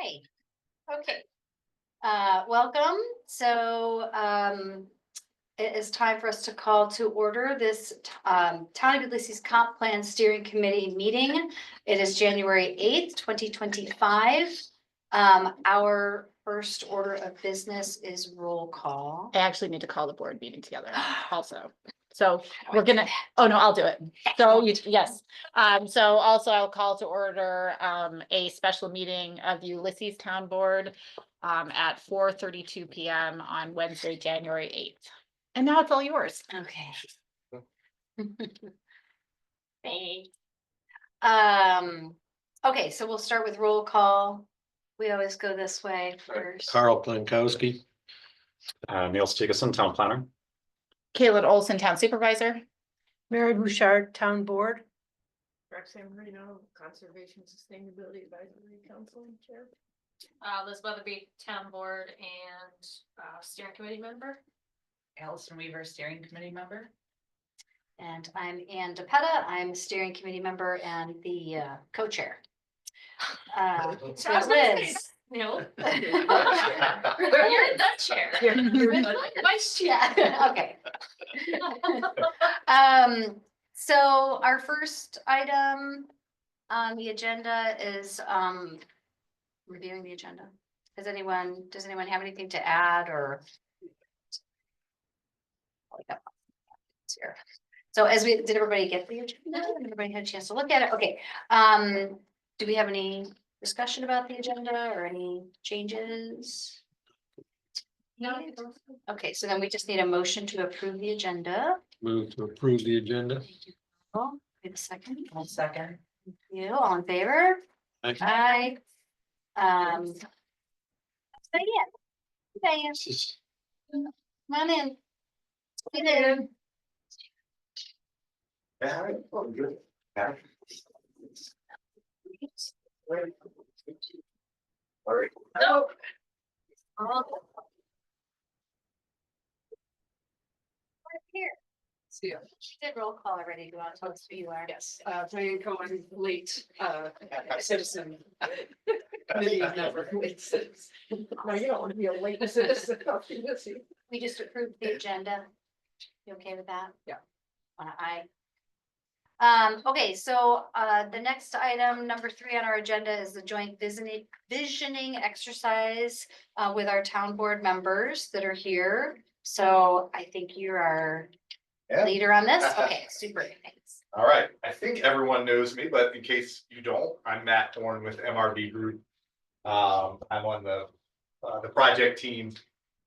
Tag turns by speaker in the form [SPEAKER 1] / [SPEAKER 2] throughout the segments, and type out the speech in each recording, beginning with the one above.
[SPEAKER 1] Hi. Okay. Welcome. It is time for us to call to order this Town of Ulysses Comp Plan Steering Committee meeting. It is January 8th, 2025. Our first order of business is roll call.
[SPEAKER 2] I actually need to call the board meeting together also. So we're gonna, oh no, I'll do it. So yes. So also I'll call to order a special meeting of the Ulysses Town Board at 4:32 p.m. on Wednesday, January 8th. And now it's all yours.
[SPEAKER 1] Okay.
[SPEAKER 2] Thanks.
[SPEAKER 1] Okay, so we'll start with roll call. We always go this way first.
[SPEAKER 3] Carl Plankowski.
[SPEAKER 4] Neil Stegeson, Town Planner.
[SPEAKER 2] Kayla Olson, Town Supervisor.
[SPEAKER 5] Mary Bouchard, Town Board.
[SPEAKER 6] Roxanne Marino, Conservation Sustainability Advisory Council Chair.
[SPEAKER 7] Liz Weatherby, Town Board and Steering Committee member.
[SPEAKER 8] Allison Weaver, Steering Committee member.
[SPEAKER 1] And I'm Ann DePetta. I'm Steering Committee member and the co-chair.
[SPEAKER 7] So I was gonna say, no. You're the chair. Vice chair.
[SPEAKER 1] Yeah, okay. So our first item on the agenda is reviewing the agenda. Does anyone have anything to add or? Here. So did everybody get the agenda? Everybody had a chance to look at it? Okay. Do we have any discussion about the agenda or any changes?
[SPEAKER 7] No.
[SPEAKER 1] Okay, so then we just need a motion to approve the agenda.
[SPEAKER 3] Move to approve the agenda.
[SPEAKER 1] Oh, wait a second.
[SPEAKER 8] One second.
[SPEAKER 1] Thank you. All in favor? Aye. Diane. Diane, come on in. Hey there.
[SPEAKER 4] Good. All right.
[SPEAKER 1] No. Here.
[SPEAKER 6] See ya.
[SPEAKER 1] Did roll call already. Do you want to tell us who you are?
[SPEAKER 6] Yes, Diane Cohen, late citizen. Committee member, late citizen. No, you don't want to be a late citizen.
[SPEAKER 1] We just approved the agenda. You okay with that?
[SPEAKER 6] Yeah.
[SPEAKER 1] Aye. Okay, so the next item, number 3 on our agenda is the joint visioning exercise with our town board members that are here. So I think you're our leader on this. Okay, super. Thanks.
[SPEAKER 4] All right. I think everyone knows me, but in case you don't, I'm Matt Thorne with MRB Group. I'm on the project team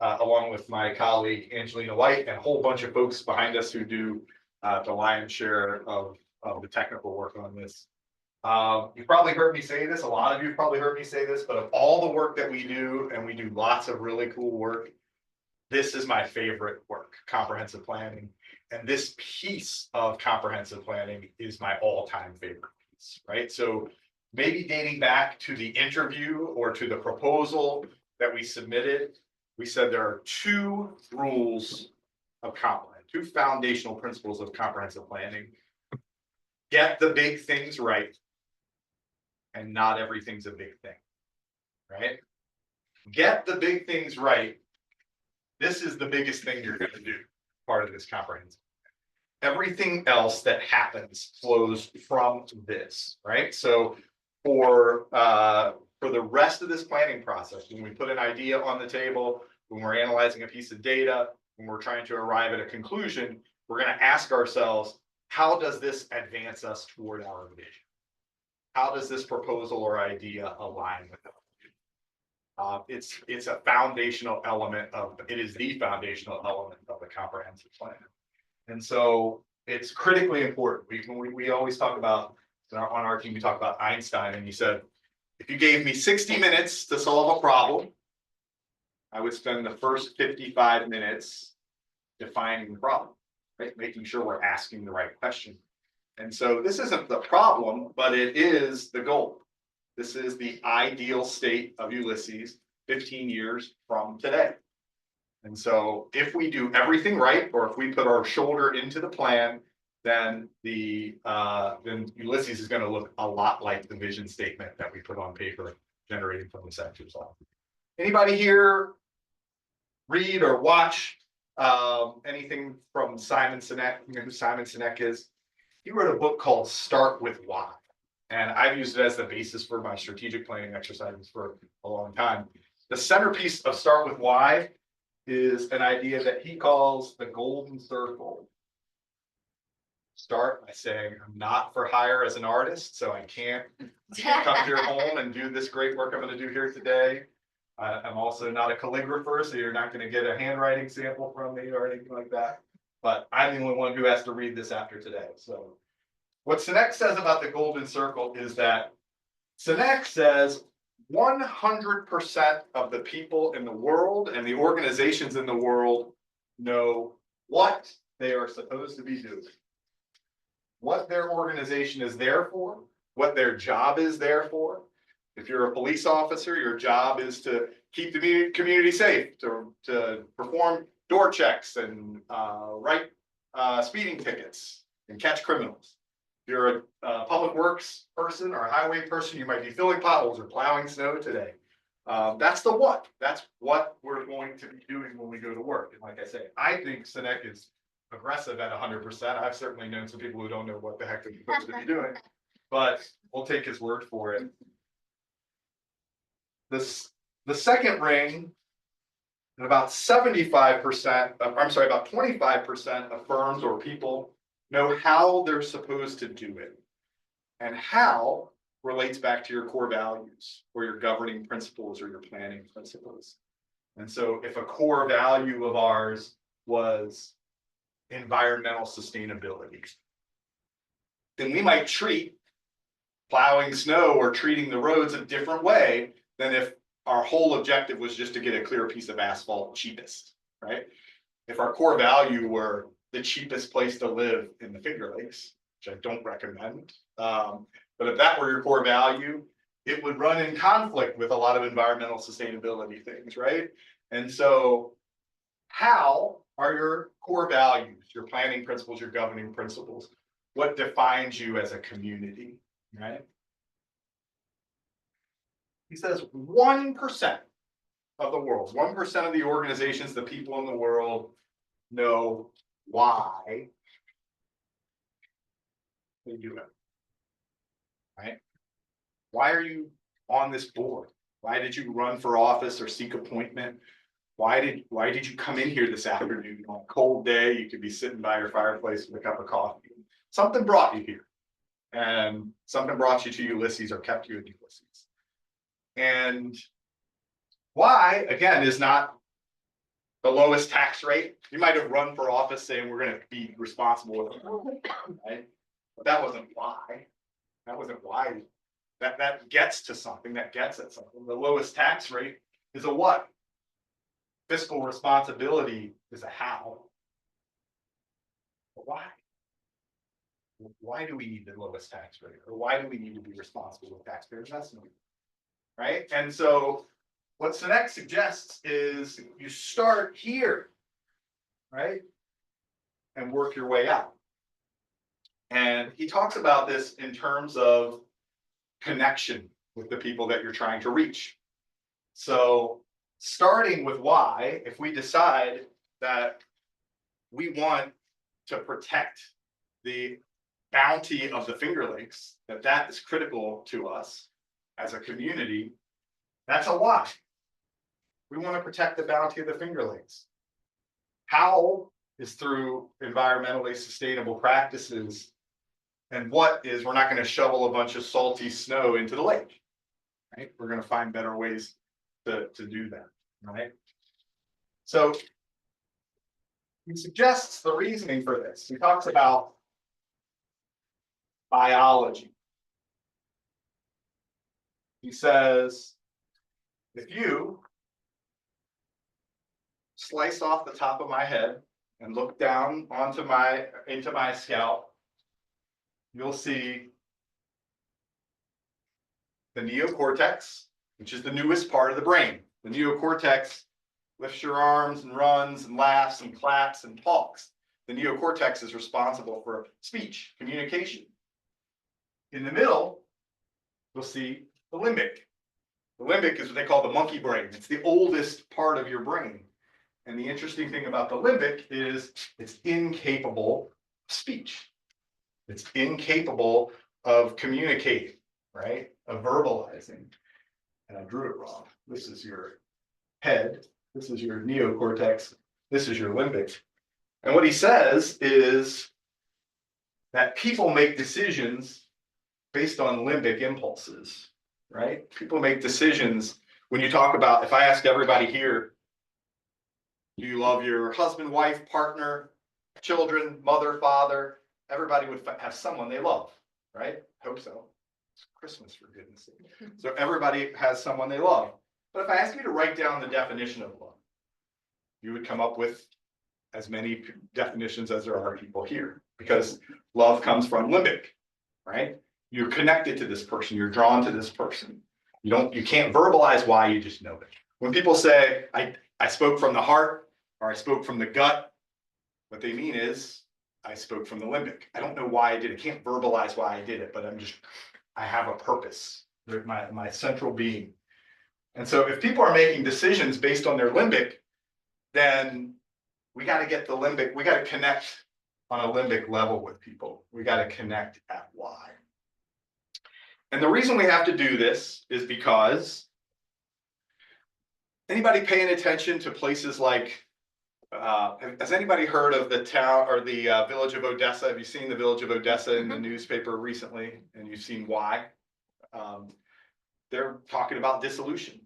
[SPEAKER 4] along with my colleague Angelina White and a whole bunch of folks behind us who do the lion's share of the technical work on this. You've probably heard me say this, a lot of you have probably heard me say this, but of all the work that we do, and we do lots of really cool work, this is my favorite work, comprehensive planning. And this piece of comprehensive planning is my all-time favorite piece, right? So maybe dating back to the interview or to the proposal that we submitted, we said there are 2 rules of comp plan, 2 foundational principles of comprehensive planning. Get the big things right, and not everything's a big thing, right? Get the big things right. This is the biggest thing you're going to do, part of this comprehensive. Everything else that happens flows from this, right? So for the rest of this planning process, when we put an idea on the table, when we're analyzing a piece of data, when we're trying to arrive at a conclusion, we're going to ask ourselves, how does this advance us toward our vision? How does this proposal or idea align with it? It's a foundational element it is the foundational element of the comprehensive plan. And so it's critically important. We always talk about, on our team, we talk about Einstein, and he said, if you gave me 60 minutes to solve a problem, I would spend the first 55 minutes defining the problem, right? Making sure we're asking the right question. And so this isn't the problem, but it is the goal. This is the ideal state of Ulysses 15 years from today. And so if we do everything right, or if we put our shoulder into the plan, then Ulysses is going to look a lot like the vision statement that we put on paper generated from this exercise. Anybody here read or watch anything from Simon Sinek? You know who Simon Sinek is? He wrote a book called Start With Why. And I've used it as the basis for my strategic planning exercises for a long time. The centerpiece of Start With Why is an idea that he calls the golden circle. Start by saying, I'm not for hire as an artist, so I can't come to your home and do this great work I'm going to do here today. I'm also not a calligrapher, so you're not going to get a handwriting sample from me or anything like that. But I'm the only one who has to read this after today. So what Sinek says about the golden circle is that Sinek says 100% of the people in the world and the organizations in the world know what they are supposed to be doing, what their organization is there for, what their job is there for. If you're a police officer, your job is to keep the community safe, to perform door checks and write speeding tickets and catch criminals. If you're a public works person or a highway person, you might be filling potholes or plowing snow today. That's the what. That's what we're going to be doing when we go to work. And like I say, I think Sinek is aggressive at 100%. I've certainly known some people who don't know what the heck they're supposed to be doing, but we'll take his word for it. The second ring, about 75%, about 25% of firms or people know how they're supposed to do it. And how relates back to your core values or your governing principles or your planning principles. And so if a core value of ours was environmental sustainability, then we might treat plowing snow or treating the roads a different way than if our whole objective was just to get a clear piece of asphalt cheapest, right? If our core value were the cheapest place to live in the Finger Lakes, which I don't recommend, but if that were your core value, it would run in conflict with a lot of environmental sustainability things, right? And so how are your core values, your planning principles, your governing principles, what defines you as a community, right? He says 1% of the world, 1% of the organizations, the people in the world know why they do it, right? Why are you on this board? Why did you run for office or seek appointment? Why did you come in here this afternoon on a cold day? You could be sitting by your fireplace with a cup of coffee. Something brought you here, and something brought you to Ulysses or kept you in Ulysses. And why, again, is not the lowest tax rate. You might have run for office saying we're going to be responsible with it, right? But that wasn't why. That wasn't why. That gets to something, that gets at something. The lowest tax rate is a what? Fiscal responsibility is a how. But why? Why do we need the lowest tax rate? Or why do we need to be responsible with taxpayer investment? Right? And so what Sinek suggests is you start here, right? And work your way out. And he talks about this in terms of connection with the people that you're trying to reach. So starting with why, if we decide that we want to protect the bounty of the Finger Lakes, that is critical to us as a community, that's a why. We want to protect the bounty of the Finger Lakes. How is through environmentally sustainable practices, and what is we're not going to shovel a bunch of salty snow into the lake, right? We're going to find better ways to do that, right? So he suggests the reasoning for this. He talks about biology. He says, if you slice off the top of my head and look down into my scalp, you'll see the neocortex, which is the newest part of the brain. The neocortex lifts your arms and runs and laughs and claps and talks. The neocortex is responsible for speech, communication. In the middle, you'll see the limbic. The limbic is what they call the monkey brain. It's the oldest part of your brain. And the interesting thing about the limbic is it's incapable of speech. It's incapable of communicating, right? Of verbalizing. And I drew it wrong. This is your head. This is your neocortex. This is your limbic. And what he says is that people make decisions based on limbic impulses, right? People make decisions when you talk about, if I asked everybody here, do you love your husband, wife, partner, children, mother, father? Everybody would have someone they love, right? Hope so. It's Christmas, for goodness sake. So everybody has someone they love. But if I ask you to write down the definition of love, you would come up with as many definitions as there are people here, because love comes from limbic, right? You're connected to this person, you're drawn to this person. You can't verbalize why, you just know it. When people say, I spoke from the heart, or I spoke from the gut, what they mean is, I spoke from the limbic. I don't know why I did it. I can't verbalize why I did it, but I have a purpose. They're my central being. And so if people are making decisions based on their limbic, then we got to get the limbic, we got to connect on a limbic level with people. We got to connect at why. And the reason we have to do this is because anybody paying attention to places like, has anybody heard of the town or the village of Odessa? Have you seen the village of Odessa in the newspaper recently? And you've seen why? They're talking about dissolution.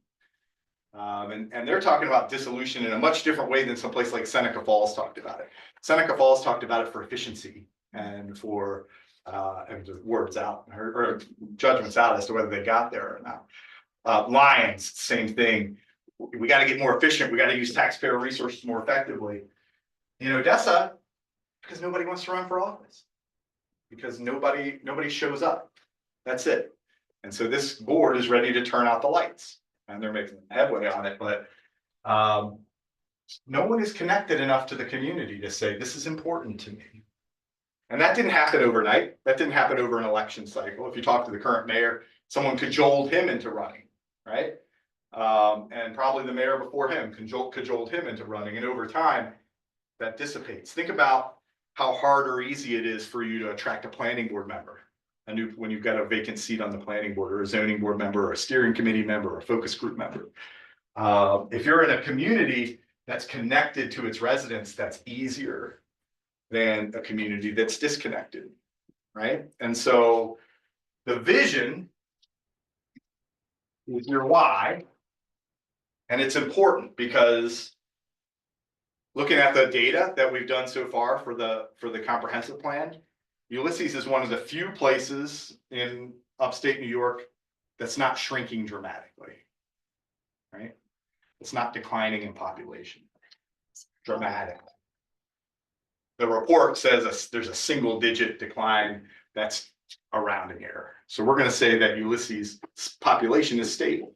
[SPEAKER 4] And they're talking about dissolution in a much different way than some place like Seneca Falls talked about it. Seneca Falls talked about it for efficiency and for and the words out or judgments out as to whether they got there or not. Lions, same thing. We got to get more efficient. We got to use taxpayer resources more effectively. In Odessa, because nobody wants to run for office, because nobody shows up. That's it. And so this board is ready to turn out the lights, and they're making headway on it. But no one is connected enough to the community to say this is important to me. And that didn't happen overnight. That didn't happen over an election cycle. If you talk to the current mayor, someone cajoled him into running, right? And probably the mayor before him cajoled him into running. And over time, that dissipates. Think about how hard or easy it is for you to attract a planning board member. When you've got a vacant seat on the planning board, or a zoning board member, or a steering committee member, or a focus group member. If you're in a community that's connected to its residents, that's easier than a community that's disconnected, right? And so the vision is your why. And it's important because looking at the data that we've done so far for the comprehensive plan, Ulysses is one of the few places in upstate New York that's not shrinking dramatically, right? It's not declining in population dramatically. The report says there's a single-digit decline that's a rounding error. So we're going to say that Ulysses' population is stable.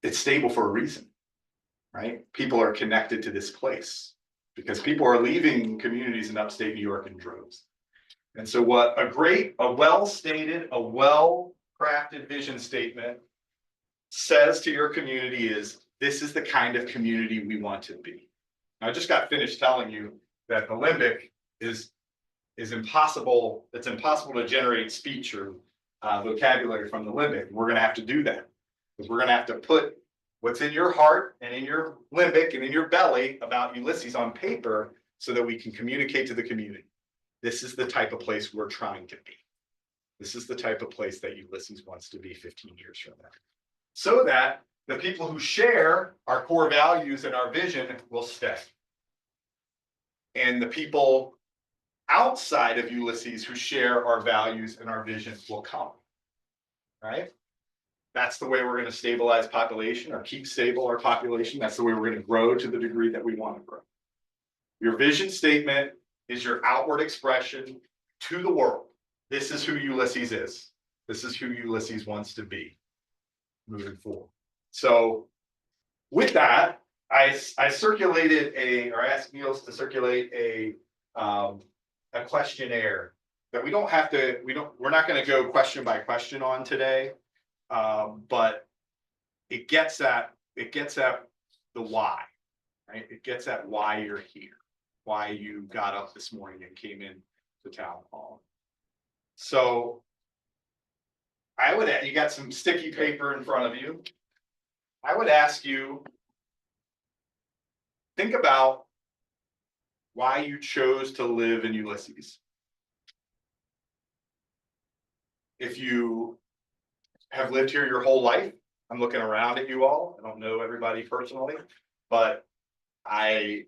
[SPEAKER 4] It's stable for a reason, right? People are connected to this place because people are leaving communities in upstate New York in droves. And so what a well-stated, a well-crafted vision statement says to your community is, this is the kind of community we want to be. I just got finished telling you that the limbic is impossible. It's impossible to generate speech or vocabulary from the limbic. We're going to have to do that because we're going to have to put what's in your heart and in your limbic and in your belly about Ulysses on paper so that we can communicate to the community. This is the type of place we're trying to be. This is the type of place that Ulysses wants to be 15 years from now. So that the people who share our core values and our vision will stay. And the people outside of Ulysses who share our values and our vision will come, right? That's the way we're going to stabilize population or keep stable our population. That's the way we're going to grow to the degree that we want to grow. Your vision statement is your outward expression to the world. This is who Ulysses is. This is who Ulysses wants to be moving forward. So with that, I circulated I asked Niels to circulate a questionnaire that we're not going to go question by question on today. But it gets at the why, right? It gets at why you're here, why you got up this morning and came in to town hall. So you got some sticky paper in front of you. I would ask you, think about why you chose to live in Ulysses. If you have lived here your whole life, I'm looking around at you all. I don't know everybody personally, but I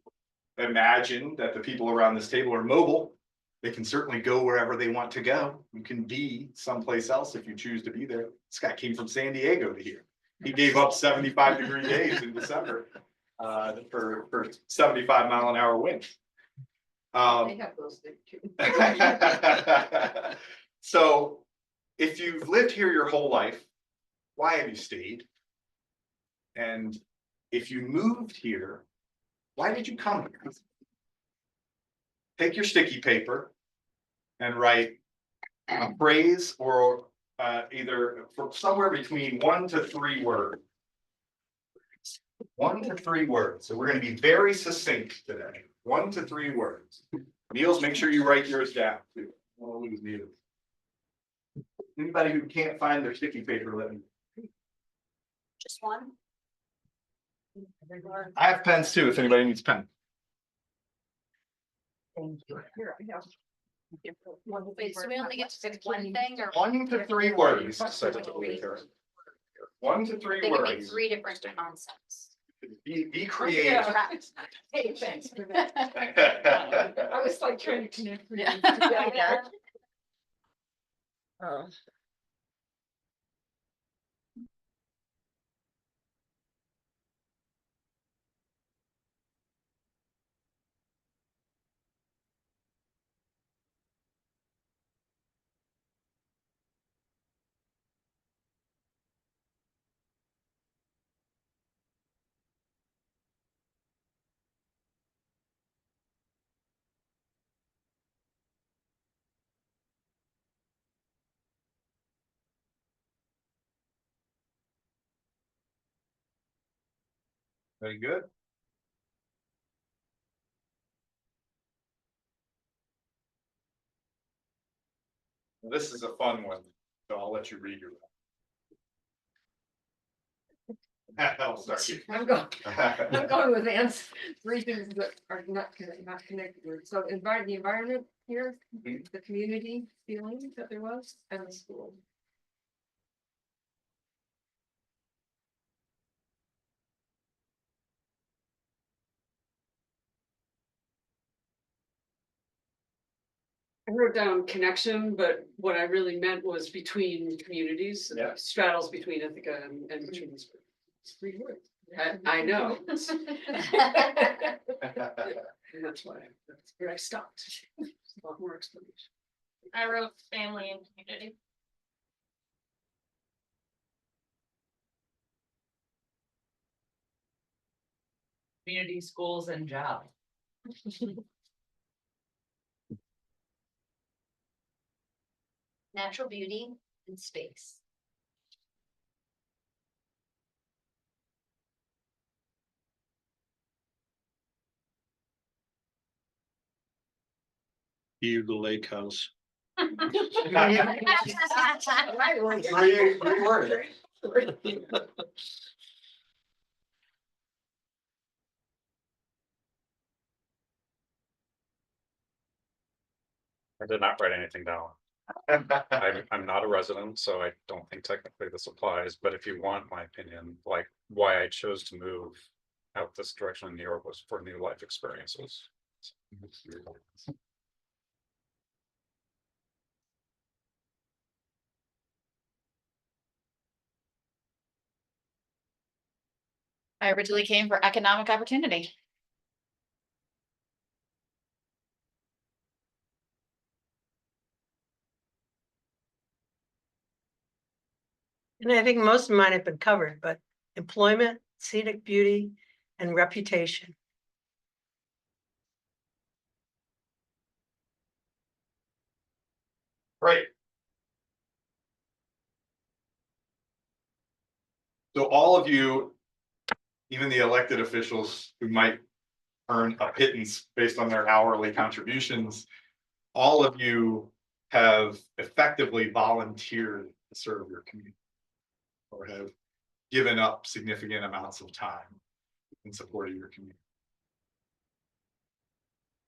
[SPEAKER 4] imagine that the people around this table are mobile. They can certainly go wherever they want to go. You can be someplace else if you choose to be there. This guy came from San Diego to here. He gave up 75-degree days in December for 75-mile-an-hour winds.
[SPEAKER 6] They have those things too.
[SPEAKER 4] So if you've lived here your whole life, why have you stayed? And if you moved here, why did you come here? Take your sticky paper and write a phrase or either for somewhere between 1 to 3 words. 1 to 3 words. So we're going to be very succinct today. 1 to 3 words. Niels, make sure you write yours down too. I don't lose Niels. Anybody who can't find their sticky paper, let me.
[SPEAKER 1] Just one?
[SPEAKER 4] I have pens too, if anybody needs pen.
[SPEAKER 6] Thank you. Here, I have.
[SPEAKER 1] Wait, so we only get to pick one thing or?
[SPEAKER 4] 1 to 3 words. 1 to 3
[SPEAKER 1] They could be
[SPEAKER 4] words.
[SPEAKER 1] 3 different concepts.
[SPEAKER 4] Be creative.
[SPEAKER 6] Hey, thanks for that. I was like trying to connect. with you. Yeah.
[SPEAKER 2] Oh.
[SPEAKER 4] Very good. This is a fun one, so I'll let you read your. I'll start.
[SPEAKER 6] I'm going with answer 3 things that are not connected. So the environment here, the community feeling that there was, and the school. I wrote down connection, but what I really meant was between communities,
[SPEAKER 4] Yeah.
[SPEAKER 6] straddles between Ithaca and between these. It's 3 words. I know. And that's where I stopped. A lot more explanation.
[SPEAKER 7] I wrote family and community.
[SPEAKER 8] Community, schools and job.
[SPEAKER 1] Natural beauty and space.
[SPEAKER 3] You, the lake house.
[SPEAKER 4] 3 words.
[SPEAKER 9] I did not write anything down. I'm not a resident, so I don't think technically this applies, but if you want my opinion, like why I chose to move out this direction in New York was for new life experiences.
[SPEAKER 2] I originally came for economic opportunity.
[SPEAKER 5] And I think most of mine have been covered, but employment, scenic beauty, and reputation.
[SPEAKER 4] Great. So all of you, even the elected officials who might earn a pittance based on their hourly contributions, all of you have effectively volunteered to serve your community or have given up significant amounts of time in support of your community.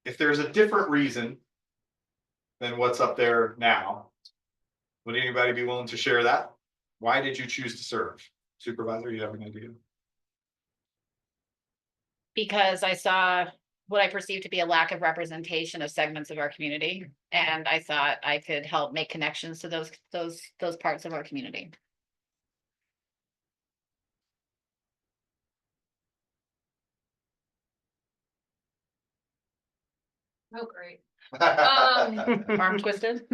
[SPEAKER 4] If there's a different reason than what's up there now, would anybody be willing to share that? Why did you choose to serve? Supervisor, you have an idea?
[SPEAKER 2] Because I saw what I perceived to be a lack of representation of segments of our community. And I thought I could help make connections to those parts of our community.
[SPEAKER 7] Oh, great.
[SPEAKER 2] Arm twisted?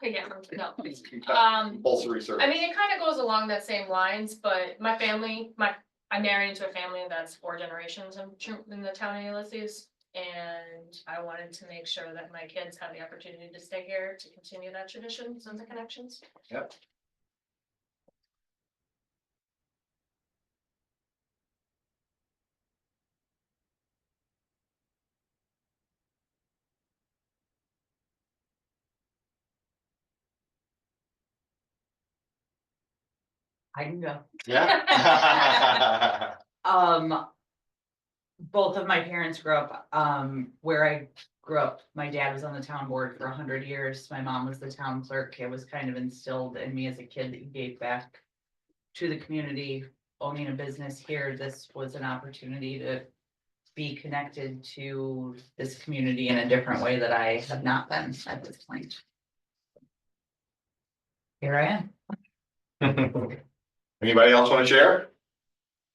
[SPEAKER 7] Yeah, no.
[SPEAKER 4] Compulsory service.
[SPEAKER 7] I mean, it kind of goes along that same lines, but my family, I married into a family that's 4 generations in the town of Ulysses. And I wanted to make sure that my kids have the opportunity to stay here to continue that tradition and the connections.
[SPEAKER 4] Yep.
[SPEAKER 8] I can go.
[SPEAKER 4] Yeah.
[SPEAKER 8] Both of my parents grew up, where I grew up. My dad was on the town board for 100 years. My mom was the town clerk. It was kind of instilled in me as a kid that you gave back to the community. Owning a business here, this was an opportunity to be connected to this community in a different way that I have not been at this point. Here I am.
[SPEAKER 4] Anybody else want to share?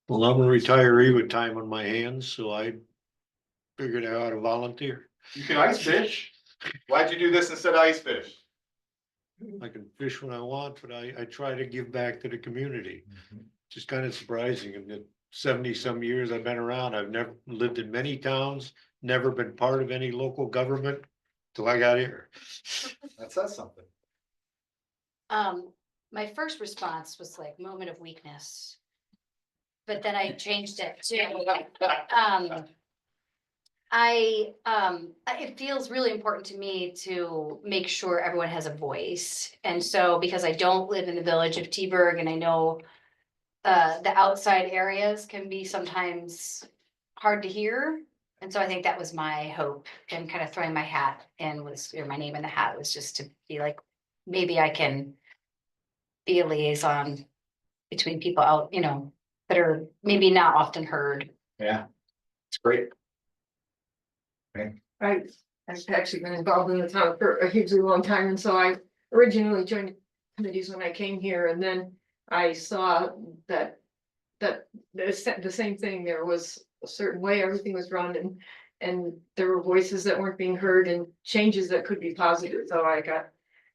[SPEAKER 3] Well, I'm a retiree with time on my hands, so I figured out how to volunteer.
[SPEAKER 4] You can ice fish. Why'd you do this instead of ice fish?
[SPEAKER 3] I can fish when I want, but I try to give back to the community. Just kind of surprising in the 70-some years I've been around. I've never lived in many towns, never been part of any local government till I got here.
[SPEAKER 4] That says something.
[SPEAKER 1] My first response was like moment of weakness. But then I changed it to, it feels really important to me to make sure everyone has a voice. And so, because I don't live in the village of T-Burg and I know the outside areas can be sometimes hard to hear. And so I think that was my hope and kind of throwing my hat in was, or my name in the hat was just to be like, maybe I can be a liaison between people out, you know, that are maybe not often heard.
[SPEAKER 4] Yeah, it's great.
[SPEAKER 6] I've actually been involved in the town for a hugely long time, and so I originally joined committees when I came here, and then I saw that the same thing, there was a certain way everything was run, and there were voices that weren't being heard and changes that could be positive, so I got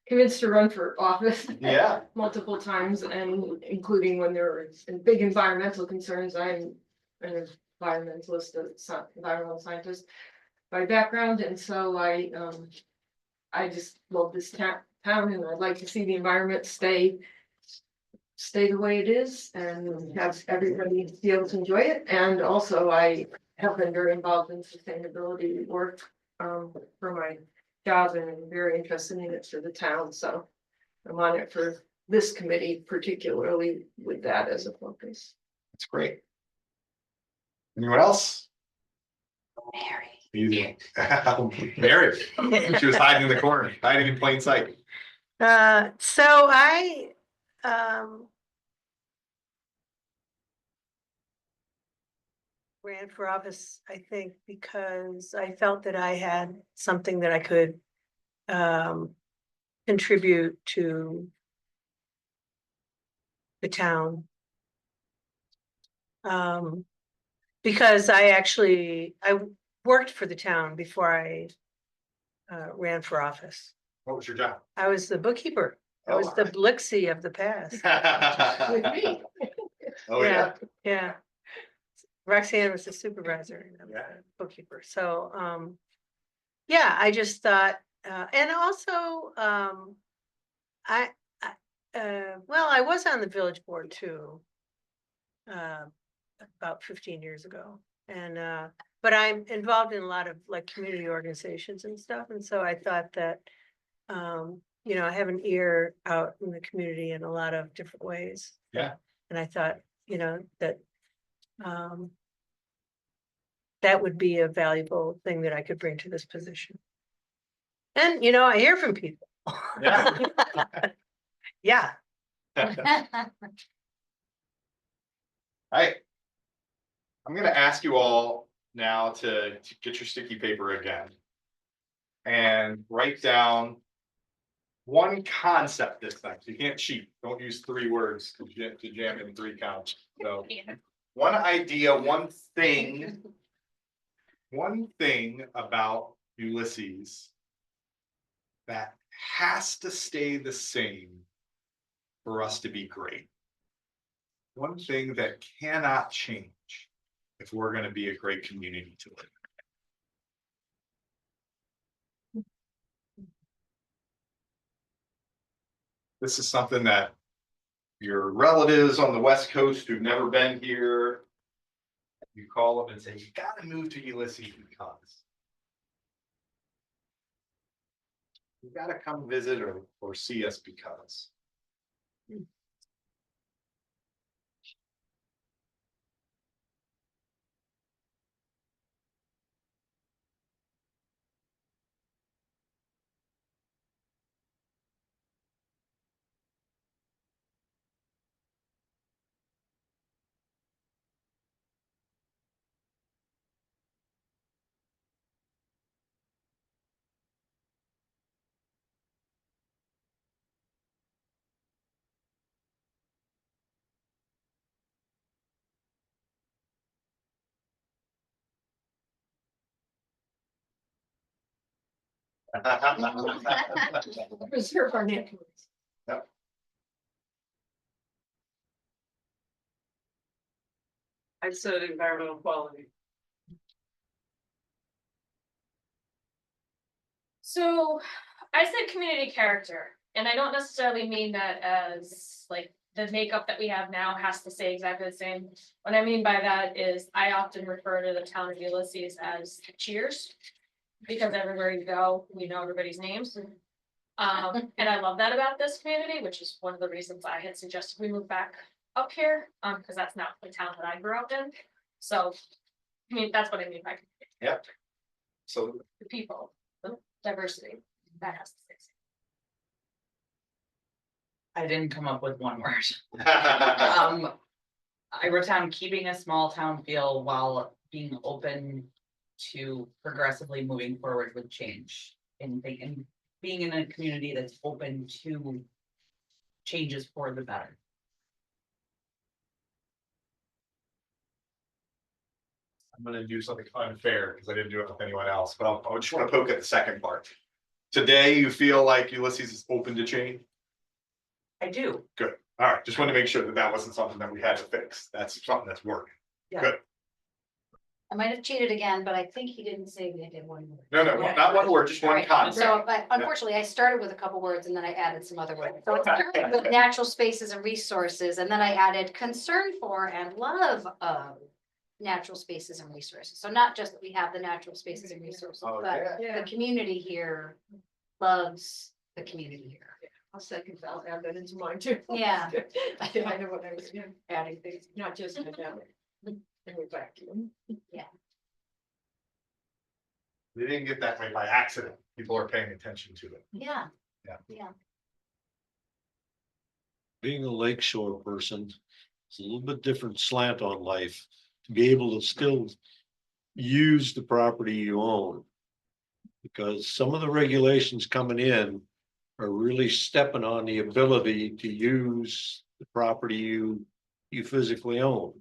[SPEAKER 6] convinced to run for office.
[SPEAKER 4] Yeah.
[SPEAKER 6] Multiple times, and including when there were big environmental concerns. I'm an environmentalist, environmental scientist by background, and so I just love this town, and I'd like to see the environment stay the way it is and have everybody be able to enjoy it. And also I have been very involved in sustainability work for my job, and I'm very interested in it for the town, so I'm on it for this committee, particularly with that as a focus.
[SPEAKER 4] That's great. Anyone else?
[SPEAKER 1] Mary.
[SPEAKER 4] Easy. Mary, she was hiding in the corner, hiding in plain sight.
[SPEAKER 5] So I, ran for office, I think, because I felt that I had something that I could, contribute to the town. Because I worked for the town before I ran for office.
[SPEAKER 4] What was your job?
[SPEAKER 5] I was the bookkeeper. I
[SPEAKER 4] Oh,
[SPEAKER 5] was the Blixie of the past.
[SPEAKER 6] With me.
[SPEAKER 4] Oh, yeah.
[SPEAKER 5] Yeah. Roxanne was the supervisor and I was
[SPEAKER 4] Yeah.
[SPEAKER 5] the bookkeeper. So, yeah, I just thought, and also, well, I was on the village board too. about 15 years ago. And, but I'm involved in a lot of like community organizations and stuff. And so I thought that, you know, I have an ear out in the community in a lot of different ways.
[SPEAKER 4] Yeah.
[SPEAKER 5] And I thought, you know, that, that would be a valuable thing that I could bring to this position. And, you know, I hear from people.
[SPEAKER 4] Yeah.
[SPEAKER 5] Yeah.
[SPEAKER 4] Alright. I'm gonna ask you all now to get your sticky paper again. And write down one concept this time. So you can't cheat. Don't use 3 words to jam in 3 counts. So one idea, one thing about Ulysses that has to stay the same for us to be great. One thing that cannot change if we're going to be a great community to live in. This is something that your relatives on the West Coast who've never been here, you call them and say, you gotta move to Ulysses because you gotta come visit or see us because.
[SPEAKER 6] Preserve our natural.
[SPEAKER 4] Yep.
[SPEAKER 6] I said environmental quality.
[SPEAKER 7] So I said community character, and I don't necessarily mean that as like the makeup that we have now has to stay exactly the same. What I mean by that is I often refer to the town of Ulysses as Cheers. Because everywhere you go, we know everybody's names. And I love that about this community, which is one of the reasons I had suggested we move back up here, because that's not the town that I grew up in. So, I mean, that's what I mean by
[SPEAKER 4] Yep. So
[SPEAKER 7] the people, the diversity, that has to stay.
[SPEAKER 8] I didn't come up with one word.
[SPEAKER 4] yeah,
[SPEAKER 8] I wrote down keeping a small town feel while being open to progressively moving forward with change and being in a community that's open to changes for the better.
[SPEAKER 4] I'm gonna do something unfair because I didn't do it with anyone else, but I just want to poke at the second part. Today, you feel like Ulysses is open to change?
[SPEAKER 8] I do.
[SPEAKER 4] Good. All right, just wanted to make sure that that wasn't something that we had to fix. That's something that's working.
[SPEAKER 8] Yeah.
[SPEAKER 4] Good.
[SPEAKER 1] I might have cheated again, but I think he didn't say we did one word.
[SPEAKER 4] No, not one word, just one
[SPEAKER 1] Alright,
[SPEAKER 4] concept.
[SPEAKER 1] so, but unfortunately, I started with a couple words and then I added some other words. So I started with natural spaces and resources, and then I added concern for and love of natural spaces and resources. So not just that we have the natural spaces and resources,
[SPEAKER 4] Oh,
[SPEAKER 1] but
[SPEAKER 6] Yeah.
[SPEAKER 1] the community here loves the community here.
[SPEAKER 6] I'll second that, I'll add that into mine too.
[SPEAKER 1] Yeah.
[SPEAKER 6] I know what I was adding things, not just in down. And we're back to.
[SPEAKER 4] They didn't get that way by accident. People are paying attention to it.
[SPEAKER 1] Yeah.
[SPEAKER 4] Yeah.
[SPEAKER 1] Yeah.
[SPEAKER 3] Being a lakeshore person, it's a little bit different slant on life. To be able to still use the property you own. Because some of the regulations coming in are really stepping on the ability to use the property you physically own.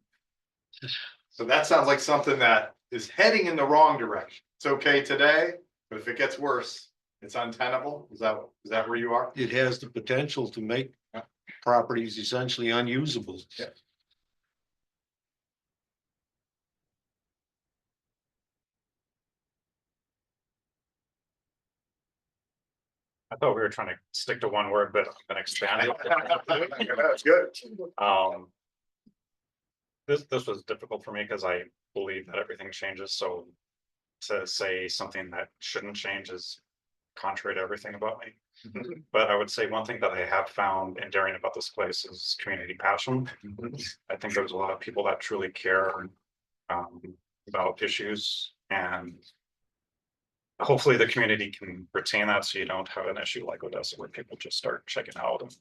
[SPEAKER 4] So that sounds like something that is heading in the wrong direction. It's okay today, but if it gets worse, it's untenable. Is that where you are?
[SPEAKER 3] It has the potential to make properties essentially unusable.
[SPEAKER 4] Yeah.
[SPEAKER 9] I thought we were trying to stick to one word, but then expand it.
[SPEAKER 4] That's good.
[SPEAKER 9] This was difficult for me because I believe that everything changes, so to say something that shouldn't change is contrary to everything about me. But I would say one thing that I have found endearing about this place is community passion. I think there's a lot of people that truly care um, about issues, and hopefully the community can retain that so you don't have an issue like Odessa where people just start checking out. And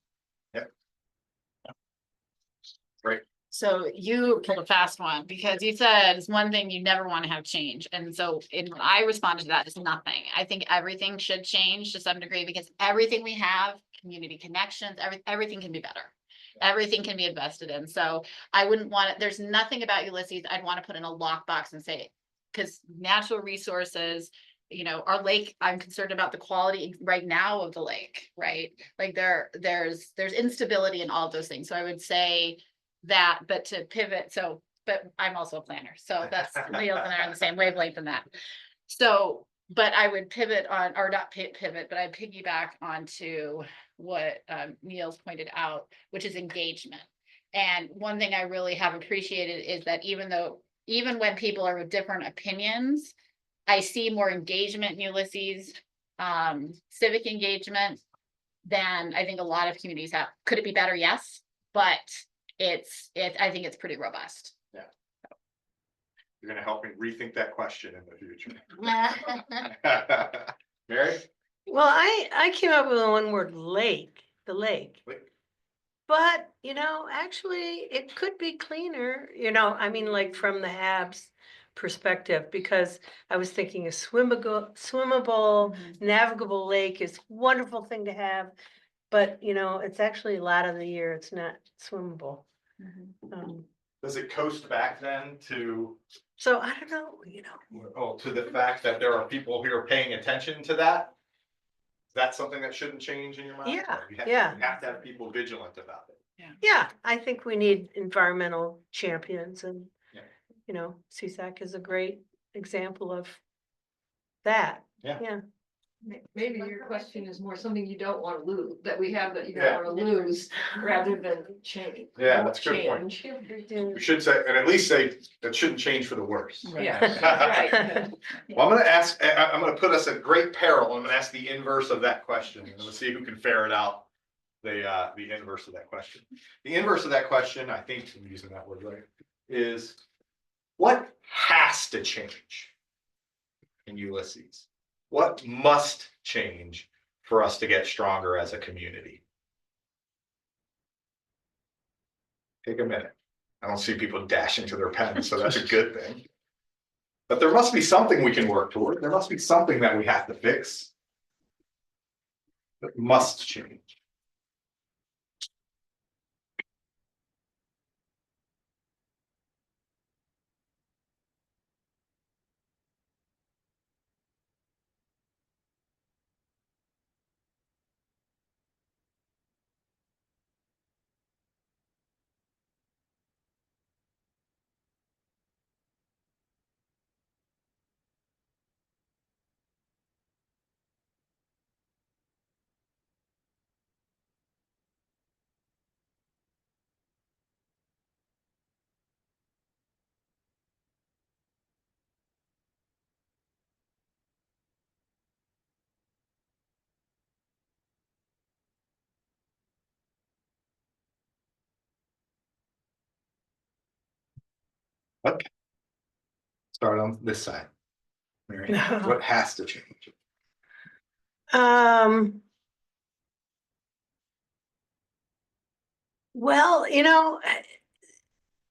[SPEAKER 2] So you pulled a fast one because you said it's one thing you never want to have change. And so in what I responded to that is nothing. I think everything should change to some degree because everything we have, community connections, everything can be better. Everything can be invested in. So I wouldn't want it. There's nothing about Ulysses I'd want to put in a lockbox and say, because natural resources, you know, our lake, I'm concerned about the quality right now of the lake, right? Like there's instability in all of those things. So I would say that, but to pivot, so, but I'm also a planner, so that's, Neil's and I are on the same wavelength in that. So, but I would pivot on, or not pivot, but I'd piggyback onto what Neil's pointed out, which is engagement. And one thing I really have appreciated is that even when people are with different opinions, I see more engagement in Ulysses, civic engagement than I think a lot of communities have. Could it be better? Yes, but I think it's pretty robust.
[SPEAKER 4] You're gonna help me rethink that question in the future. Mary?
[SPEAKER 5] Well, I came up with the one word lake, the lake.
[SPEAKER 4] Lake.
[SPEAKER 5] But, you know, actually, it could be cleaner, you know, I mean, like from the Habs perspective, because I was thinking a swimmable, navigable lake is a wonderful thing to have. But, you know, it's actually a lot of the year, it's not swimmable.
[SPEAKER 4] Does it coast back then to,
[SPEAKER 5] So I don't know, you know.
[SPEAKER 4] to the fact that there are people who are paying attention to that? Is that something that shouldn't change in your mind?
[SPEAKER 5] Yeah,
[SPEAKER 4] You have-
[SPEAKER 5] yeah.
[SPEAKER 4] You have to have people vigilant about it.
[SPEAKER 5] Yeah, I think we need environmental champions and,
[SPEAKER 4] Yeah.
[SPEAKER 5] you know, CSAC is a great example of that.
[SPEAKER 4] Yeah.
[SPEAKER 5] Yeah.
[SPEAKER 6] Maybe your question is more something you don't want to lose, that we have that you
[SPEAKER 4] Yeah.
[SPEAKER 6] don't want to lose, rather than change.
[SPEAKER 4] Yeah, that's a good point.
[SPEAKER 6] Change.
[SPEAKER 4] We should say, and at least say, that shouldn't change for the worse.
[SPEAKER 6] Yeah, right.
[SPEAKER 4] Well, I'm gonna ask, I'm gonna put us at great peril. I'm gonna ask the inverse of that question, and let's see who can ferret out the inverse of that question. The inverse of that question, I think I'm using that word right, is what has to change in Ulysses? What must change for us to get stronger as a community? Take a minute. I don't see people dashing to their pens, so that's a good thing. But there must be something we can work toward. There must be something that we have to fix. That must change. Okay. Start on this side. Mary, what has to change?
[SPEAKER 5] Well, you know,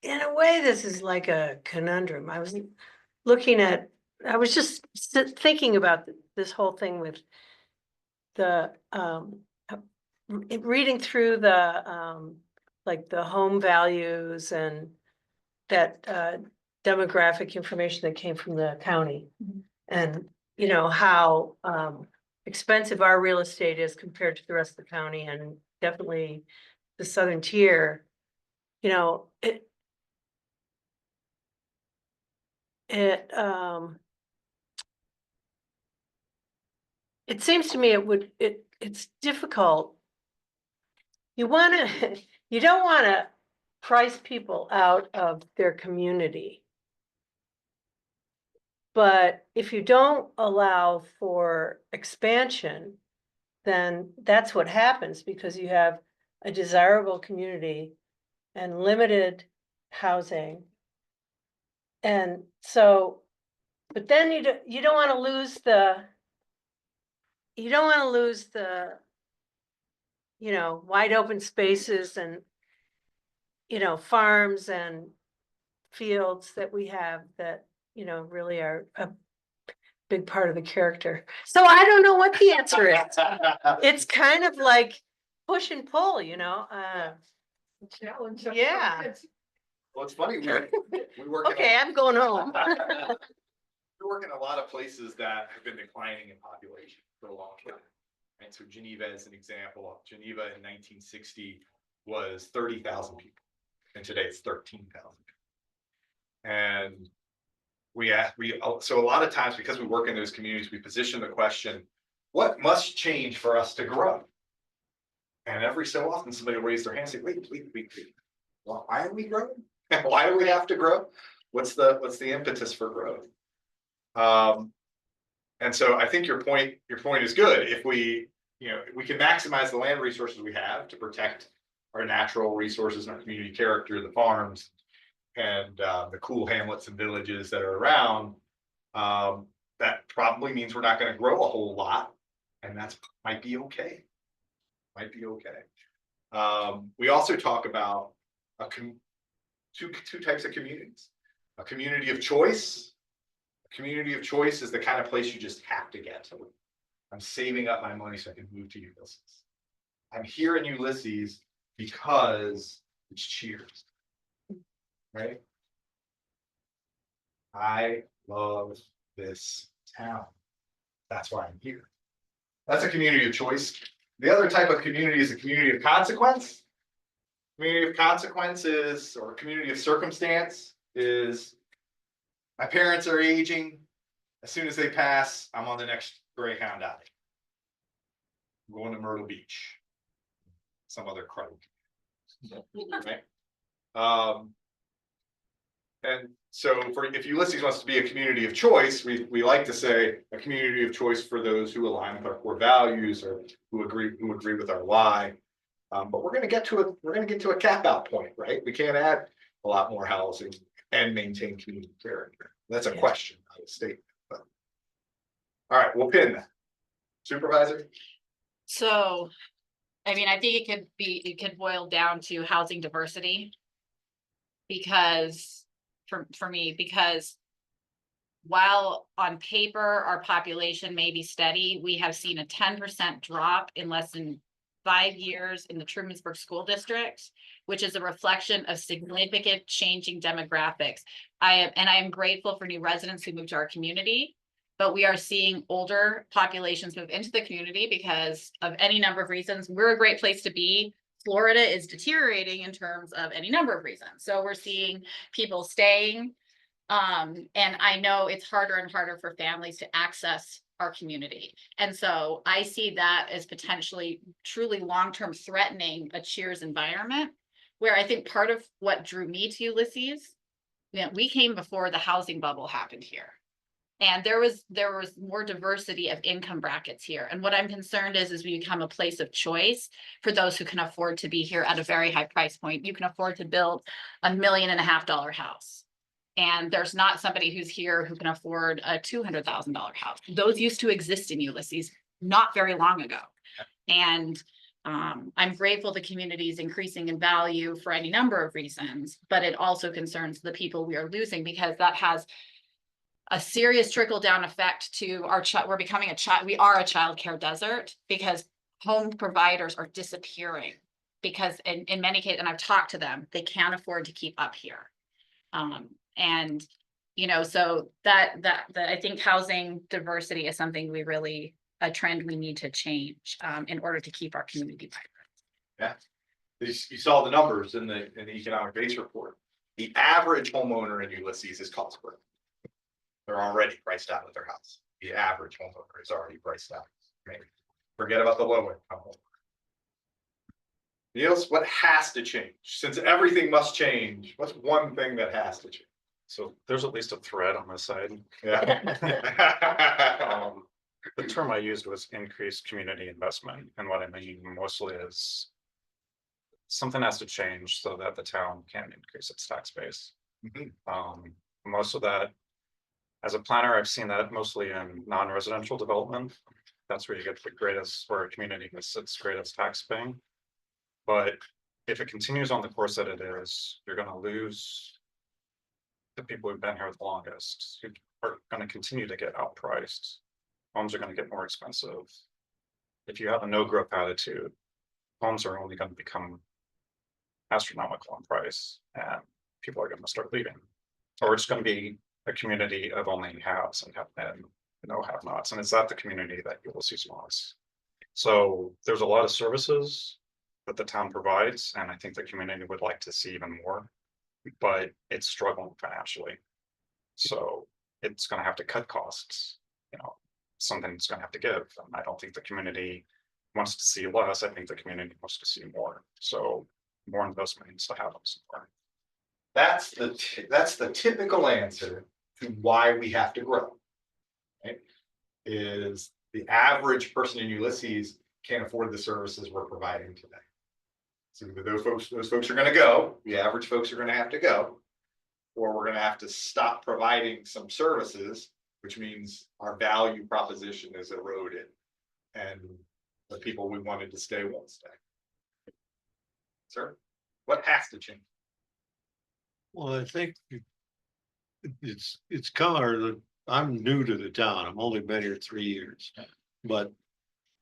[SPEAKER 5] in a way, this is like a conundrum. I was just thinking about this whole thing with the, reading through the, like the home values and that, demographic information that came from the county. And, you know, how, expensive our real estate is compared to the rest of the county and definitely the southern tier. You know, it seems to me it's difficult. You don't wanna price people out of their community. But if you don't allow for expansion, then that's what happens because you have a desirable community and limited housing. And so, but then you don't want to lose the, wide open spaces and, farms and fields that we have that, really are a big part of the character. So I don't know what the answer is. It's kind of like push and pull,
[SPEAKER 6] Challenge. of
[SPEAKER 5] Yeah.
[SPEAKER 6] kids.
[SPEAKER 4] Well, it's funny, we work. in a-
[SPEAKER 5] Okay, I'm going home.
[SPEAKER 4] We work in a lot of places that have been declining in population for a long time. And so Geneva is an example. Geneva in 1960 was 30,000 people. And today it's 13,000. And so a lot of times, because we work in those communities, we position the question, what must change for us to grow? And every so often somebody will raise their hand and say, wait. Well, why are we growing? Why do we have to grow? What's the impetus for growth? And so I think your point is good. If we can maximize the land resources we have to protect our natural resources and our community character, the farms, and the cool hamlets and villages that are around, that probably means we're not going to grow a whole lot, and that might be okay. We also talk about two types of communities. A community of choice. A community of choice is the kind of place you just have to get to. I'm saving up my money so I can move to Ulysses. I'm here in Ulysses because it's Cheers. Right? I love this town. That's why I'm here. That's a community of choice. The other type of community is a community of consequence. Community of consequence is, or community of circumstance is, my parents are aging. As soon as they pass, I'm on the next Greyhound outing. I'm going to Myrtle Beach. Some other crowd. Right? And so if Ulysses wants to be a community of choice, we like to say a community of choice for those who align with our core values or who agree with our why. But we're going to get to a cap out point, right? We can't add a lot more housing and maintain community character. That's a question, not a statement. But all right, we'll pin that. Supervisor?
[SPEAKER 2] So, I mean, I think it could boil down to housing diversity. Because for me, because while on paper our population may be steady, we have seen a 10% drop in less than 5 years in the Trumansburg School District, which is a reflection of significant changing demographics. I am grateful for new residents who moved to our community, but we are seeing older populations move into the community because of any number of reasons. We're a great place to be. Florida is deteriorating in terms of any number of reasons. So we're seeing people staying. And I know it's harder and harder for families to access our community. And so I see that as potentially truly long-term threatening a Cheers environment, where I think part of what drew me to Ulysses, we came before the housing bubble happened here. And there was more diversity of income brackets here. And what I'm concerned is we become a place of choice for those who can afford to be here at a very high price point. You can afford to build $1.5 million house. And there's not somebody who's here who can afford a $200,000 house. Those used to exist in Ulysses not very long ago. And I'm grateful the community is increasing in value for any number of reasons, but it also concerns the people we are losing because that has a serious trickle down effect to our we're becoming we are a childcare desert because home providers are disappearing because in many cases, and I've talked to them, they can't afford to keep up here. And so that I think housing diversity is something a trend we need to change in order to keep our community vibrant.
[SPEAKER 4] Yeah, you saw the numbers in the economic base report. The average homeowner in Ulysses is Cosgrove. They're already priced out of their house. The average homeowner is already priced out. Right? Forget about the low income homeowner. Niels, what has to change? Since everything must change, what's one thing that has to change?
[SPEAKER 9] So there's at least a thread on this side.
[SPEAKER 4] Yeah.
[SPEAKER 9] The term I used was increased community investment, and what I mean mostly is something has to change so that the town can increase its tax base.
[SPEAKER 4] Mhm.
[SPEAKER 9] Most of that, as a planner, I've seen that mostly in non-residential development. That's where you get the greatest, where a community gets its greatest tax bang. But if it continues on the course that it is, you're gonna lose the people who've been here the longest, who are gonna continue to get outpriced. Homes are gonna get more expensive. If you have a no growth attitude, homes are only gonna become astronomical in price, and people are gonna start leaving. Or it's gonna be a community of only haves and no have nots, and it's that the community that Ulysses wants. So there's a lot of services that the town provides, and I think the community would like to see even more. But it's struggling financially. So it's gonna have to cut costs, you know, something's gonna have to give, and I don't think the community wants to see less, I think the community wants to see more, so more investment needs to happen somewhere.
[SPEAKER 4] That's the typical answer to why we have to grow. Right? Is the average person in Ulysses can't afford the services we're providing today. So either those folks are gonna go, the average folks are gonna have to go. Or we're gonna have to stop providing some services, which means our value proposition is eroded. And the people we wanted to stay won't stay. Sir, what has to change?
[SPEAKER 3] Well, I think it's color, I'm new to the town. I've only been here 3 years. But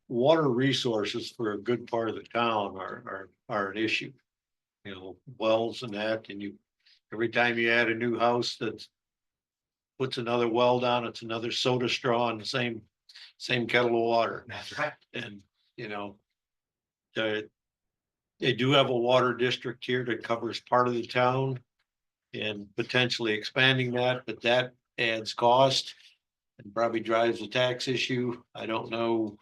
[SPEAKER 3] water resources for a good part of the town are an issue. You know, wells and that, and every time you add a new house that puts another well down, it's another soda straw in the same kettle of water.
[SPEAKER 4] That's right.
[SPEAKER 3] And, you know, they do have a water district here that covers part of the town and potentially expanding that, but that adds cost and probably drives a tax issue. I don't know,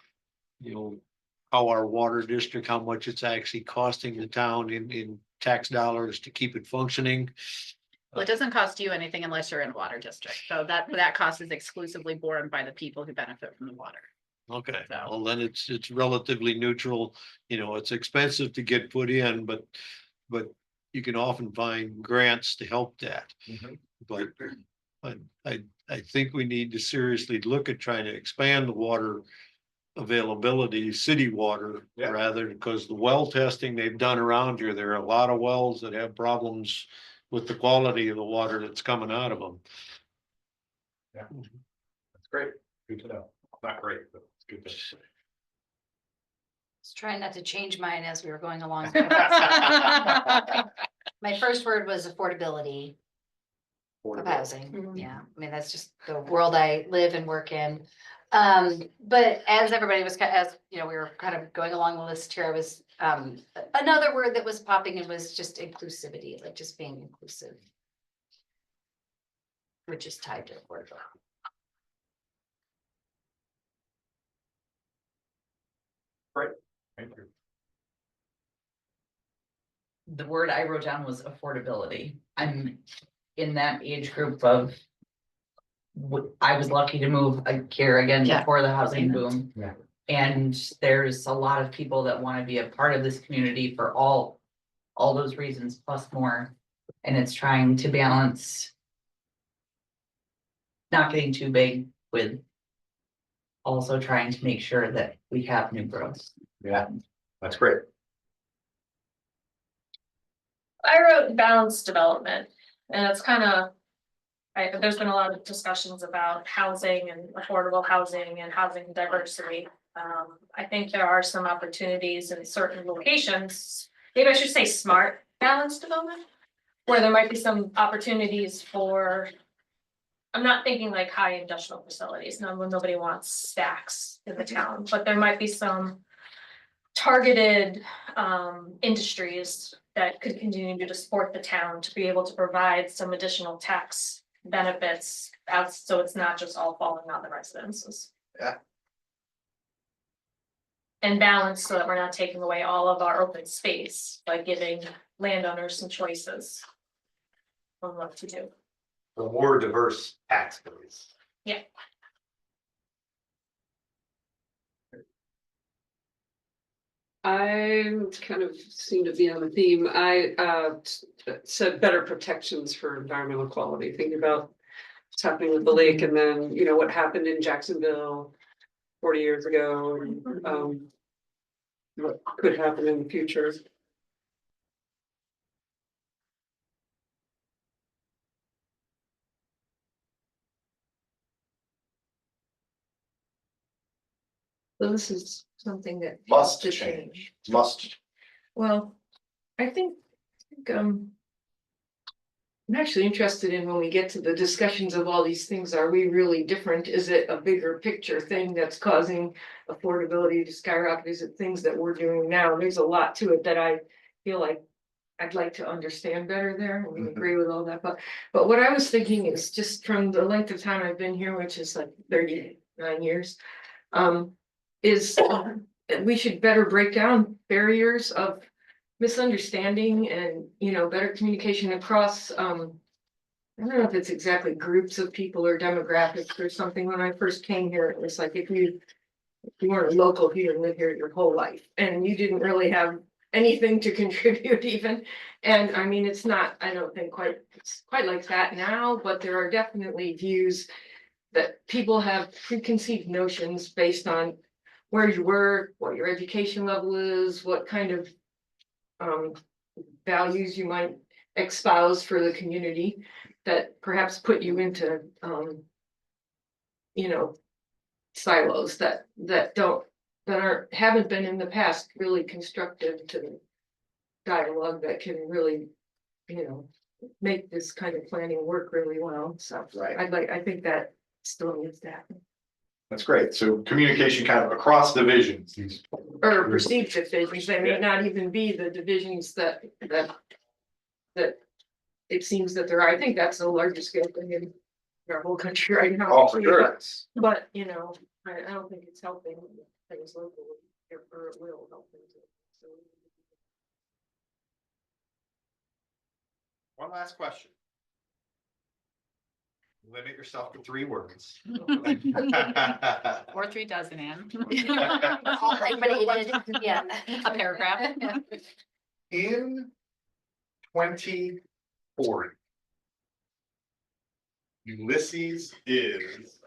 [SPEAKER 3] you know, how our water district, how much it's actually costing the town in tax dollars to keep it functioning.
[SPEAKER 2] Well, it doesn't cost you anything unless you're in a water district, so that cost is exclusively borne by the people who benefit from the water.
[SPEAKER 3] Okay,
[SPEAKER 2] So-
[SPEAKER 3] well, then it's relatively neutral. You know, it's expensive to get put in, but you can often find grants to help that. But I think we need to seriously look at trying to expand the water availability, city water,
[SPEAKER 4] Yeah.
[SPEAKER 3] rather, because the well testing they've done around here, there are a lot of wells that have problems with the quality of the water that's coming out of them.
[SPEAKER 4] That's great. Good to know. Not great, but it's good to know.
[SPEAKER 1] Was trying not to change mine as we were going along. My first word was affordability of housing.
[SPEAKER 5] Mhm.
[SPEAKER 1] Yeah, I mean, that's just the world I live and work in. But as everybody was, as you know, we were kind of going along the list here, I was, another word that was popping in was just inclusivity, like just being inclusive. Which is tied to affordability.
[SPEAKER 4] Thank you.
[SPEAKER 8] The word I wrote down was affordability. I'm in that age group of. I was lucky to move here again
[SPEAKER 2] Yeah.
[SPEAKER 8] before the housing boom.
[SPEAKER 4] Yeah.
[SPEAKER 8] And there's a lot of people that want to be a part of this community for all those reasons plus more. And it's trying to balance. Not getting too big with. Also trying to make sure that we have new growth.
[SPEAKER 4] Yeah, that's great.
[SPEAKER 7] I wrote balanced development, and it's kind of. There's been a lot of discussions about housing and affordable housing and housing diversity. I think there are some opportunities in certain locations, maybe I should say smart balanced development. Where there might be some opportunities for. I'm not thinking like high industrial facilities, nobody wants stacks in the town, but there might be some. Targeted industries that could continue to support the town to be able to provide some additional tax benefits out, so it's not just all falling on the residences. and balance so that we're not taking away all of our open space by giving landowners some choices on what to do.
[SPEAKER 4] The more diverse tax base.
[SPEAKER 10] I kind of seem to be on the theme. I said better protections for environmental quality, thinking about what's happening with the lake and then, you know, what happened in Jacksonville 40 years ago, and what could happen in the future.
[SPEAKER 6] So this is something that.
[SPEAKER 4] Must
[SPEAKER 6] has to
[SPEAKER 4] change. Must.
[SPEAKER 6] Well, I think, I'm actually interested in when we get to the discussions of all these things, are we really different? Is it a bigger picture thing that's causing affordability to skyrocket? Is it things that we're doing now? There's a lot to it that I feel like I'd like to understand better there, and we agree with all that, but what I was thinking is just from the length of time I've been here, which is like 39 years. Is we should better break down barriers of misunderstanding and, you know, better communication across, I don't know if it's exactly groups of people or demographics or something. When I first came here, it was like if you weren't local here and lived here your whole life and you didn't really have anything to contribute even. And I mean, it's not, I don't think it's quite like that now, but there are definitely views that people have preconceived notions based on where you work, what your education level is, what kind of values you might espouse for the community that perhaps put you into you know, silos that haven't been in the past really constructive to dialogue that can really, you know, make this kind of planning work really well. So
[SPEAKER 4] Right.
[SPEAKER 6] I think that still needs to happen.
[SPEAKER 4] That's great. So communication kind of across divisions.
[SPEAKER 6] Or perceived divisions, they may not even be the divisions that it seems that there are. I think that's the largest scale thing in our whole country right now.
[SPEAKER 4] Oh, for sure.
[SPEAKER 6] But, you know, I don't think it's helping things locally, or it will help things. So.
[SPEAKER 4] One last question. Limit yourself to 3 words.
[SPEAKER 2] Or 3 dozen, Ann.
[SPEAKER 1] Everybody, yeah.
[SPEAKER 2] A paragraph.
[SPEAKER 4] In 2040. Ulysses is ...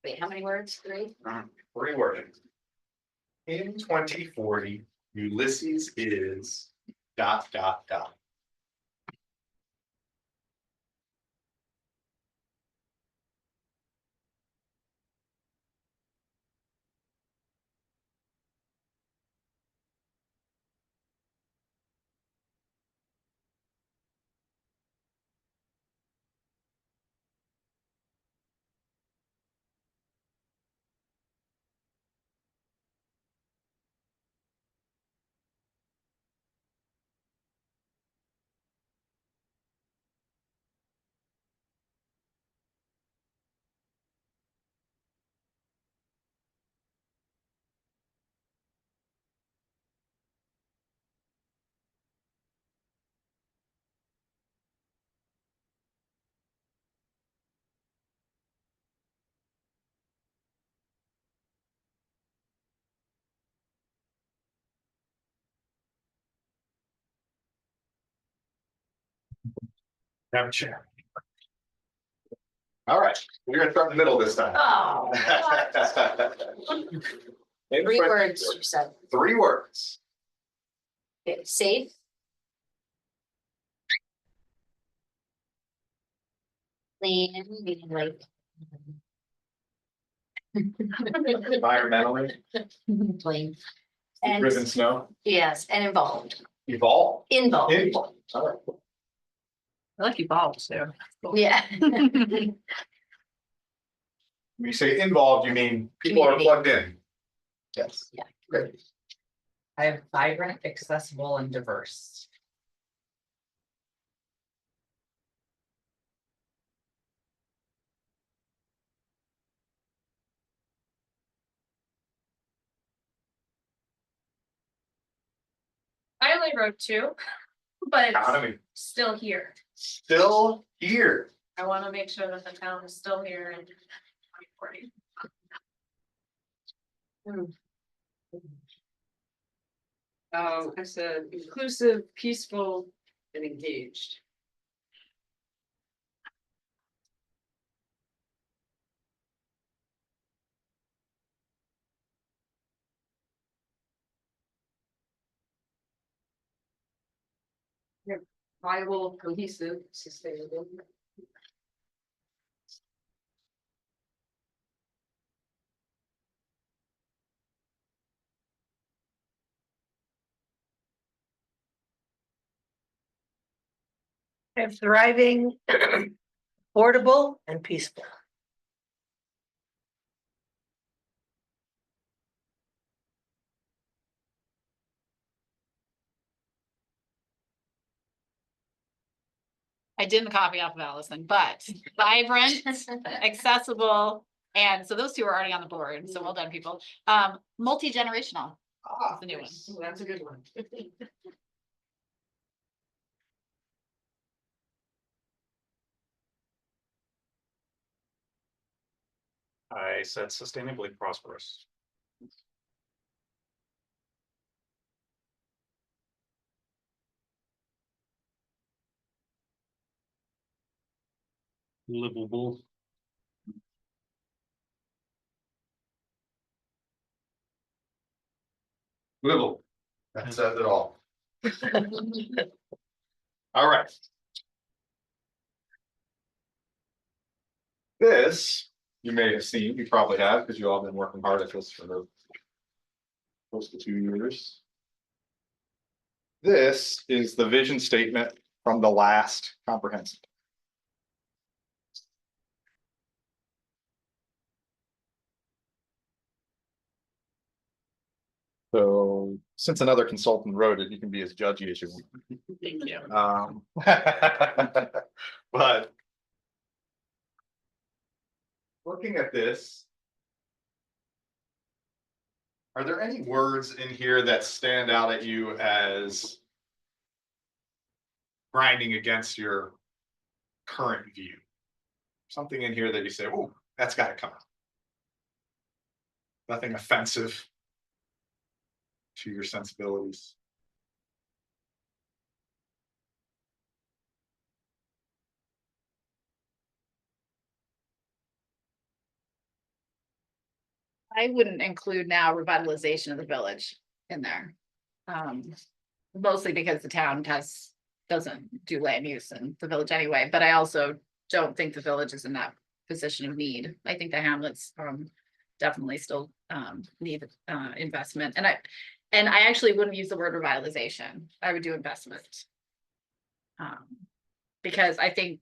[SPEAKER 1] Wait, how many words? 3?
[SPEAKER 4] 3 words. In 2040, Ulysses is ... Have a chair. All right, we're gonna start in the middle this time.
[SPEAKER 1] Oh.
[SPEAKER 4] In
[SPEAKER 1] 3
[SPEAKER 4] 2040.
[SPEAKER 1] words, you said.
[SPEAKER 4] 3 words.
[SPEAKER 1] Okay, safe. Clean, meaning like.
[SPEAKER 4] Environmentally,
[SPEAKER 1] Clean. And,
[SPEAKER 4] driven snow,
[SPEAKER 1] yes, and involved.
[SPEAKER 4] evolve.
[SPEAKER 1] Involved,
[SPEAKER 4] Involve. All right.
[SPEAKER 2] I like evolved too.
[SPEAKER 1] yeah.
[SPEAKER 4] When you say involved, you mean people are
[SPEAKER 1] Community.
[SPEAKER 4] plugged in. Yes.
[SPEAKER 1] Yeah.
[SPEAKER 4] Great.
[SPEAKER 8] I have vibrant, accessible, and diverse.
[SPEAKER 7] family road too, but it's
[SPEAKER 4] Economy,
[SPEAKER 7] still here.
[SPEAKER 4] still here.
[SPEAKER 7] I wanna make sure that the town is still here in 2040.
[SPEAKER 10] I said inclusive, peaceful, and engaged. Viable, cohesive, sustainable.
[SPEAKER 5] And thriving, affordable and peaceful.
[SPEAKER 2] I didn't copy off of Allison, but vibrant, accessible, and so those two are already on the board, so well done, people. Multi-generational,
[SPEAKER 4] Ah,
[SPEAKER 2] the new one.
[SPEAKER 10] Oh, that's a good one.
[SPEAKER 9] I said sustainably prosperous.
[SPEAKER 3] Livable.
[SPEAKER 4] Little. That says it all. All right. This, you may have seen, you probably have, because you all been working hard at this for close to 2 years. This is the vision statement from the last comprehensive. So since another consultant wrote it, you can be as judgy as you want.
[SPEAKER 2] Thank you.
[SPEAKER 4] But. Looking at this. Are there any words in here that stand out at you as? Grinding against your current view? Something in here that you say, oh, that's gotta come out. Nothing offensive. To your sensibilities.
[SPEAKER 2] I wouldn't include now revitalization of the village in there. Mostly because the town doesn't do land use in the village anyway, but I also don't think the village is in that position of need. I think the hamlets, definitely still, need, investment, and I actually wouldn't use the word revitalization, I would do investment. Because I think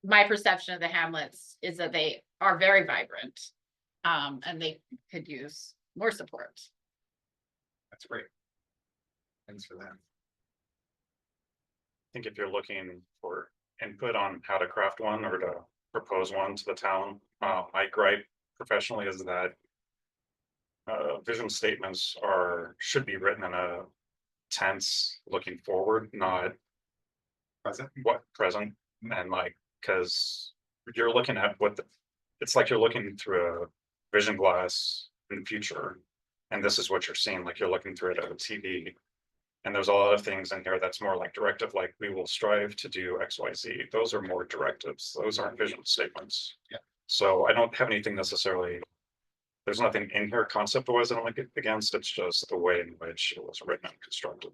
[SPEAKER 2] my perception of the hamlets is that they are very vibrant. And they could use more support.
[SPEAKER 4] That's great. Thanks for that.
[SPEAKER 9] I think if you're looking for input on how to craft one or to propose one to the town, my gripe professionally is that vision statements should be written in a tense looking forward, not
[SPEAKER 4] Present.
[SPEAKER 9] present, and like, because you're looking at it's like you're looking through a vision glass in the future, and this is what you're seeing, like you're looking through it at a TV. And there's a lot of things in here that's more like directive, like we will strive to do XYZ. Those are more directives. Those aren't vision statements.
[SPEAKER 4] Yeah.
[SPEAKER 9] So I don't have anything necessarily. There's nothing in here concept wise I don't like it against. It's just the way in which it was written and constructed.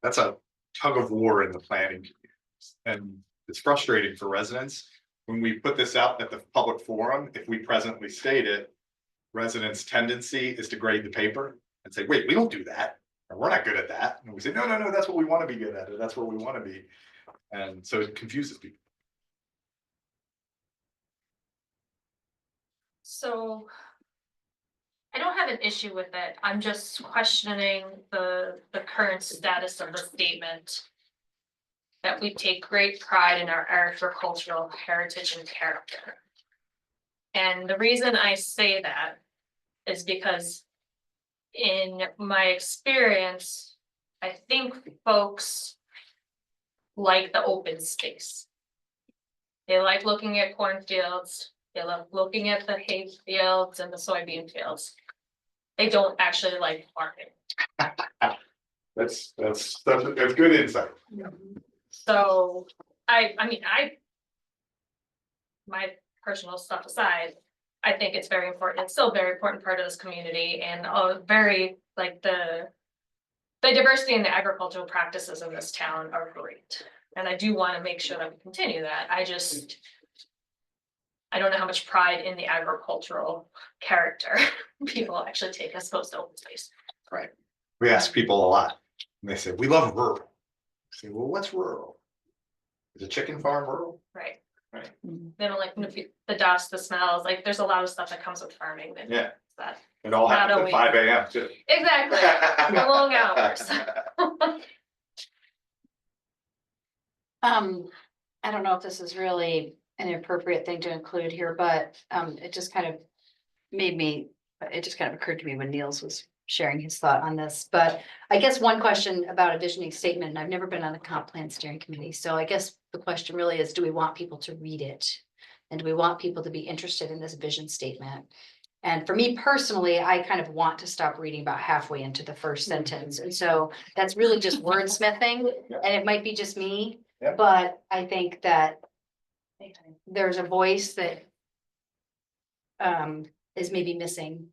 [SPEAKER 4] That's a tug of war in the planning community. And it's frustrating for residents. When we put this out at the public forum, if we presently state it, residents' tendency is to grade the paper and say, wait, we don't do that. Or we're not good at that. And we say, no, that's what we want to be good at. Or that's what we want to be. And so it confuses people.
[SPEAKER 7] So. I don't have an issue with it. I'm just questioning the current status of the statement. That we take great pride in our agricultural heritage and character. And the reason I say that is because in my experience, I think folks like the open space. They like looking at cornfields, they love looking at the hay fields and the soybean fields. They don't actually like farming.
[SPEAKER 4] That's good insight.
[SPEAKER 7] So my personal stuff aside, I think it's very important. It's still a very important part of this community and very like the diversity in the agricultural practices in this town are great. And I do want to make sure that we continue that. I don't know how much pride in the agricultural character people actually take as opposed to open space.
[SPEAKER 4] Right. We ask people a lot, and they say, we love rural. I say, well, what's rural? Is a chicken farm rural?
[SPEAKER 7] Right.
[SPEAKER 4] Right.
[SPEAKER 7] They don't like the dust, the smells, like there's a lot of stuff that comes with farming that.
[SPEAKER 4] Yeah.
[SPEAKER 7] That,
[SPEAKER 4] It all
[SPEAKER 7] Not
[SPEAKER 4] happens at
[SPEAKER 7] always.
[SPEAKER 4] 5 AM too.
[SPEAKER 7] exactly, the long hours.
[SPEAKER 1] I don't know if this is really an appropriate thing to include here, but it just kind of occurred to me when Niels was sharing his thought on this. But I guess one question about a visioning statement, and I've never been on the comp plan steering committee, so I guess the question really is, do we want people to read it? And do we want people to be interested in this vision statement? And for me personally, I kind of want to stop reading about halfway into the first sentence. And so that's really just wordsmithing, and it might be just me.
[SPEAKER 4] Yeah.
[SPEAKER 1] But I think that there's a voice that is maybe missing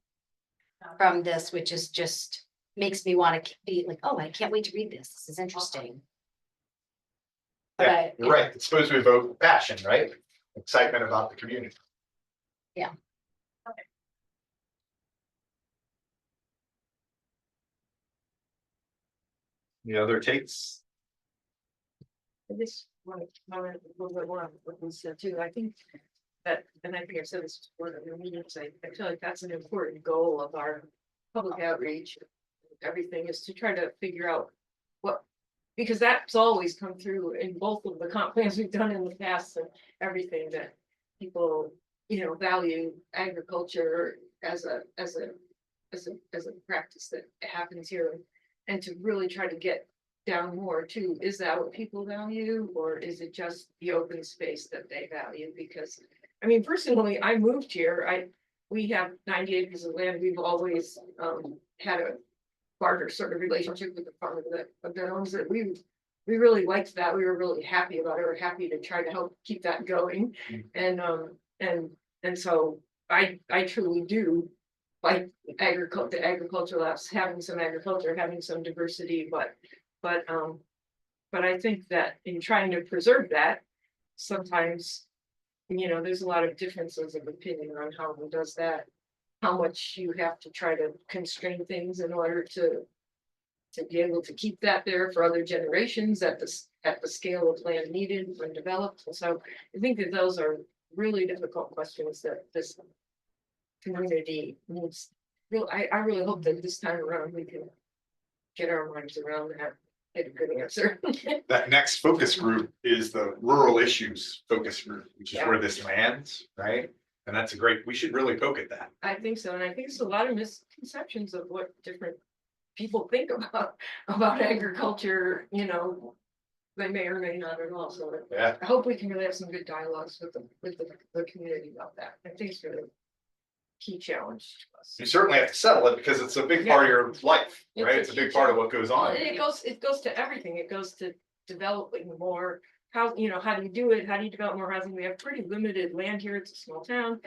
[SPEAKER 1] from this, which is just makes me want to be like, oh, I can't wait to read this. This is interesting. But
[SPEAKER 4] Yeah, you're right. It's supposed to evoke passion, right? Excitement about the community.
[SPEAKER 1] Yeah.
[SPEAKER 4] Any other takes?
[SPEAKER 6] I just want to comment a little bit more on what was said too. I think that, and I think I've said this before in the meetings, I feel like that's an important goal of our public outreach. Everything is to try to figure out what, because that's always come through in both of the comp plans we've done in the past and everything that people, value agriculture as a practice that happens here. And to really try to get down more to, is that what people value, or is it just the open space that they value? Because, I mean, personally, I moved here, we have 90 acres of land, we've always had a barter sort of relationship with the farmer that owns it. We really liked that, we were really happy about it, we're happy to try to help keep that going. And so I truly do like the agricultural labs, having some agriculture, having some diversity, but I think that in trying to preserve that, sometimes, there's a lot of differences of opinion on how one does that. How much you have to try to constrain things in order to be able to keep that there for other generations at the scale of land needed when developed. And so I think that those are really difficult questions that this community needs. I really hope that this time around we can get our minds around that, get a good answer.
[SPEAKER 4] That next focus group is the rural issues focus group, which is where this lands, right? And that's we should really poke at that.
[SPEAKER 6] I think so, and I think it's a lot of misconceptions of what different people think about agriculture, they may or may not at all, so
[SPEAKER 4] Yeah.
[SPEAKER 6] I hope we can really have some good dialogues with the community about that. I think it's really a key challenge to us.
[SPEAKER 4] You certainly have to settle it because it's a big part of your life, right? It's a big part of what goes on.
[SPEAKER 6] It goes to everything. It goes to developing more. How do you do it? How do you develop more housing? We have pretty limited land here. It's a small town.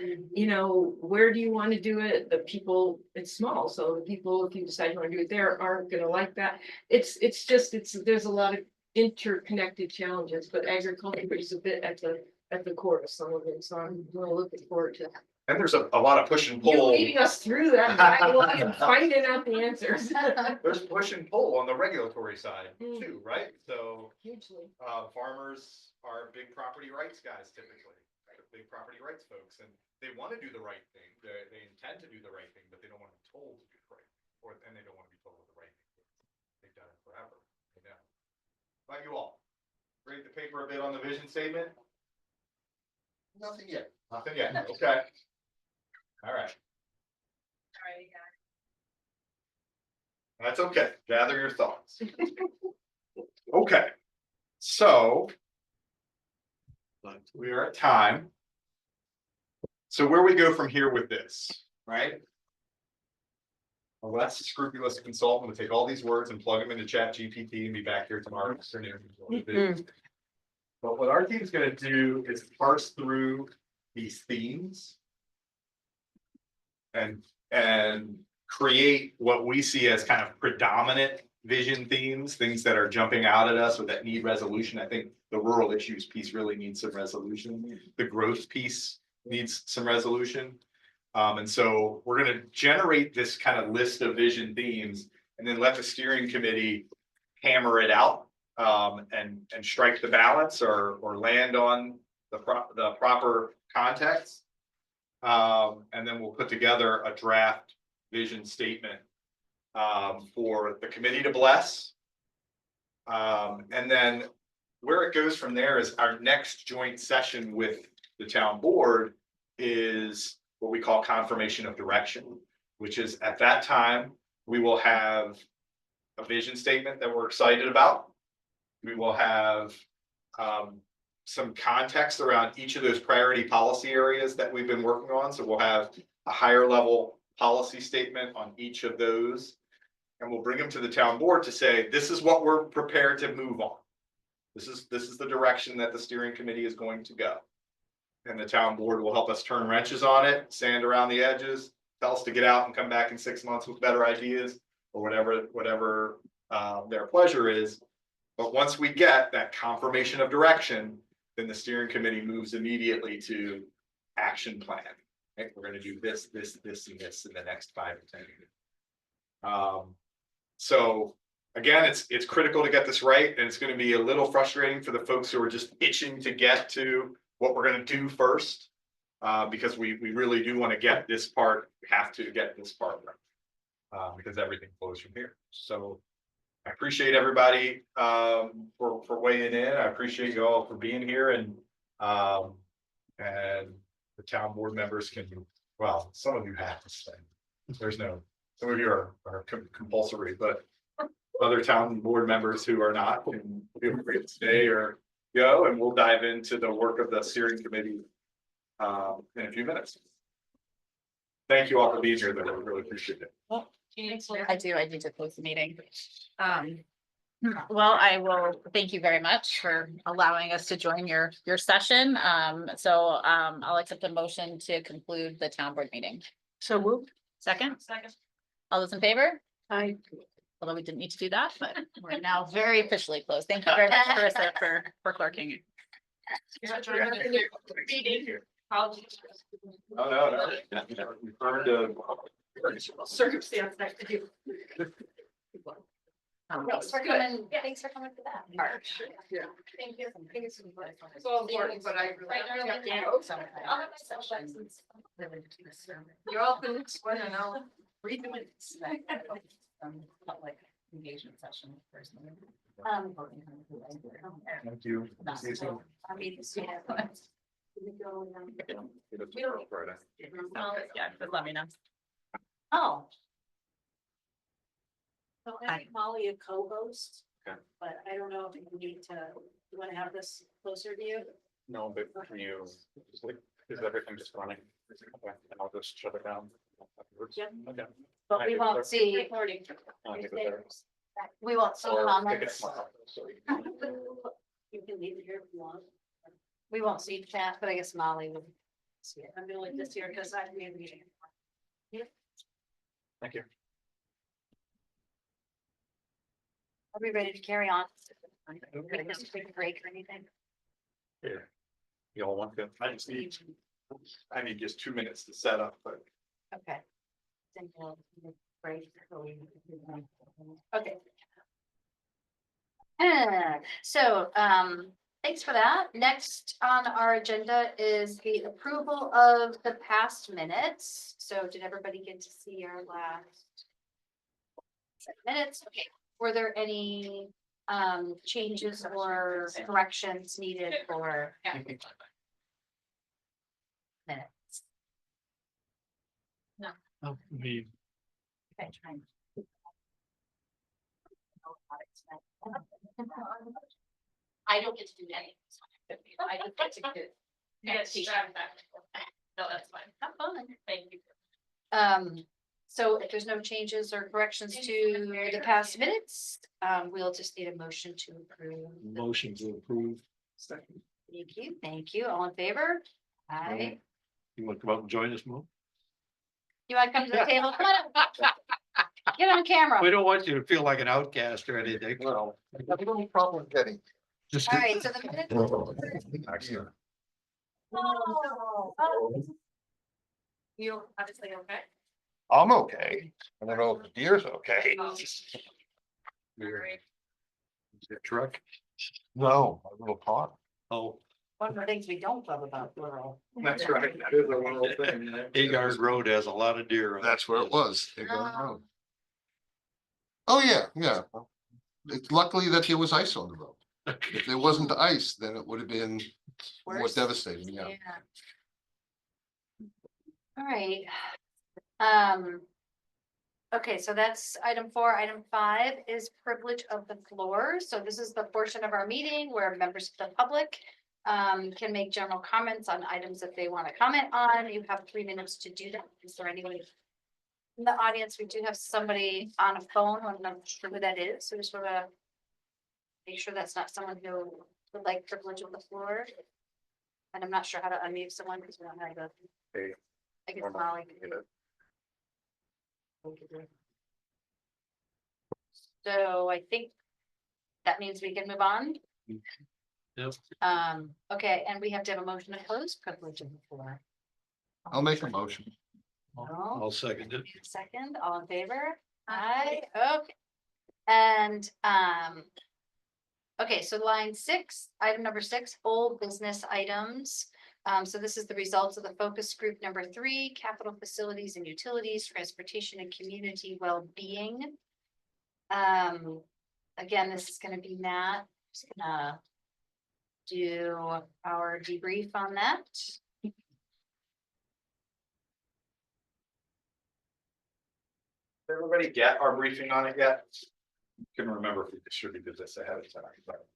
[SPEAKER 6] Where do you want to do it? The people, it's small. So the people, if you decide you want to do it there, aren't going to like that. There's a lot of interconnected challenges, but agriculture is a bit at the core of some of it. So I'm really looking forward to that.
[SPEAKER 4] And there's a lot of push and
[SPEAKER 6] You're
[SPEAKER 4] pull.
[SPEAKER 6] leading us through that dialogue and finding out the answers.
[SPEAKER 4] There's push and pull on the regulatory side too, right? So
[SPEAKER 6] Hugely.
[SPEAKER 4] farmers are big property rights guys typically, right? Big property rights folks, and they want to do the right thing. They intend to do the right thing, but they don't want to be told to do the right thing, and they don't want to be told the right thing. They've done it forever. They know. How about you all? Read the paper a bit on the vision statement? Nothing yet. Nothing yet. Okay. All right. That's okay. Gather your thoughts. Okay, so. We are at time. So where we go from here with this, right? A less scrupulous consultant will take all these words and plug them into Chat GPT and be back here tomorrow afternoon. But what our team's gonna do is parse through these themes. And create what we see as kind of predominant vision themes, things that are jumping out at us or that need resolution. I think the rural issues piece really needs some resolution. The growth piece needs some resolution. And so we're gonna generate this kind of list of vision themes and then let the steering committee hammer it out. And strike the balance or land on the proper context. And then we'll put together a draft vision statement for the committee to bless. And then where it goes from there is our next joint session with the town board is what we call confirmation of direction, which is at that time, we will have a vision statement that we're excited about. We will have some context around each of those priority policy areas that we've been working on. So we'll have a higher level policy statement on each of those. And we'll bring them to the town board to say, this is what we're prepared to move on. This is the direction that the steering committee is going to go. And the town board will help us turn wrenches on it, sand around the edges, tell us to get out and come back in 6 months with better ideas or whatever their pleasure is. But once we get that confirmation of direction, then the steering committee moves immediately to action plan. Okay, we're gonna do this, and this in the next 5 to 10 years. So again, it's critical to get this right, and it's gonna be a little frustrating for the folks who are just itching to get to what we're gonna do first. Because we really do want to get this part, we have to get this part right. Because everything flows from here. So I appreciate everybody for weighing in. I appreciate you all for being here and the town board members can, well, some of you have to stay. Some of you are compulsory, but other town board members who are not can feel free to stay or go, and we'll dive into the work of the steering committee in a few minutes. Thank you all for being here, though. I really appreciate it.
[SPEAKER 2] I do. I need to close the meeting. Well, I will thank you very much for allowing us to join your session. I'll accept a motion to conclude the town board meeting.
[SPEAKER 5] So moved.
[SPEAKER 2] Second, all those in favor?
[SPEAKER 5] Aye.
[SPEAKER 2] Although we didn't need to do that, but we're now very officially closed. Thank you very much, Carissa, for clerking.
[SPEAKER 4] Oh, no. Refer to
[SPEAKER 6] Circumstance next to you.
[SPEAKER 1] Thanks for coming, thanks for coming to that.
[SPEAKER 6] Yeah.
[SPEAKER 7] Thank you.
[SPEAKER 6] It's all important, but I really have to go.
[SPEAKER 7] I'll have my cell license.
[SPEAKER 6] You're all finished, when and I'll
[SPEAKER 8] Redo it. Like engagement session personally.
[SPEAKER 4] Thank you.
[SPEAKER 8] Our meeting's.
[SPEAKER 2] Yeah, just let me know.
[SPEAKER 1] Oh.
[SPEAKER 11] So I make Molly a co-host.
[SPEAKER 9] Okay.
[SPEAKER 11] But I don't know if you need to, you wanna have this closer to you?
[SPEAKER 9] No, but can you, is everything just running? Okay, and I'll just shut it down.
[SPEAKER 11] Yep.
[SPEAKER 9] Okay.
[SPEAKER 1] But we won't see,
[SPEAKER 11] Recording.
[SPEAKER 9] I'll give it there.
[SPEAKER 1] we won't see
[SPEAKER 9] Or pick it
[SPEAKER 1] comments,
[SPEAKER 9] tomorrow, so
[SPEAKER 11] You can leave it here if you want.
[SPEAKER 1] we won't see chat, but I guess Molly will see it.
[SPEAKER 11] I'm doing this here because I made a meeting.
[SPEAKER 9] Thank you.
[SPEAKER 1] Are we ready to carry on? Just take a break or anything?
[SPEAKER 9] Yeah. You all want to?
[SPEAKER 4] I need just 2 minutes to set up, but
[SPEAKER 1] Okay.
[SPEAKER 11] Think we'll break before we-
[SPEAKER 1] Okay. So, thanks for that. Next on our agenda is the approval of the past minutes. So did everybody get to see our last set of minutes? Okay, were there any changes or corrections needed for minutes?
[SPEAKER 3] Oh, me.
[SPEAKER 1] Okay, trying.
[SPEAKER 11] I don't get to do any. I just get to get.
[SPEAKER 7] Yes, drive back. No, that's fine.
[SPEAKER 1] Have fun.
[SPEAKER 7] Thank you.
[SPEAKER 1] So if there's no changes or corrections to the past minutes, we'll just need a motion to approve.
[SPEAKER 3] Motion to approve.
[SPEAKER 10] Second.
[SPEAKER 1] Thank you, all in favor? Aye.
[SPEAKER 3] You want to come up and join us, Mo?
[SPEAKER 1] You wanna come to the table? Come on up. Get on camera.
[SPEAKER 3] We don't want you to feel like an outcast or anything.
[SPEAKER 12] Well, I have no problem getting. Just.
[SPEAKER 1] All right, so the minutes.
[SPEAKER 9] Excellent.
[SPEAKER 7] You obviously okay?
[SPEAKER 12] I'm okay. I don't know if the deer's okay.
[SPEAKER 7] Great.
[SPEAKER 3] Your truck?
[SPEAKER 12] No, my little pot.
[SPEAKER 3] Oh,
[SPEAKER 11] One of the things we don't love about rural.
[SPEAKER 4] That's right. That is a little thing.
[SPEAKER 3] Agars Road has a lot of deer on it.
[SPEAKER 12] That's where it was. They go around. Oh, yeah, yeah. It's luckily that there was ice on the road. If there wasn't the ice, then it would have been more
[SPEAKER 1] Worse.
[SPEAKER 12] devastating, yeah.
[SPEAKER 1] All right. Okay, so that's item 4. Item 5 is privilege of the floor. So this is the portion of our meeting where members of the public can make general comments on items that they want to comment on. You have 3 minutes to do that. Is there anybody in the audience? We do have somebody on a phone. I'm not sure who that is. So just want to make sure that's not someone who would like privilege of the floor. And I'm not sure how to unmute someone because we don't have the.
[SPEAKER 9] Hey.
[SPEAKER 1] I guess Molly. So I think that means we can move on.
[SPEAKER 3] Yep.
[SPEAKER 1] Okay, and we have to have a motion to close privilege of the floor.
[SPEAKER 12] I'll make a motion.
[SPEAKER 1] No.
[SPEAKER 3] I'll second it.
[SPEAKER 1] Second, all in favor? Aye, okay. And, okay, so line 6, item number 6, old business items. So this is the results of the focus group number 3, capital facilities and utilities, transportation and community well-being. Again, this is gonna be Matt, just gonna do our debrief on that.
[SPEAKER 4] Did everybody get our briefing on it yet? Couldn't remember if we distributed this ahead of time, but.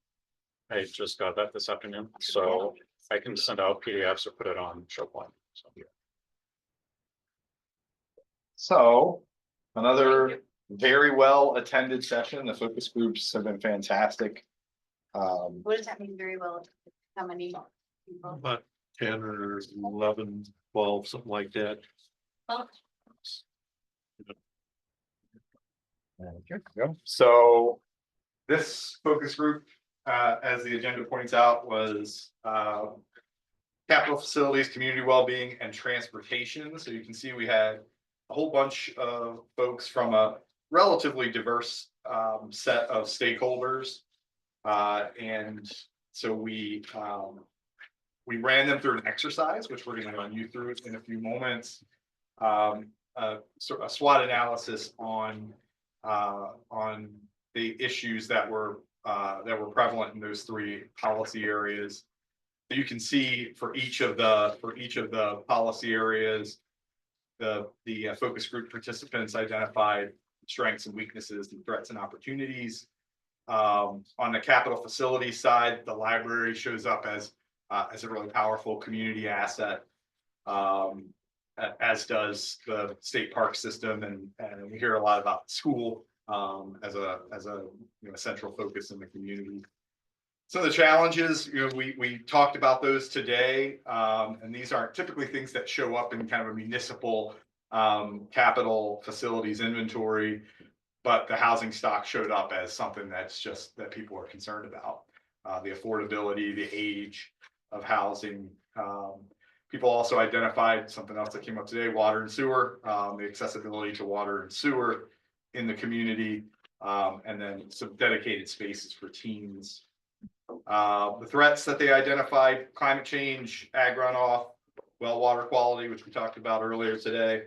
[SPEAKER 9] I just got that this afternoon, so I can send out PDFs or put it on SharePoint. So, yeah.
[SPEAKER 4] So, another very well attended session. The focus groups have been fantastic.
[SPEAKER 1] What does that mean very well? How many people?
[SPEAKER 3] About 10 or 11, 12, something like that.
[SPEAKER 1] Well,
[SPEAKER 4] So this focus group, as the agenda points out, was capital facilities, community well-being, and transportation. So you can see we had a whole bunch of folks from a relatively diverse set of stakeholders. And so we ran them through an exercise, which we're going to run you through in a few moments. A SWOT analysis on the issues that were prevalent in those 3 policy areas. So you can see for each of the policy areas, the focus group participants identified strengths and weaknesses and threats and opportunities. On the capital facility side, the library shows up as a really powerful community asset. As does the state park system, and we hear a lot about school as a central focus in the community. Some of the challenges, we talked about those today, and these aren't typically things that show up in kind of a municipal capital facilities inventory, but the housing stock showed up as something that people are concerned about. The affordability, the age of housing. People also identified something else that came up today, water and sewer, the accessibility to water and sewer in the community, and then some dedicated spaces for teens. The threats that they identified: climate change, ag runoff, well water quality, which we talked about earlier today,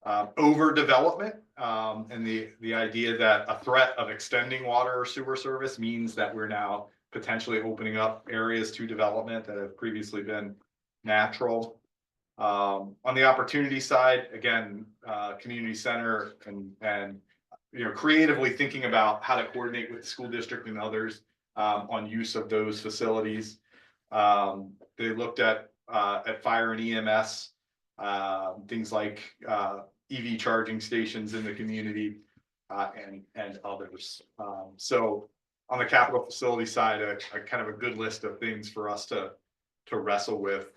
[SPEAKER 4] overdevelopment, and the idea that a threat of extending water or sewer service means that we're now potentially opening up areas to development that have previously been natural. On the opportunity side, again, community center and creatively thinking about how to coordinate with the school district and others on use of those facilities. They looked at fire and EMS, things like EV charging stations in the community, and others. So on the capital facility side, a kind of a good list of things for us to wrestle with.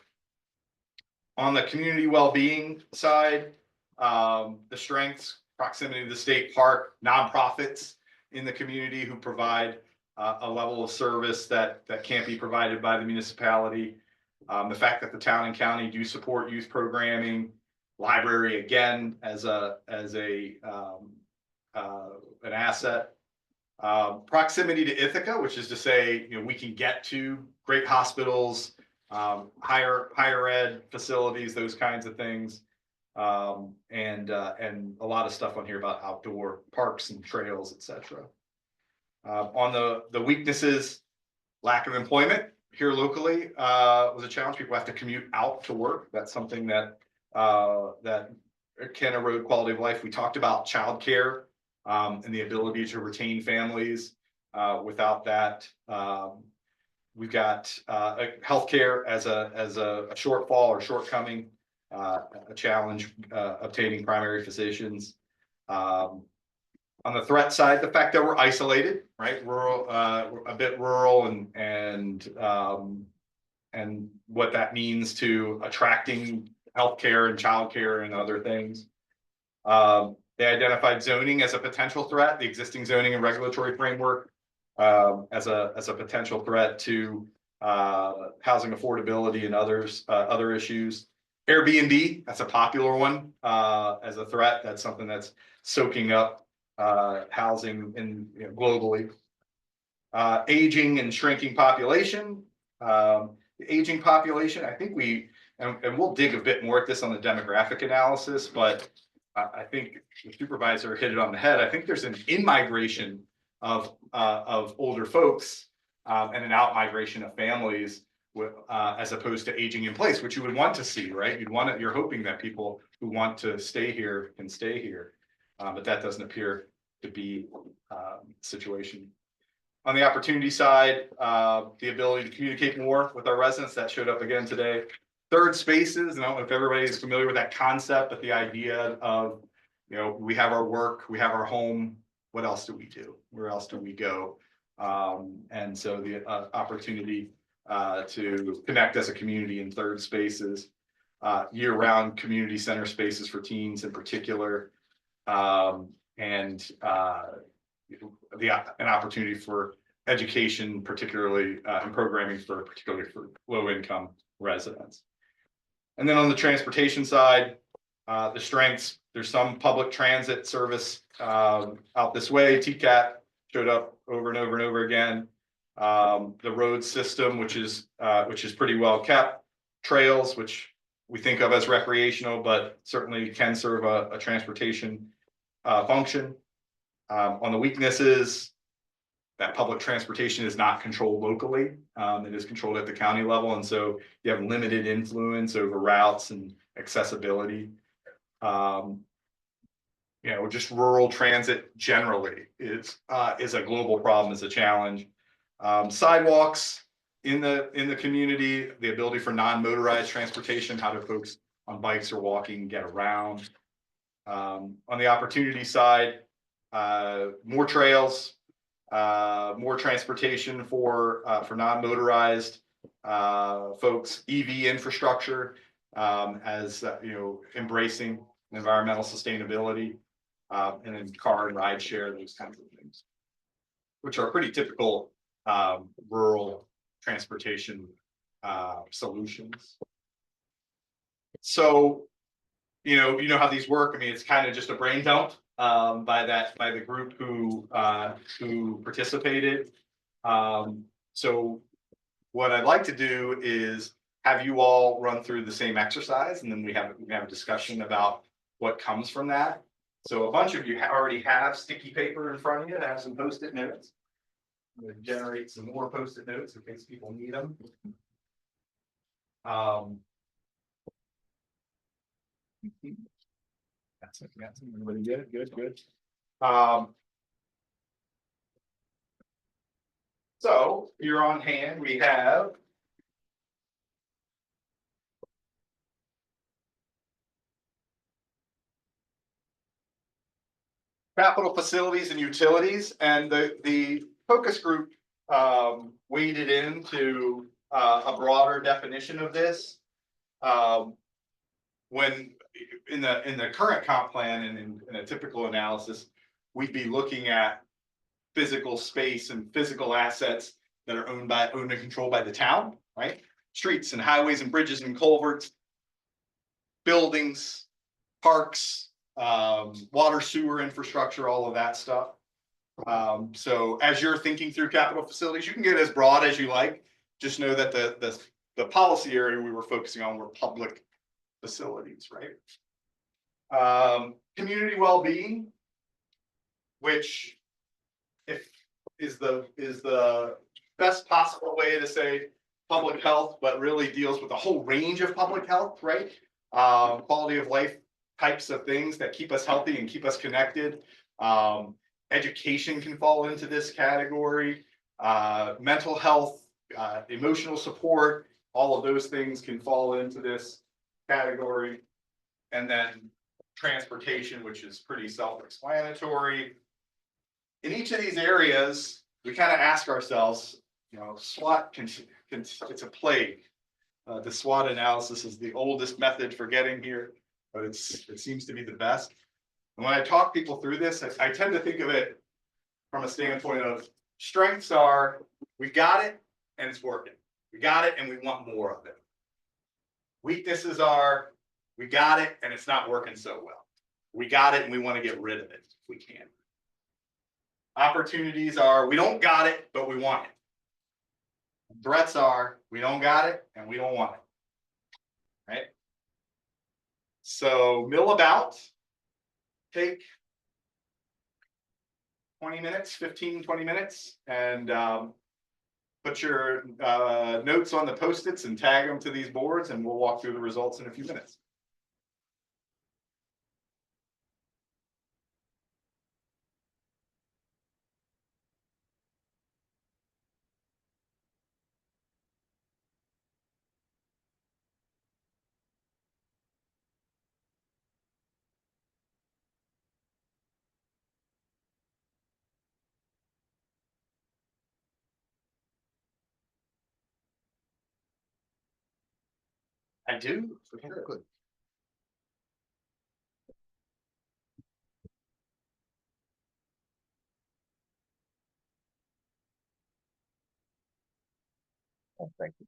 [SPEAKER 4] On the community well-being side, the strengths, proximity to the state park, nonprofits in the community who provide a level of service that can't be provided by the municipality. The fact that the town and county do support youth programming, library again as an asset. Proximity to Ithaca, which is to say, we can get to great hospitals, higher ed facilities, those kinds of things. And a lot of stuff on here about outdoor parks and trails, etc. On the weaknesses, lack of employment here locally was a challenge. People have to commute out to work. That's something that can erode quality of life. We talked about childcare and the ability to retain families. Without that, we've got healthcare as a shortfall or shortcoming, a challenge obtaining primary physicians. On the threat side, the fact that we're isolated, right? Rural, we're a bit rural, and what that means to attracting healthcare and childcare and other things. They identified zoning as a potential threat, the existing zoning and regulatory framework as a potential threat to housing affordability and other issues. Airbnb, that's a popular one as a threat. That's something that's soaking up housing globally. Aging and shrinking population. The aging population, I think and we'll dig a bit more at this on the demographic analysis, but I think the supervisor hit it on the head. I think there's an in-migration of older folks and an out-migration of families as opposed to aging in place, which you would want to see, right? You're hoping that people who want to stay here can stay here, but that doesn't appear to be the situation. On the opportunity side, the ability to communicate more with our residents, that showed up again today. Third spaces, I don't know if everybody's familiar with that concept, but the idea of, we have our work, we have our home, what else do we do? Where else do we go? And so the opportunity to connect as a community in third spaces, year-round community center spaces for teens in particular, and an opportunity for education, particularly and programming particularly for low-income residents. And then on the transportation side, the strengths, there's some public transit service out this way. TCAT showed up over and over and over again. The road system, which is pretty well kept. Trails, which we think of as recreational, but certainly can serve a transportation function. On the weaknesses, that public transportation is not controlled locally. It is controlled at the county level. And so you have limited influence over routes and accessibility. Just rural transit generally is a global problem, is a challenge. Sidewalks in the community, the ability for non-motorized transportation, how do folks on bikes or walking get around? On the opportunity side, more trails, more transportation for non-motorized folks, EV infrastructure, as embracing environmental sustainability, and then car and ride share, those kinds of things, which are pretty typical rural transportation solutions. So, you know how these work. I mean, it's kind of just a brain dump by the group who participated. So what I'd like to do is have you all run through the same exercise, and then we have a discussion about what comes from that. So a bunch of you already have sticky paper in front of you that have some Post-it notes. I'm going to generate some more Post-it notes in case people need them. That's it. Everybody good? Good. Um. So here on hand, we have. Capital facilities and utilities, and the focus group waded into a broader definition of this. When in the current comp plan and in a typical analysis, we'd be looking at physical space and physical assets that are owned and controlled by the town, right? Streets and highways and bridges and culverts, buildings, parks, water sewer infrastructure, all of that stuff. So as you're thinking through capital facilities, you can get as broad as you like. Just know that the policy area we were focusing on were public facilities, right? Community well-being, which is the best possible way to say public health, but really deals with a whole range of public health, right? Quality of life types of things that keep us healthy and keep us connected. Education can fall into this category. Mental health, emotional support, all of those things can fall into this category. And then transportation, which is pretty self-explanatory. In each of these areas, we kind of ask ourselves, SWOT it's a plague. The SWOT analysis is the oldest method for getting here, but it seems to be the best. And when I talk people through this, I tend to think of it from a standpoint of strengths are, we got it and it's working. We got it and we want more of it. Weaknesses are, we got it and it's not working so well. We got it and we want to get rid of it if we can. Opportunities are, we don't got it, but we want it. Threats are, we don't got it and we don't want it. Right? So mill about, take 20 minutes, 15, 20 minutes, and put your notes on the Post-its and tag them to these boards, and we'll walk through the results in a few minutes. I do, for sure.
[SPEAKER 12] Good.
[SPEAKER 3] Thank you.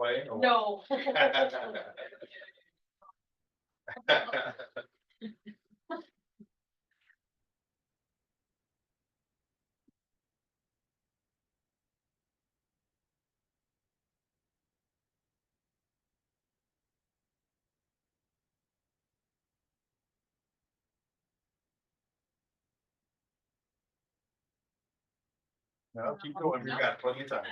[SPEAKER 4] playing? or what?
[SPEAKER 7] No.
[SPEAKER 4] No, keep going, we've got plenty of time.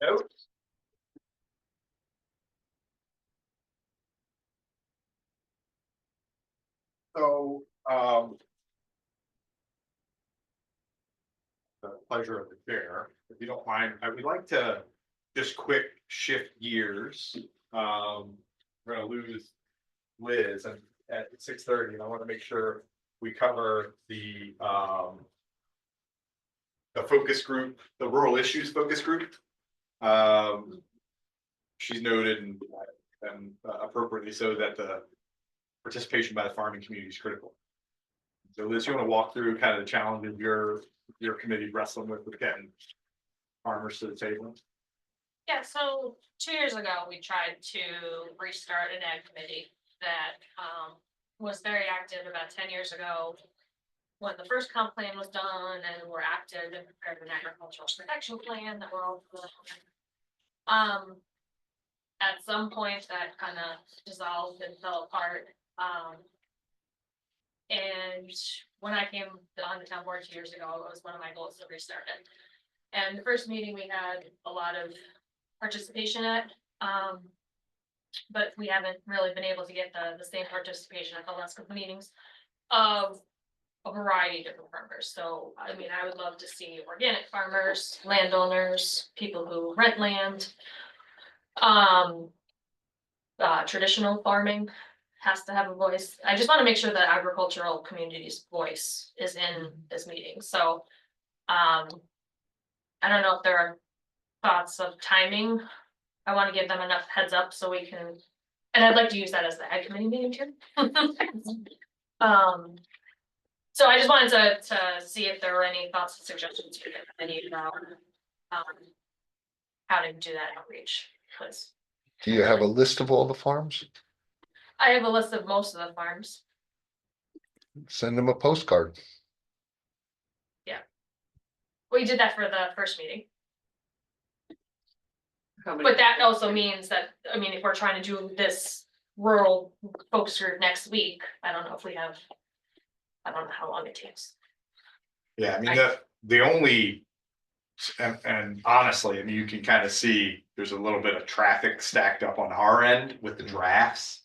[SPEAKER 4] Notes? So, the pleasure of the chair, if you don't mind, I would like to just quick shift gears. We're gonna lose Liz at 6:30, and I want to make sure we cover the focus group, the rural issues focus group. She's noted and appropriately so that the participation by the farming community is critical. So Liz, you want to walk through kind of the challenges your committee wrestling with getting farmers to the table?
[SPEAKER 7] Yeah, so 2 years ago, we tried to restart an ag committee that was very active about 10 years ago. When the first comp plan was done and we're active and prepared an agricultural protection plan that we're all. At some point that kind of dissolved and fell apart. And when I came on the town board 2 years ago, it was one of my goals to restart it. And the first meeting we had a lot of participation at, but we haven't really been able to get the same participation at the last couple meetings of a variety of different farmers. So, I mean, I would love to see organic farmers, landowners, people who rent land. Traditional farming has to have a voice. I just want to make sure that agricultural community's voice is in this meeting. So, I don't know if there are thoughts of timing. I want to give them enough heads up so we can, and I'd like to use that as the ag committee meeting too. So I just wanted to see if there were any thoughts and suggestions you need about how to do that outreach, please.
[SPEAKER 12] Do you have a list of all the farms?
[SPEAKER 7] I have a list of most of the farms.
[SPEAKER 12] Send them a postcard.
[SPEAKER 7] We did that for the first meeting,
[SPEAKER 10] How many?
[SPEAKER 7] but that also means that, I mean, if we're trying to do this rural focus group next week, I don't know if we have. I don't know how long it takes.
[SPEAKER 4] Yeah, I mean, the only And honestly, I mean, you can kind of see there's a little bit of traffic stacked up on our end with the drafts.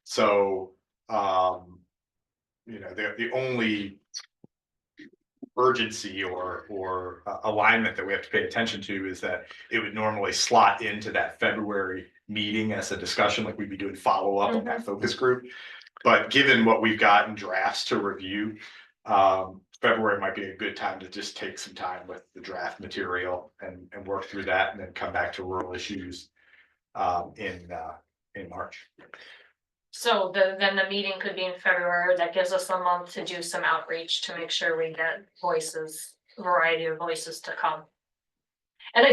[SPEAKER 4] So, you know, the only urgency or alignment that we have to pay attention to is that it would normally slot into that February meeting as a discussion, like we'd be doing follow-up on that focus group. But given what we've got in drafts to review, February might be a good time to just take some time with the draft material and work through that and then come back to rural issues in March.
[SPEAKER 7] So then the meeting could be in February, that gives us a month to do some outreach to make sure we get voices, variety of voices to come. And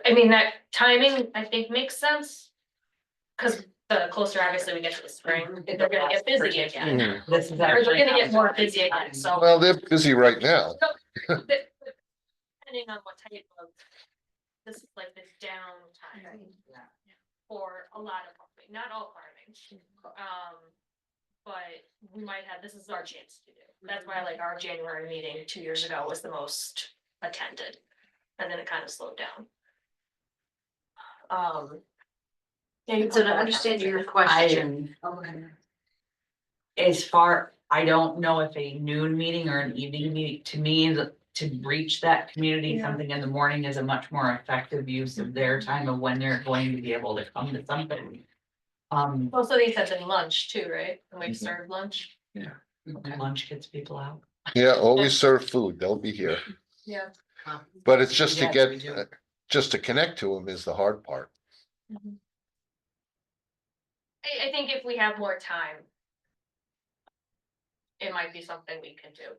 [SPEAKER 7] I mean, that timing, I think, makes sense. Cause the closer obviously we get to the spring, they're gonna get busy again,
[SPEAKER 8] This is
[SPEAKER 7] or they're
[SPEAKER 8] actually.
[SPEAKER 7] gonna get more busy again, so.
[SPEAKER 12] Well, they're busy right now.
[SPEAKER 7] Depending on what type of, this is like this downtime for a lot of farming, not all farming. But we might have, this is our chance to do. That's why like our January meeting 2 years ago was the most attended. And then it kind of slowed down.
[SPEAKER 1] So to understand your question.
[SPEAKER 8] As far, I don't know if a noon meeting or an evening meeting, to me, to reach that community, something in the morning is a much more effective use of their time of when they're going to be able to come to something.
[SPEAKER 7] Also, they said then lunch too, right? And we served lunch.
[SPEAKER 8] Lunch gets people out.
[SPEAKER 12] Yeah, always serve food. They'll be here.
[SPEAKER 7] Yeah.
[SPEAKER 12] But it's just to
[SPEAKER 8] Yes, we
[SPEAKER 12] get,
[SPEAKER 8] do.
[SPEAKER 12] just to connect to them is the hard part.
[SPEAKER 7] I think if we have more time, it might be something we can do.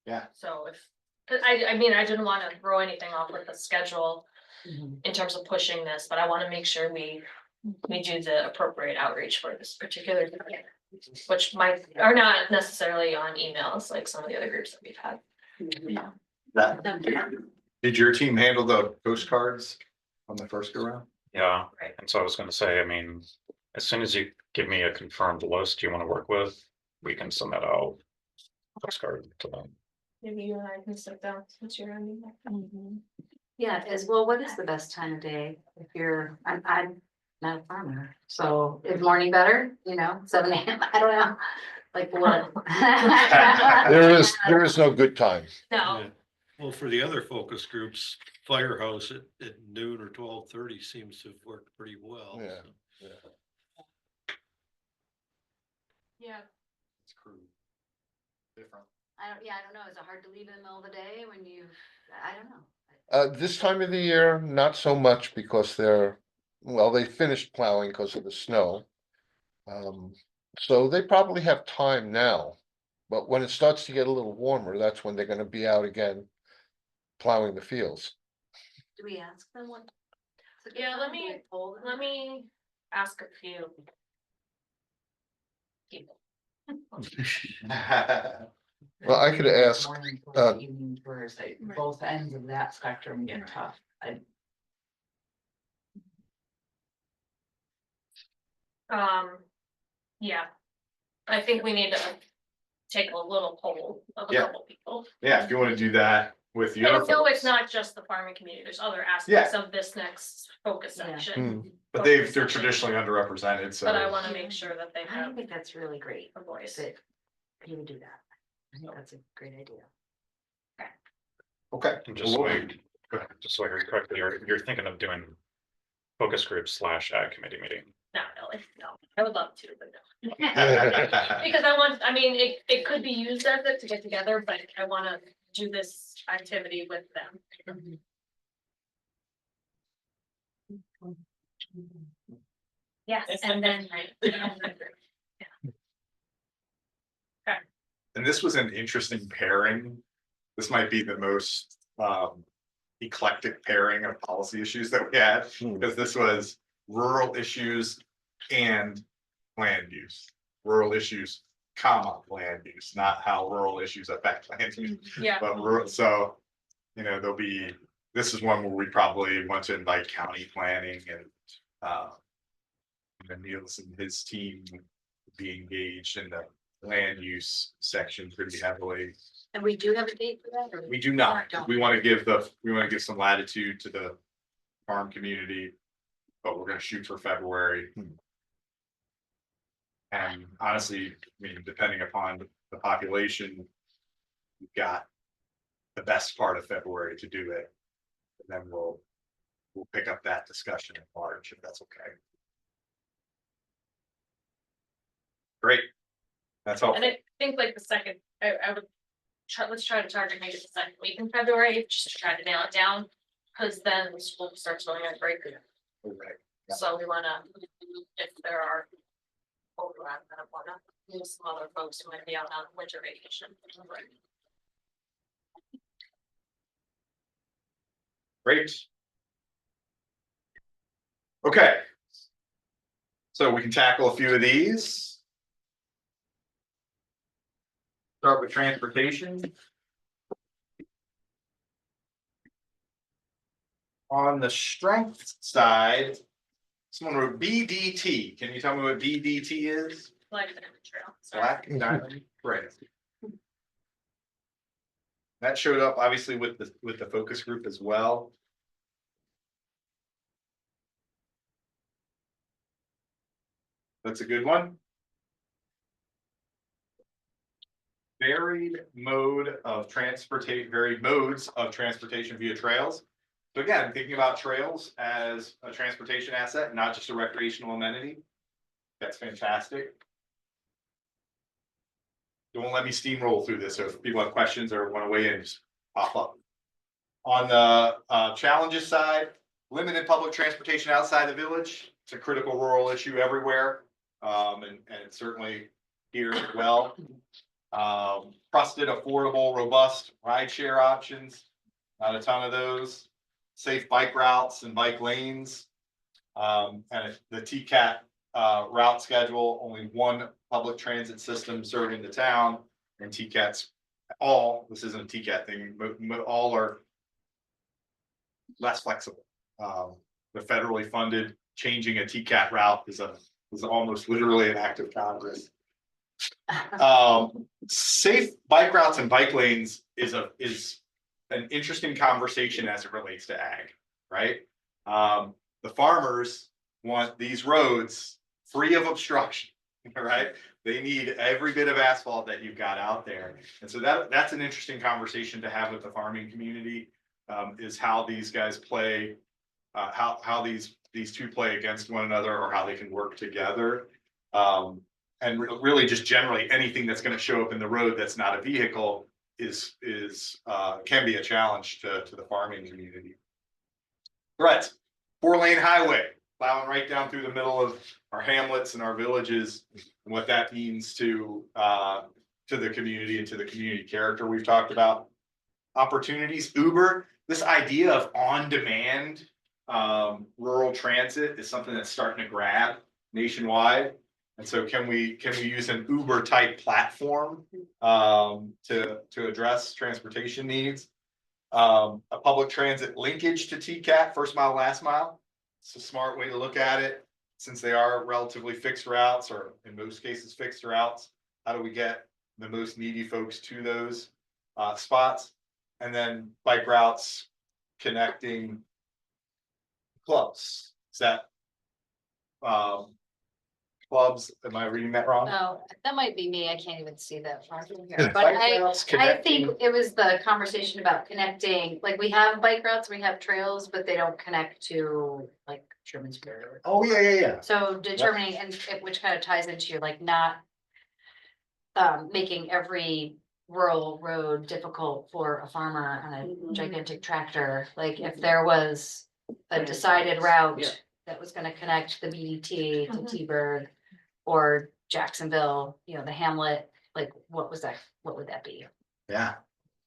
[SPEAKER 4] Yeah.
[SPEAKER 7] So if, 'cause I mean, I didn't want to throw anything off with the schedule in terms of pushing this, but I want to make sure we do the appropriate outreach for this particular thing, which are not necessarily on emails like some of the other groups that we've had.
[SPEAKER 4] Did your team handle the postcards on the first go round?
[SPEAKER 9] Yeah,
[SPEAKER 7] Right.
[SPEAKER 9] and so I was gonna say, I mean, as soon as you give me a confirmed list you wanna work with, we can send that out. Postcard to them.
[SPEAKER 7] Maybe you and I can sit down since you're on there.
[SPEAKER 1] Yeah, as well, what is the best time of day if I'm not a farmer, so is morning better, 7 AM, I don't know, like what?
[SPEAKER 12] There is no good time.
[SPEAKER 7] No,
[SPEAKER 3] Yeah. Well, for the other focus groups, Firehouse at noon or 12:30 seems to have worked pretty well.
[SPEAKER 12] Yeah.
[SPEAKER 3] so.
[SPEAKER 7] yeah,
[SPEAKER 4] It's crude. Different.
[SPEAKER 1] I don't know, is it hard to leave in the middle of the day when I don't know.
[SPEAKER 12] This time of the year, not so much because they finished plowing because of the snow. So they probably have time now, but when it starts to get a little warmer, that's when they're gonna be out again plowing the fields.
[SPEAKER 1] Do we ask them what?
[SPEAKER 7] Yeah, let me ask a few people.
[SPEAKER 12] Well, I could ask,
[SPEAKER 8] Morning towards evening tours, both ends of that spectrum get tough.
[SPEAKER 7] Yeah, I think we need to take a little poll of a
[SPEAKER 4] Yeah.
[SPEAKER 7] couple people.
[SPEAKER 4] Yeah, if you want to do that with the
[SPEAKER 7] And
[SPEAKER 4] other
[SPEAKER 7] so it's
[SPEAKER 4] folks.
[SPEAKER 7] not just the farming community, there's other aspects of this next focus
[SPEAKER 1] Yeah.
[SPEAKER 7] section.
[SPEAKER 4] But they're traditionally underrepresented, so.
[SPEAKER 7] But I wanna make sure that they
[SPEAKER 1] I
[SPEAKER 7] have
[SPEAKER 1] think that's really great
[SPEAKER 7] a voice.
[SPEAKER 1] that you would do that. I think that's a great idea.
[SPEAKER 4] Okay.
[SPEAKER 9] And just so I heard correctly, you're thinking of doing focus group / ag committee meeting.
[SPEAKER 7] Not really, no, I would love to, but no. Because I mean, it could be used as it to get together, but I wanna do this activity with them. Yes, and then.
[SPEAKER 4] And this was an interesting pairing. This might be the most eclectic pairing of policy issues that we had, because this was rural issues and land use. Rural issues, land use, not how rural issues affect land use.
[SPEAKER 7] Yeah.
[SPEAKER 4] But rural, so, this is one where we probably want to invite county planning and Niels and his team be engaged in the land use section pretty heavily.
[SPEAKER 1] And we do have a date for that? or-
[SPEAKER 4] We do not,
[SPEAKER 1] Don't.
[SPEAKER 4] we want to give some latitude to the farm community, but we're gonna shoot for February. And honestly, I mean, depending upon the population, we've got the best part of February to do it. And then we'll pick up that discussion in March, if that's okay. Great. That's all.
[SPEAKER 7] And I think like the second, I would try, let's try to target maybe the second week in February, just to try to nail it down. Cause then the school starts going on break.
[SPEAKER 4] Right. Yeah.
[SPEAKER 7] So we wanna, if there are overlap, I wanna move some other folks who might be out on winter vacation.
[SPEAKER 4] Great. Okay. So we can tackle a few of these. Start with transportation. On the strength side, someone wrote BDT. Can you tell me what BDT is?
[SPEAKER 7] Like the trail. Sorry.
[SPEAKER 4] Black diamond, right. That showed up obviously with the focus group as well. That's a good one. Varied modes of transportation via trails. So again, thinking about trails as a transportation asset, not just a recreational amenity. That's fantastic. Don't let me steamroll through this. So if people have questions or want to weigh in, just pop up. On the challenges side, limited public transportation outside the village. It's a critical rural issue everywhere. And certainly here as well. Trusted, affordable, robust rideshare options. Not a ton of those. Safe bike routes and bike lanes. And the TCAT route schedule, only one public transit system serving the town, and TCAT's all, this isn't a TCAT thing, but all are less flexible. The federally funded changing a TCAT route is almost literally an act of Congress. Safe bike routes and bike lanes is an interesting conversation as it relates to ag, right? The farmers want these roads free of obstruction, right? They need every bit of asphalt that you've got out there. And so that's an interesting conversation to have with the farming community, is how these guys play, how these two play against one another or how they can work together. And really just generally anything that's going to show up in the road that's not a vehicle can be a challenge to the farming community. Threats, 4-lane highway, plowing right down through the middle of our hamlets and our villages, and what that means to the community and to the community character we've talked about. Opportunities, Uber, this idea of on-demand rural transit is something that's starting to grab nationwide. And so can we use an Uber type platform to address transportation needs? A public transit linkage to TCAT, first mile, last mile. It's a smart way to look at it, since they are relatively fixed routes, or in most cases fixed routes. How do we get the most needy folks to those spots? And then bike routes connecting clubs. Is that clubs? Am I reading that wrong?
[SPEAKER 1] Oh, that might be me. I can't even see that far from here,
[SPEAKER 12] Yeah.
[SPEAKER 1] but
[SPEAKER 4] Bike
[SPEAKER 1] I
[SPEAKER 4] routes
[SPEAKER 1] think
[SPEAKER 4] connecting-
[SPEAKER 1] it was the conversation about connecting, like we have bike routes, we have trails, but they don't connect to like Sherman's Ferry.
[SPEAKER 4] Oh, yeah.
[SPEAKER 1] So determining, and which kind of ties into like not making every rural road difficult for a farmer on a gigantic tractor. Like if there was a decided
[SPEAKER 10] Yeah.
[SPEAKER 1] route that was gonna connect the BDT to T-Burg or Jacksonville, the hamlet, like what would that be?
[SPEAKER 4] Yeah,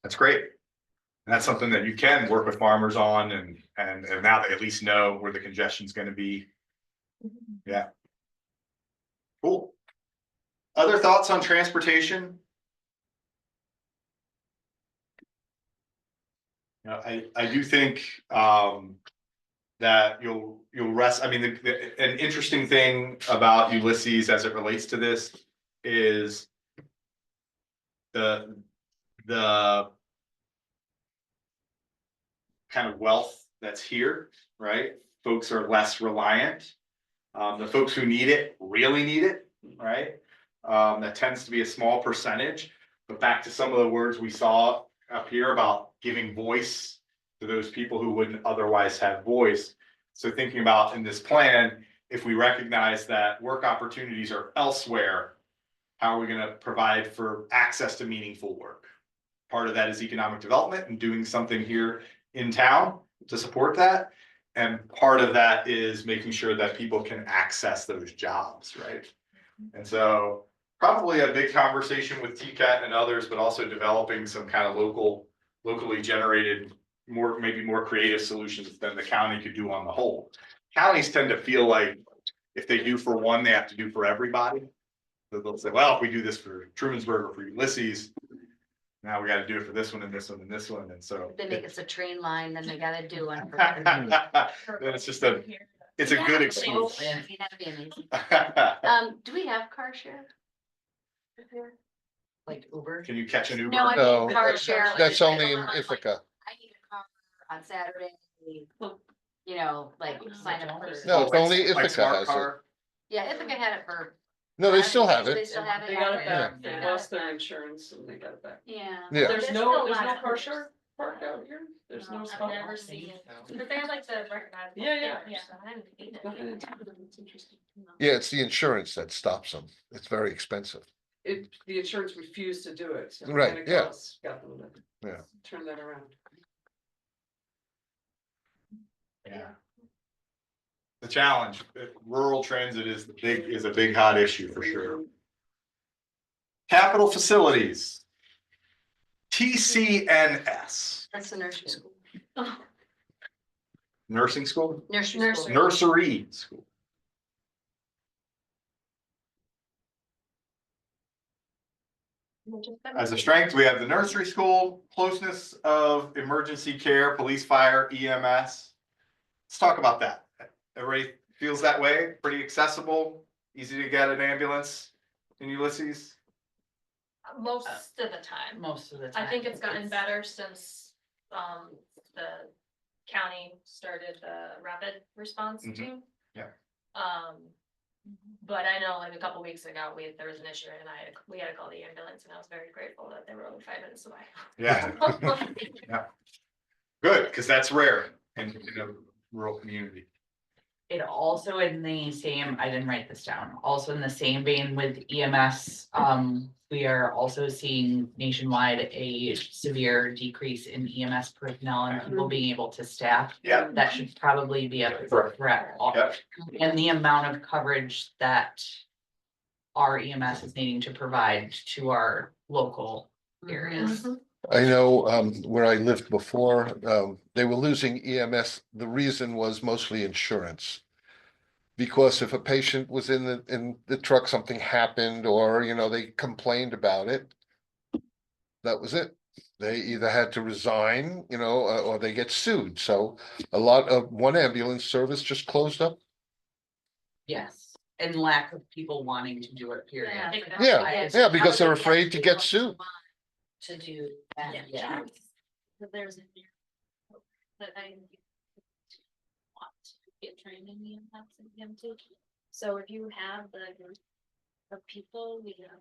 [SPEAKER 4] that's great. And that's something that you can work with farmers on, and now they at least know where the congestion's gonna be. Yeah. Cool. Other thoughts on transportation? I do think that you'll rest. I mean, an interesting thing about Ulysses as it relates to this is the kind of wealth that's here, right? Folks are less reliant. The folks who need it really need it, right? That tends to be a small percentage, but back to some of the words we saw up here about giving voice to those people who wouldn't otherwise have voice. So thinking about in this plan, if we recognize that work opportunities are elsewhere, how are we gonna provide for access to meaningful work? Part of that is economic development and doing something here in town to support that. And part of that is making sure that people can access those jobs, right? And so probably a big conversation with TCAT and others, but also developing some kind of locally generated, maybe more creative solutions than the county could do on the whole. Counties tend to feel like if they do for one, they have to do for everybody. So they'll say, well, if we do this for Trumansburg or for Ulysses, now we gotta do it for this one and this one and this one, and so.
[SPEAKER 1] If they make us a train line, then they gotta do one. for
[SPEAKER 4] Then it's just it's a good
[SPEAKER 1] Yeah,
[SPEAKER 4] excuse.
[SPEAKER 1] That'd be amazing. Do we have car share?
[SPEAKER 8] Like Uber.
[SPEAKER 4] Can you catch an Uber?
[SPEAKER 1] No, I
[SPEAKER 12] No,
[SPEAKER 1] mean car share. like,
[SPEAKER 12] That's only in
[SPEAKER 1] like,
[SPEAKER 12] Ithaca.
[SPEAKER 1] I need a car on Saturday, you know, like sign up for.
[SPEAKER 12] No, it's only
[SPEAKER 4] Like
[SPEAKER 12] Ithaca
[SPEAKER 4] smart
[SPEAKER 12] has it.
[SPEAKER 4] car?
[SPEAKER 1] Yeah, Ithaca had it for.
[SPEAKER 12] No, they still have
[SPEAKER 1] They
[SPEAKER 12] it.
[SPEAKER 1] still have it.
[SPEAKER 10] They got it
[SPEAKER 1] Yeah.
[SPEAKER 10] back, they lost their insurance and they got it back.
[SPEAKER 1] Yeah.
[SPEAKER 12] Yeah.
[SPEAKER 6] There's
[SPEAKER 1] There's
[SPEAKER 6] no,
[SPEAKER 1] still
[SPEAKER 6] there's no
[SPEAKER 1] lots of
[SPEAKER 6] car
[SPEAKER 1] cars.
[SPEAKER 6] share park out here? There's no
[SPEAKER 7] I've
[SPEAKER 6] spot.
[SPEAKER 7] never seen it, but they have like the recognizable.
[SPEAKER 6] Yeah.
[SPEAKER 7] so I haven't seen it.
[SPEAKER 10] Nothing in town, it's interesting.
[SPEAKER 12] Yeah, it's the insurance that stops them. It's very expensive.
[SPEAKER 10] The insurance refused to do it, so.
[SPEAKER 12] Right,
[SPEAKER 10] Anna
[SPEAKER 12] yeah.
[SPEAKER 10] Cross got them to
[SPEAKER 12] Yeah.
[SPEAKER 10] turn that around.
[SPEAKER 4] Yeah. The challenge, rural transit is a big hot issue for sure. Capital facilities. TCNS,
[SPEAKER 1] That's the nursery school.
[SPEAKER 4] nursing school,
[SPEAKER 1] Nursery school.
[SPEAKER 4] nursery school. As a strength, we have the nursery school, closeness of emergency care, police, fire, EMS. Let's talk about that. Everybody feels that way, pretty accessible, easy to get an ambulance in Ulysses.
[SPEAKER 7] Most of the time.
[SPEAKER 8] Most of the time.
[SPEAKER 7] I think it's gotten better since, the county started the rapid response
[SPEAKER 4] Mhm.
[SPEAKER 7] team.
[SPEAKER 4] Yeah.
[SPEAKER 7] But I know like a couple weeks ago, there was an issue and we had to call the ambulance and I was very grateful that they were only 5 minutes away.
[SPEAKER 4] Yeah. Yeah. Good, because that's rare in a rural community.
[SPEAKER 8] It also in the same, I didn't write this down, also in the same vein with EMS, we are also seeing nationwide a severe decrease in EMS personnel and people being able to staff.
[SPEAKER 4] Yeah.
[SPEAKER 8] That should probably be a
[SPEAKER 4] Correct.
[SPEAKER 8] threat.
[SPEAKER 4] Yep.
[SPEAKER 8] And the amount of coverage that our EMS is needing to provide to our local areas.
[SPEAKER 12] I know where I lived before, they were losing EMS. The reason was mostly insurance. Because if a patient was in the truck, something happened, or, you know, they complained about it. That was it. They either had to resign, you know, or they get sued. So a lot of one ambulance service just closed up.
[SPEAKER 8] Yes, and lack of people wanting to do it, period.
[SPEAKER 12] Yeah, yeah, because they're afraid to get sued.
[SPEAKER 1] To do that.
[SPEAKER 8] Yeah.
[SPEAKER 11] So there's. That I. Want to get trained in EMS and EMT. So if you have the group of people, we have.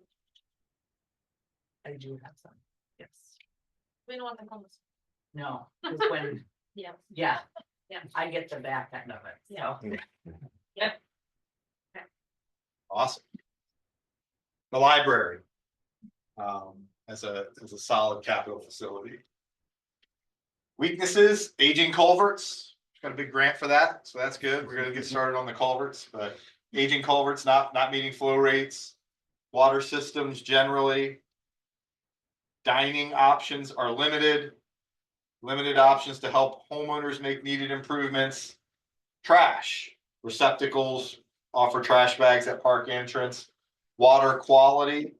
[SPEAKER 8] I do have some, yes.
[SPEAKER 7] We don't want them homeless.
[SPEAKER 8] No, 'cause when,
[SPEAKER 11] Yeah.
[SPEAKER 8] yeah.
[SPEAKER 11] Yeah.
[SPEAKER 8] I get the back end of it, so.
[SPEAKER 4] Awesome. The library. As a solid capital facility. Weaknesses, aging culverts, got a big grant for that, so that's good. We're gonna get started on the culverts, but aging culverts not meeting flow rates. Water systems generally. Dining options are limited. Limited options to help homeowners make needed improvements. Trash, receptacles, offer trash bags at park entrance. Water quality.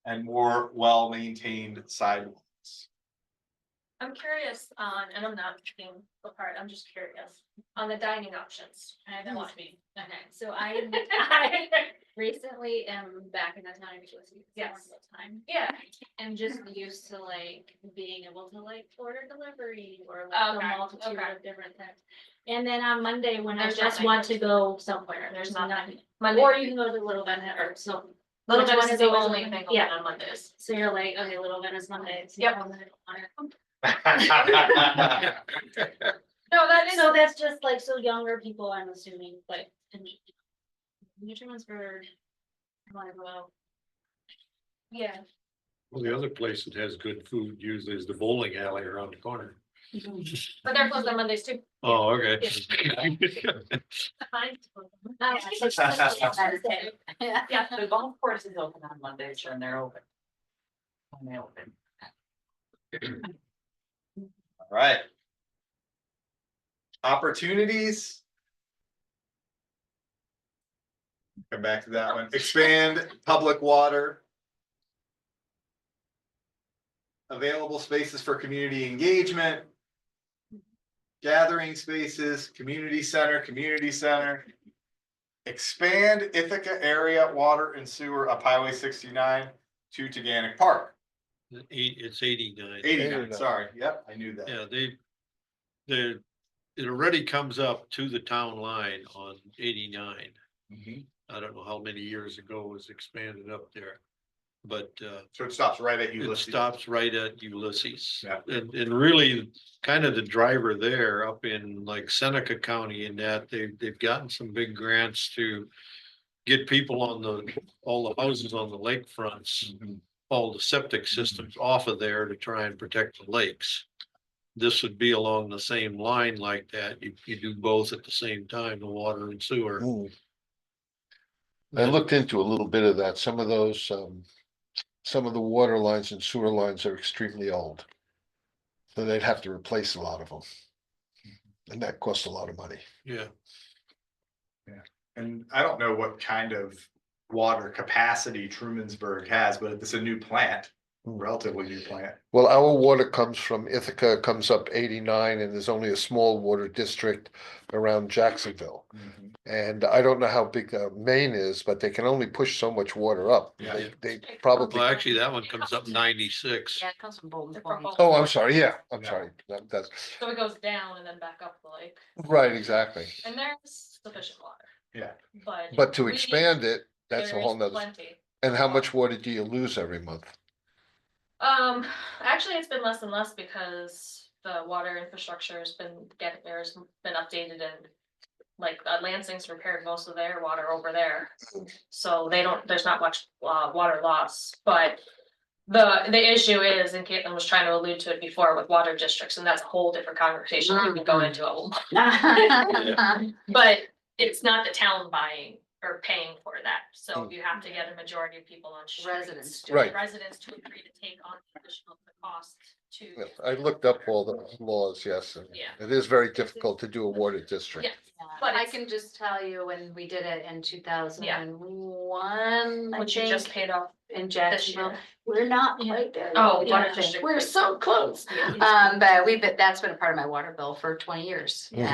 [SPEAKER 4] And more well-maintained sidewalks.
[SPEAKER 7] I'm curious on, and I'm not being apart, I'm just curious, on the dining options.
[SPEAKER 11] I haven't
[SPEAKER 7] What
[SPEAKER 11] watched
[SPEAKER 7] to be.
[SPEAKER 11] Okay, so I recently am back in the town of Wisconsin.
[SPEAKER 7] Yes.
[SPEAKER 11] Time.
[SPEAKER 7] Yeah,
[SPEAKER 11] I'm just used to like being able to like order delivery or like
[SPEAKER 7] Okay,
[SPEAKER 11] a multitude
[SPEAKER 7] okay.
[SPEAKER 11] of different things. And then on Monday, when
[SPEAKER 7] There's
[SPEAKER 11] I just
[SPEAKER 7] nothing.
[SPEAKER 11] want to go somewhere, there's
[SPEAKER 7] nothing.
[SPEAKER 11] nothing.
[SPEAKER 7] Monday.
[SPEAKER 11] Or you can go to Little Bennett or so.
[SPEAKER 7] Little
[SPEAKER 11] Which
[SPEAKER 7] Venice
[SPEAKER 11] one
[SPEAKER 7] is
[SPEAKER 11] is
[SPEAKER 7] the
[SPEAKER 11] always
[SPEAKER 7] only
[SPEAKER 11] open?
[SPEAKER 7] thing
[SPEAKER 11] Yeah.
[SPEAKER 7] open on Mondays.
[SPEAKER 11] So you're like, okay, Little Venice Monday.
[SPEAKER 7] Yep.
[SPEAKER 4] Yeah.
[SPEAKER 7] No, that is.
[SPEAKER 11] So that's just like, so younger people, I'm assuming, like, nutrients for. Well,
[SPEAKER 7] Yeah,
[SPEAKER 3] Well, the other place that has good food usually is the bowling alley around the corner.
[SPEAKER 7] but they're closed on Mondays too.
[SPEAKER 3] Oh, okay.
[SPEAKER 11] Yeah.
[SPEAKER 8] The golf course is open on Mondays and they're open. When they open.
[SPEAKER 4] All right. Opportunities. Come back to that one. Expand public water. Available spaces for community engagement. Gathering spaces, community center. Expand Ithaca area water and sewer up Highway 69 to Taganic Park.
[SPEAKER 3] It's 89.
[SPEAKER 4] 89, sorry, yep, I knew that.
[SPEAKER 3] Yeah, it already comes up to the town line on 89.
[SPEAKER 4] Mhm.
[SPEAKER 3] I don't know how many years ago it was expanded up there. But
[SPEAKER 4] So it stops right at
[SPEAKER 3] it
[SPEAKER 4] Ulysses.
[SPEAKER 3] stops right at Ulysses.
[SPEAKER 4] Yeah.
[SPEAKER 3] And really kind of the driver there up in like Seneca County in that they've gotten some big grants to get people on all the houses on the lakefronts,
[SPEAKER 4] Mhm.
[SPEAKER 3] all the septic systems off of there to try and protect the lakes. This would be along the same line like that. You do both at the same time, the water and sewer.
[SPEAKER 12] I looked into a little bit of that. Some of those, some of the water lines and sewer lines are extremely old. So they'd have to replace a lot of them. And that costs a lot of money.
[SPEAKER 3] Yeah.
[SPEAKER 4] And I don't know what kind of water capacity Trumansburg has, but it's a new plant, relatively new plant.
[SPEAKER 12] Well, our water comes from Ithaca, comes up 89, and there's only a small water district around Jacksonville. And I don't know how big Maine is, but they can only push so much water up.
[SPEAKER 4] Yeah.
[SPEAKER 12] They probably,
[SPEAKER 3] Well, actually, that one comes up 96.
[SPEAKER 1] Yeah, it comes from Bolton
[SPEAKER 7] They're from
[SPEAKER 1] Point.
[SPEAKER 12] oh, I'm sorry, yeah, I'm
[SPEAKER 4] Yeah.
[SPEAKER 12] sorry. That's,
[SPEAKER 7] So it goes down and then back up the lake,
[SPEAKER 12] right, exactly.
[SPEAKER 7] and there's sufficient water.
[SPEAKER 4] Yeah.
[SPEAKER 12] But to
[SPEAKER 7] we-
[SPEAKER 12] expand it, that's a
[SPEAKER 7] there
[SPEAKER 12] whole
[SPEAKER 7] is
[SPEAKER 12] nother.
[SPEAKER 7] Plenty.
[SPEAKER 12] And how much water do you lose every month?
[SPEAKER 7] Actually, it's been less and less because the water infrastructure has been there's been updated and like Lansing's repaired most of their water over there. So there's not much water loss, but the issue is, and Caitlin was trying to allude to it before with water districts, and that's a whole different conversation we can go into. But it's not the town buying or paying for that, so you have to get a majority of people on streets.
[SPEAKER 1] Residents.
[SPEAKER 12] Right.
[SPEAKER 7] Residents to agree to take on the additional cost to.
[SPEAKER 12] Yeah, I looked up all the laws, yes, and
[SPEAKER 7] Yeah.
[SPEAKER 12] it is very difficult to do a water district.
[SPEAKER 7] Yeah,
[SPEAKER 1] But
[SPEAKER 7] But
[SPEAKER 1] I
[SPEAKER 7] it's-
[SPEAKER 1] can just tell you, when we did it in 2001, I
[SPEAKER 7] which you just
[SPEAKER 1] think,
[SPEAKER 7] paid off
[SPEAKER 1] in
[SPEAKER 7] this
[SPEAKER 1] Jacksonville,
[SPEAKER 7] year.
[SPEAKER 1] we're not quite there.
[SPEAKER 7] Oh,
[SPEAKER 1] yet.
[SPEAKER 7] water
[SPEAKER 1] Yeah.
[SPEAKER 7] district.
[SPEAKER 1] We're so close.
[SPEAKER 7] Yeah.
[SPEAKER 1] But that's been a part of my water bill for 20 years.
[SPEAKER 12] Mhm.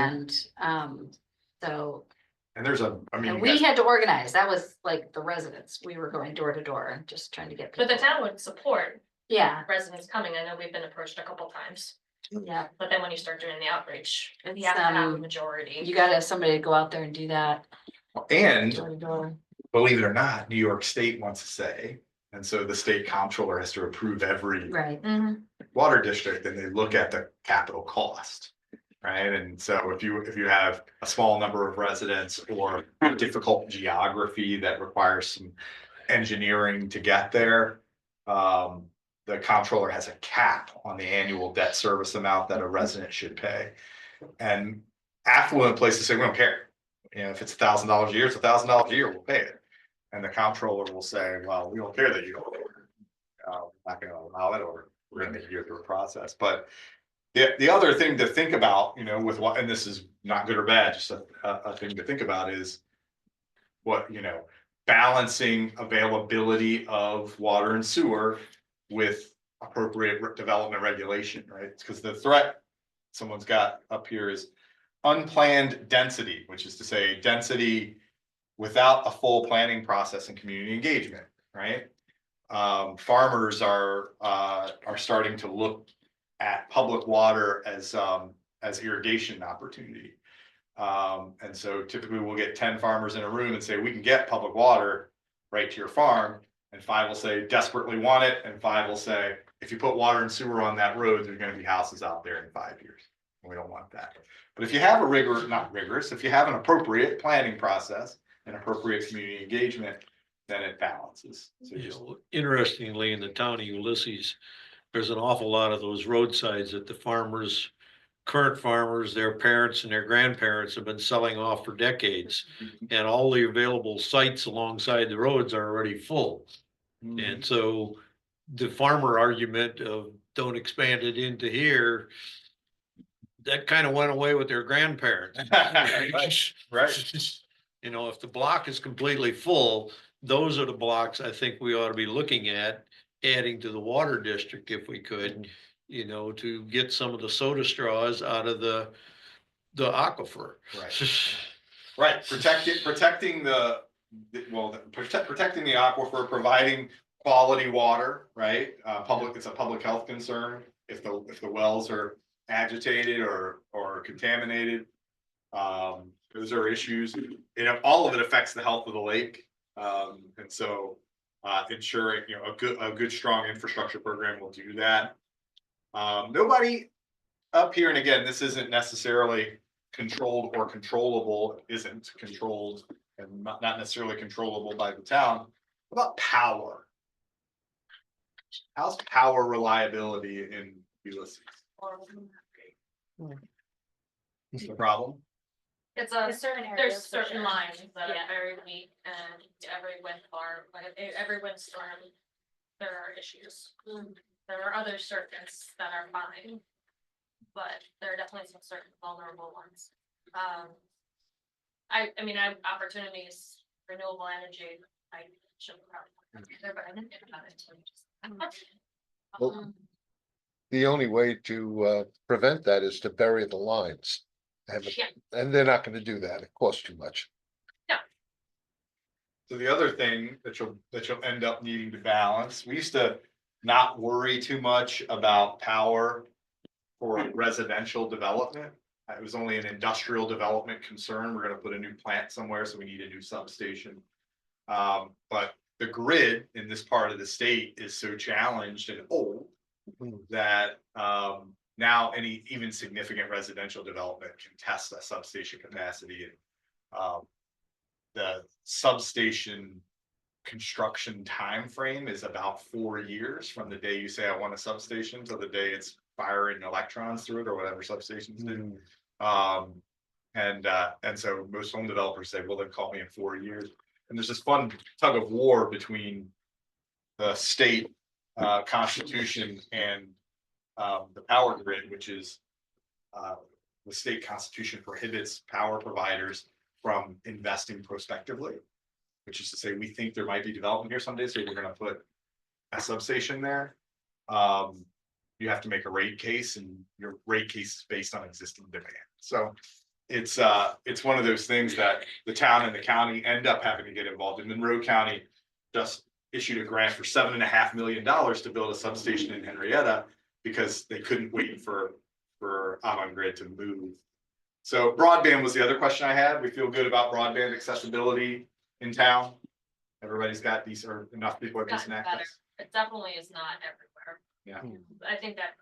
[SPEAKER 1] And, so,
[SPEAKER 4] And there's I mean,
[SPEAKER 1] and
[SPEAKER 4] you
[SPEAKER 1] we
[SPEAKER 4] guys-
[SPEAKER 1] had to organize. That was like the residents. We were going door to door and just trying to get people.
[SPEAKER 7] But the town would support
[SPEAKER 1] Yeah,
[SPEAKER 7] residents coming. I know we've been approached a couple times,
[SPEAKER 1] yeah.
[SPEAKER 7] but then when you start doing the outreach, you
[SPEAKER 1] It's,
[SPEAKER 7] have to have a
[SPEAKER 1] You
[SPEAKER 7] majority.
[SPEAKER 1] gotta have somebody to go out there and do that.
[SPEAKER 4] and
[SPEAKER 1] Door to door.
[SPEAKER 4] believe it or not, New York State wants to say, and so the state comptroller has to approve every
[SPEAKER 1] Right.
[SPEAKER 4] water district, and they look at the capital cost. Right, and so if you have a small number of residents or difficult geography that requires some engineering to get there. The comptroller has a cap on the annual debt service amount that a resident should pay. And affluent places say, we don't care. You know, if it's $1,000 a year, it's $1,000 a year, we'll pay it. And the comptroller will say, well, we don't care that you don't pay it. We're not gonna allow it, or we're gonna make you go through a process, but. The other thing to think about, you know, with what, and this is not good or bad, just a thing to think about is. What, you know, balancing availability of water and sewer with appropriate development regulation, right? Because the threat someone's got up here is unplanned density, which is to say density without a full planning process and community engagement, right? Farmers are starting to look at public water as irrigation opportunity. And so typically we'll get 10 farmers in a room and say, we can get public water right to your farm. And 5 will say desperately want it. And 5 will say, if you put water and sewer on that road, there's going to be houses out there in 5 years. We don't want that. But if you have if you have an appropriate planning process and appropriate community engagement, then it balances. So
[SPEAKER 3] You
[SPEAKER 4] just,
[SPEAKER 3] know, interestingly, in the town of Ulysses, there's an awful lot of those roadsides that the farmers, current farmers, their parents and their grandparents have been selling off for decades. And all the available sites alongside the roads are already full. And so the farmer argument of don't expand it into here, that kind of went away with their grandparents.
[SPEAKER 4] Right.
[SPEAKER 3] You know, if the block is completely full, those are the blocks I think we ought to be looking at, adding to the water district if we could, you know, to get some of the soda straws out of the aquifer.
[SPEAKER 4] Right. Right, protecting the aquifer, providing quality water, right? It's a public health concern if the wells are agitated or contaminated. Those are issues, and all of it affects the health of the lake. And so ensuring, you know, a good strong infrastructure program will do that. Nobody up here, and again, this isn't necessarily controlled or controllable, isn't controlled and not necessarily controllable by the town. What about power? How's power reliability in Ulysses? The problem?
[SPEAKER 7] It's
[SPEAKER 11] There's certain
[SPEAKER 7] there's
[SPEAKER 11] areas for
[SPEAKER 7] certain
[SPEAKER 11] sure.
[SPEAKER 7] lines that
[SPEAKER 11] Yeah.
[SPEAKER 7] are very weak, and every wind farm, like every windstorm, there are issues. There are other circuits that are fine, but there are definitely some certain vulnerable ones. I mean, I have opportunities, renewable energy, I should probably, but I didn't think about it until
[SPEAKER 12] Well, the only way to prevent that is to bury the lines.
[SPEAKER 7] Yeah.
[SPEAKER 12] And they're not gonna do that. It costs too much.
[SPEAKER 4] So the other thing that you'll end up needing to balance, we used to not worry too much about power for residential development. It was only an industrial development concern. We're gonna put a new plant somewhere, so we need a new substation. But the grid in this part of the state is so challenged and old that now any even significant residential development can test a substation capacity, and the substation construction time frame is about 4 years from the day you say I want a substation to the day it's firing electrons through it or whatever substations do. And so most home developers say, well, then call me in 4 years. And there's this fun tug of war between the state constitution and the power grid, which is the state constitution prohibits power providers from investing prospectively, which is to say, we think there might be development here someday, so we're gonna put a substation there. You have to make a rate case, and your rate case is based on existing demand. So it's one of those things that the town and the county end up having to get involved in. Monroe County just issued a grant for $7.5 million to build a substation in Henrietta because they couldn't wait for Avangrid to move. So broadband was the other question I had. We feel good about broadband accessibility in town. Everybody's got decent, or enough people have decent
[SPEAKER 7] gotten better.
[SPEAKER 4] access.
[SPEAKER 7] It definitely is not everywhere.
[SPEAKER 4] Yeah.
[SPEAKER 7] I think that,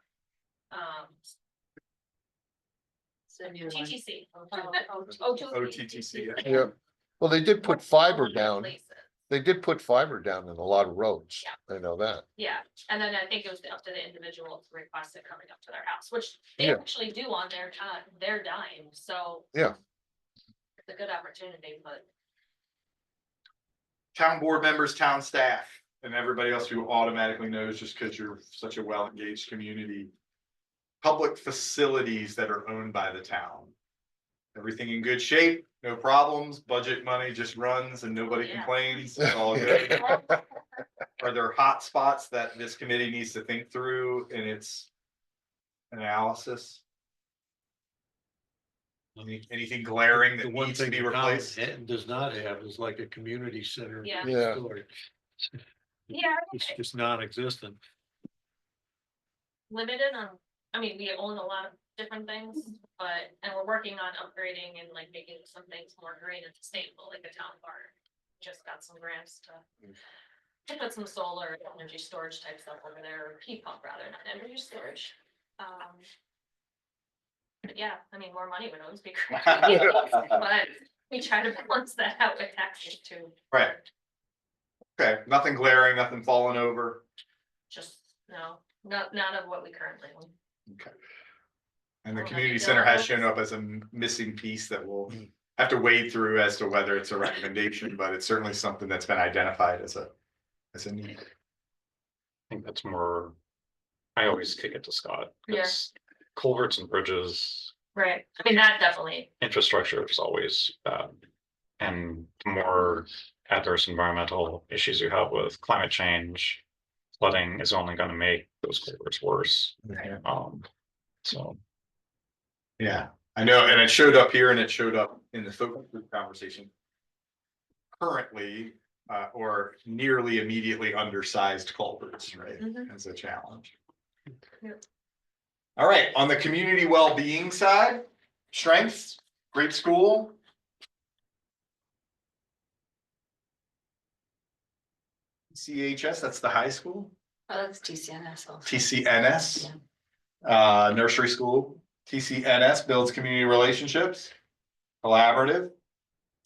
[SPEAKER 7] TTC.
[SPEAKER 4] OTTC.
[SPEAKER 12] Yeah. Well, they did put fiber down.
[SPEAKER 7] Places.
[SPEAKER 12] They did put fiber down in a lot of roads. I know that.
[SPEAKER 7] Yeah, and then I think it was up to the individual to request it coming up to their house, which they
[SPEAKER 12] Yeah.
[SPEAKER 7] actually do on their dime, so.
[SPEAKER 12] Yeah.
[SPEAKER 7] It's a good opportunity, but
[SPEAKER 4] Town board members, town staff, and everybody else who automatically knows just because you're such a well-engaged community. Public facilities that are owned by the town. Everything in good shape, no problems, budget money just runs and nobody
[SPEAKER 7] Yeah.
[SPEAKER 4] complains, it's all good. are there hot spots that this committee needs to think through in its analysis? Anything glaring
[SPEAKER 3] The
[SPEAKER 4] that
[SPEAKER 3] one
[SPEAKER 4] needs to
[SPEAKER 3] thing
[SPEAKER 4] be
[SPEAKER 3] the town
[SPEAKER 4] replaced?
[SPEAKER 3] does not have is like a community center.
[SPEAKER 11] Yeah.
[SPEAKER 12] Yeah.
[SPEAKER 3] storage.
[SPEAKER 11] Yeah,
[SPEAKER 3] It's just non-existent.
[SPEAKER 7] limited on, I mean, we own a lot of different things, but, and we're working on upgrading and like making some things more green and sustainable, like the town park. Just got some grants to put some solar energy storage type stuff over there, or heat pump rather, not energy storage. But yeah, I mean, more money would always be great, but we try to balance that out with taxes too.
[SPEAKER 4] Right. Okay, nothing glaring, nothing falling over.
[SPEAKER 7] Just, no, none of what we currently own.
[SPEAKER 4] Okay. And the
[SPEAKER 7] Oh,
[SPEAKER 4] community
[SPEAKER 7] yeah.
[SPEAKER 4] center has shown up as a missing piece that we'll have to wade through as to whether it's a recommendation, but it's certainly something that's been identified as a need.
[SPEAKER 9] I think that's more, I always kick it to Scott.
[SPEAKER 7] Yeah.
[SPEAKER 9] 'Cause culverts and bridges,
[SPEAKER 7] Right, I mean, that definitely,
[SPEAKER 9] infrastructure is always bad. And the more adverse environmental issues you have with climate change, flooding is only gonna make those culverts worse.
[SPEAKER 7] right,
[SPEAKER 9] So,
[SPEAKER 4] Yeah, I know, and it showed up here and it showed up in the focus group conversation. Currently, or nearly immediately undersized culverts, right,
[SPEAKER 7] Mhm.
[SPEAKER 4] as a challenge.
[SPEAKER 7] Yep.
[SPEAKER 4] All right, on the community well-being side, strengths, great school. CHS, that's the high school,
[SPEAKER 1] Oh, that's TCNS also.
[SPEAKER 4] TCNS. Nursery school, TCNS builds community relationships, collaborative,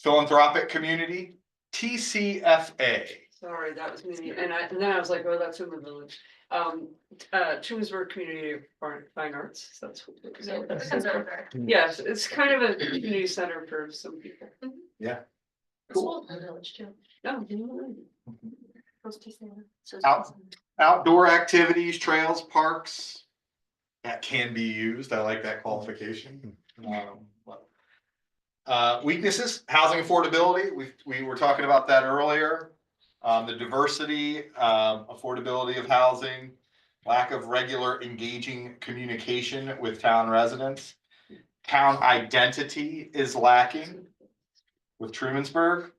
[SPEAKER 4] philanthropic community, TCFA.
[SPEAKER 10] Sorry, that was me, and then I was like, oh, that's in the village. Trumansburg Community Fine Arts, that's what.
[SPEAKER 7] yeah, that's considered.
[SPEAKER 10] Yes, it's kind of a community center for some people.
[SPEAKER 4] Yeah.
[SPEAKER 7] Cool. Village too.
[SPEAKER 10] No,
[SPEAKER 7] Close to Santa.
[SPEAKER 1] So
[SPEAKER 4] Out- Outdoor activities, trails, parks. That can be used. I like that qualification. Weaknesses, housing affordability. We were talking about that earlier. The diversity, affordability of housing, lack of regular engaging communication with town residents. Town identity is lacking with Trumansburg.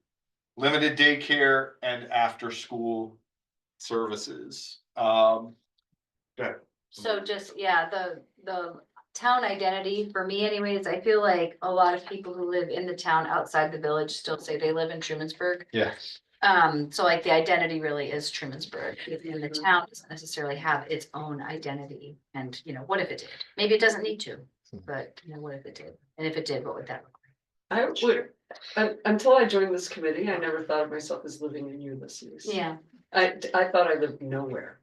[SPEAKER 4] Limited daycare and after-school services. Good.
[SPEAKER 1] So just, yeah, the town identity, for me anyways, I feel like a lot of people who live in the town outside the village still say they live in Trumansburg.
[SPEAKER 4] Yeah.
[SPEAKER 1] So like the identity really is Trumansburg, and the town doesn't necessarily have its own identity. And, you know, what if it did? Maybe it doesn't need to, but you know, what if it did? And if it did, what would that look like?
[SPEAKER 10] I would, until I joined this committee, I never thought of myself as living in Ulysses.
[SPEAKER 1] Yeah,
[SPEAKER 10] I thought I lived nowhere.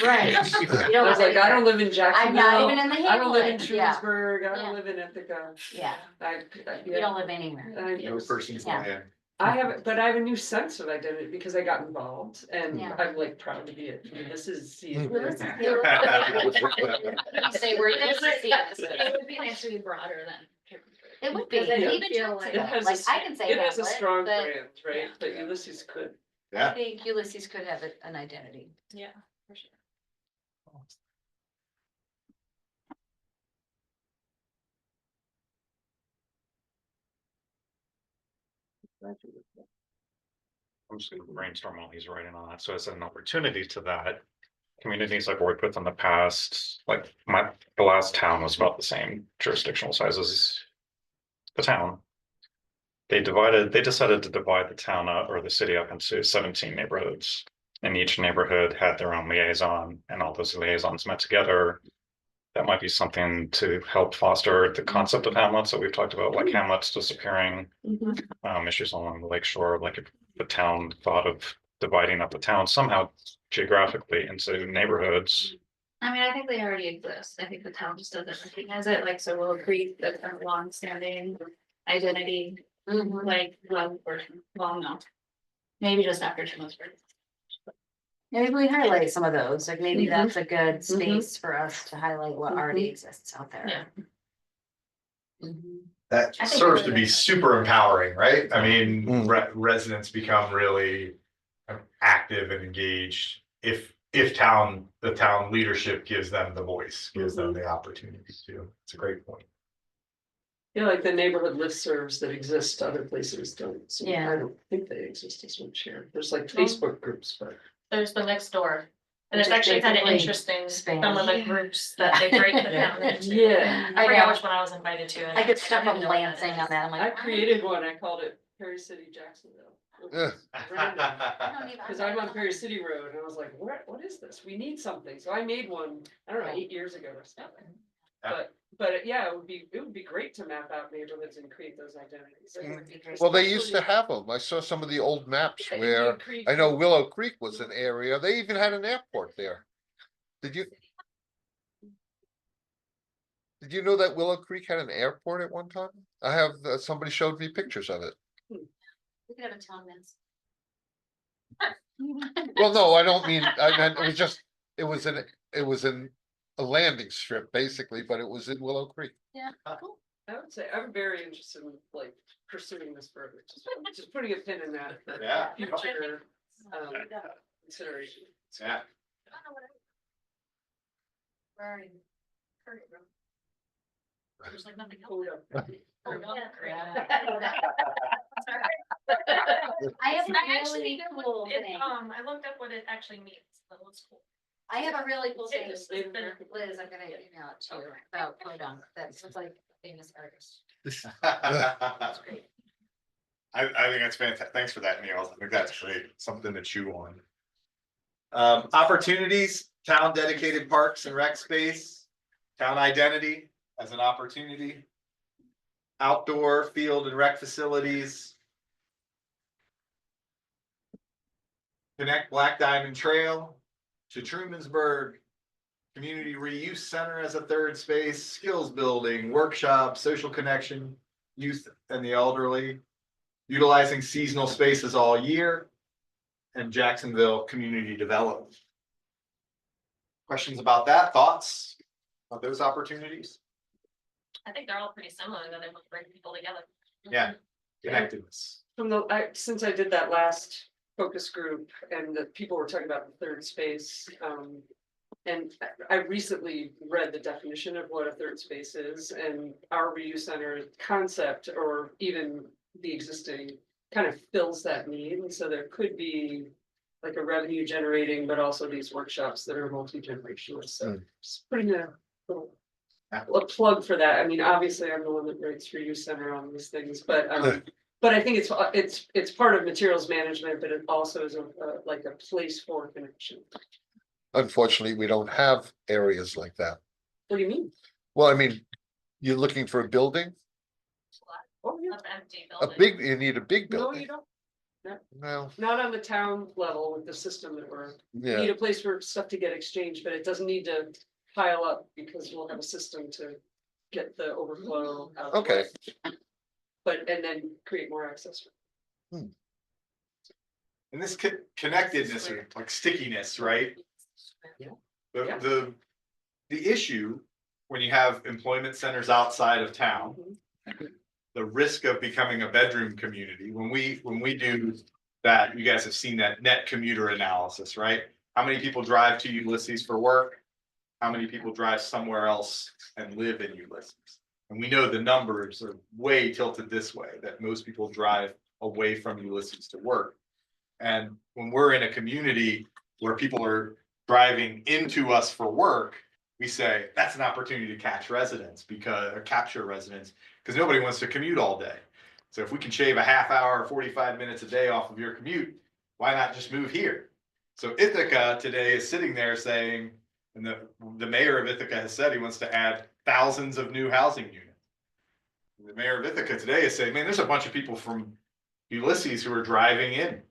[SPEAKER 1] right. You
[SPEAKER 10] I
[SPEAKER 1] don't
[SPEAKER 10] was
[SPEAKER 1] have
[SPEAKER 10] like, I don't
[SPEAKER 1] any-
[SPEAKER 10] live in
[SPEAKER 1] I'm
[SPEAKER 10] Jacksonville.
[SPEAKER 1] not even in the
[SPEAKER 10] I don't live in
[SPEAKER 1] Hamlet, yeah,
[SPEAKER 10] Trumansburg, I
[SPEAKER 1] Yeah.
[SPEAKER 10] don't live in Ithaca.
[SPEAKER 1] yeah, you
[SPEAKER 10] Yeah.
[SPEAKER 1] don't live anywhere.
[SPEAKER 4] No person's
[SPEAKER 1] Yeah.
[SPEAKER 4] land.
[SPEAKER 10] I have, but I have a new sense of identity because I got involved and
[SPEAKER 1] Yeah.
[SPEAKER 10] I'm like proud to be it. This is.
[SPEAKER 1] Say
[SPEAKER 11] You
[SPEAKER 1] we're
[SPEAKER 11] It would be nice to be broader than.
[SPEAKER 1] It would be,
[SPEAKER 11] Because I don't
[SPEAKER 1] even
[SPEAKER 11] feel
[SPEAKER 1] Jacksonville,
[SPEAKER 11] like-
[SPEAKER 10] It has
[SPEAKER 1] like
[SPEAKER 10] a
[SPEAKER 1] I can say
[SPEAKER 10] It has a
[SPEAKER 1] Hamlet,
[SPEAKER 10] strong
[SPEAKER 1] but
[SPEAKER 10] brand,
[SPEAKER 1] yeah.
[SPEAKER 10] right? But Ulysses could.
[SPEAKER 1] I
[SPEAKER 4] Yeah.
[SPEAKER 1] think Ulysses could have an identity.
[SPEAKER 7] Yeah, for sure.
[SPEAKER 9] I'm just gonna brainstorm while he's writing on that. So as an opportunity to that. Communities I've worked with in the past, like the last town was about the same jurisdictional size as the town. They decided to divide the town up or the city up into 17 neighborhoods. And each neighborhood had their own liaison and all those liaisons met together. That might be something to help foster the concept of hamlets that we've talked about, like hamlets disappearing. Issues along the lake shore, like if the town thought of dividing up the town somehow geographically into neighborhoods.
[SPEAKER 11] I mean, I think they already exist. I think the town just doesn't recognize it, like, so Willow Creek, that's kind of long-standing identity, like, well, or, well, no. Maybe just after Trumansburg.
[SPEAKER 1] Maybe we highlight some of those, like maybe
[SPEAKER 10] Mhm.
[SPEAKER 1] that's a good
[SPEAKER 10] Mhm.
[SPEAKER 1] space for us to highlight what already exists out there.
[SPEAKER 11] Yeah.
[SPEAKER 1] Mhm.
[SPEAKER 4] That
[SPEAKER 11] I think
[SPEAKER 4] serves
[SPEAKER 11] it
[SPEAKER 4] to
[SPEAKER 11] really
[SPEAKER 4] be
[SPEAKER 11] is.
[SPEAKER 4] super empowering, right? I mean,
[SPEAKER 12] Mm.
[SPEAKER 4] residents become really active and engaged if the town leadership gives them the voice, gives them the opportunity to. It's a great point.
[SPEAKER 10] Yeah, like the neighborhood listservs that exist other places don't. So
[SPEAKER 1] Yeah.
[SPEAKER 10] I don't think they exist as much here. There's like Facebook groups, but.
[SPEAKER 7] There's the next door. And
[SPEAKER 1] Which
[SPEAKER 7] it's
[SPEAKER 1] is
[SPEAKER 7] actually kind of
[SPEAKER 1] basically
[SPEAKER 7] interesting,
[SPEAKER 1] spam.
[SPEAKER 7] some of the groups that they break the town into.
[SPEAKER 10] Yeah.
[SPEAKER 7] I forgot which one I was invited to.
[SPEAKER 1] I get stuck on
[SPEAKER 7] didn't know what that
[SPEAKER 1] Lansing
[SPEAKER 7] is.
[SPEAKER 1] on that, I'm
[SPEAKER 10] I
[SPEAKER 1] like.
[SPEAKER 10] created one, I called it Perry City Jacksonville.
[SPEAKER 12] Yeah.
[SPEAKER 10] Cause I'm on Perry City Road and I was like, what is this? We need something. So I made one, I don't know, 8 years ago or something. But yeah, it would be great to map out neighborhoods and create those identities.
[SPEAKER 12] Well, they used to have them. I saw some of the old maps where, I know Willow Creek was an area, they even had an airport there. Did you know that Willow Creek had an airport at one time? I have, somebody showed me pictures of it.
[SPEAKER 1] We could have a town minutes.
[SPEAKER 12] Well, no, I don't mean, I meant, it was a landing strip basically, but it was in Willow Creek.
[SPEAKER 1] Yeah, cool.
[SPEAKER 10] I would say I'm very interested in like pursuing this further, just putting a pin in that. for
[SPEAKER 4] Yeah.
[SPEAKER 10] Future, consideration.
[SPEAKER 4] Yeah.
[SPEAKER 1] Where are you? Curry Road. There's like nothing else.
[SPEAKER 10] Oh, yeah.
[SPEAKER 1] Oh, yeah. I have
[SPEAKER 7] I
[SPEAKER 1] a
[SPEAKER 7] actually
[SPEAKER 1] really
[SPEAKER 7] know
[SPEAKER 1] cool
[SPEAKER 7] what it,
[SPEAKER 1] thing.
[SPEAKER 7] I looked up what it actually means, so it's cool.
[SPEAKER 1] I have a really cool thing,
[SPEAKER 7] It's
[SPEAKER 1] Liz,
[SPEAKER 7] been-
[SPEAKER 1] I'm gonna email it to you about Podunk, that's like famous artist.
[SPEAKER 4] That's
[SPEAKER 1] great.
[SPEAKER 4] I think that's fantastic. Thanks for that, Neil. I think that's great. Something to chew on. Opportunities, town dedicated parks and rec space, town identity as an opportunity. Outdoor field and rec facilities. Connect Black Diamond Trail to Trumansburg. Community reuse center as a third space, skills building, workshops, social connection, youth and the elderly. Utilizing seasonal spaces all year. And Jacksonville community development. Questions about that? Thoughts on those opportunities?
[SPEAKER 7] I think they're all pretty similar, that they will bring people together.
[SPEAKER 4] Yeah, connectedness.
[SPEAKER 10] Since I did that last focus group and the people were talking about the third space, and I recently read the definition of what a third space is, and our reuse center concept, or even the existing, kind of fills that need, and so there could be like a revenue generating, but also these workshops that are multi-generational, so just putting a little a plug for that. I mean, obviously, I'm the one that writes reuse center on these things, but I think it's part of materials management, but it also is like a place for connection.
[SPEAKER 12] Unfortunately, we don't have areas like that.
[SPEAKER 10] What do you mean?
[SPEAKER 12] Well, I mean, you're looking for a building,
[SPEAKER 10] Oh, yeah.
[SPEAKER 7] That's empty
[SPEAKER 12] a
[SPEAKER 7] building.
[SPEAKER 12] you need a big
[SPEAKER 10] No,
[SPEAKER 12] building.
[SPEAKER 10] you don't.
[SPEAKER 12] No,
[SPEAKER 10] Not on the town level with the system that we're, we
[SPEAKER 12] yeah,
[SPEAKER 10] need a place for stuff to get exchanged, but it doesn't need to pile up because we'll have a system to get the overflow out. of the
[SPEAKER 12] okay.
[SPEAKER 10] way. But, and then create more access.
[SPEAKER 4] And this connectedness or like stickiness, right?
[SPEAKER 10] Yeah.
[SPEAKER 4] The issue when you have employment centers outside of town, the risk of becoming a bedroom community, when we do that, you guys have seen that net commuter analysis, right? How many people drive to Ulysses for work? How many people drive somewhere else and live in Ulysses? And we know the numbers are way tilted this way, that most people drive away from Ulysses to work. And when we're in a community where people are driving into us for work, we say that's an opportunity to capture residents because nobody wants to commute all day. So if we can shave a half hour or 45 minutes a day off of your commute, why not just move here? So Ithaca today is sitting there saying, and the mayor of Ithaca has said he wants to add thousands of new housing units. The mayor of Ithaca today is saying, man, there's a bunch of people from Ulysses who are driving in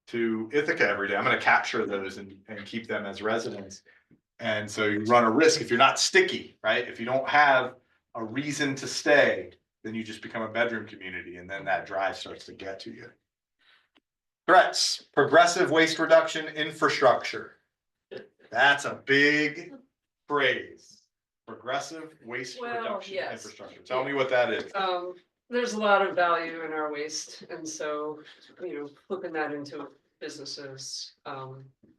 [SPEAKER 4] to Ithaca every day. I'm going to capture those and keep them as residents. And so you run a risk if you're not sticky, right? If you don't have a reason to stay, then you just become a bedroom community, and then that drive starts to get to you. Threats, progressive waste reduction infrastructure. That's a big phrase. Progressive waste
[SPEAKER 10] Well,
[SPEAKER 4] reduction
[SPEAKER 10] yes.
[SPEAKER 4] infrastructure. Tell me what that is.
[SPEAKER 10] There's a lot of value in our waste, and so, flipping that into businesses,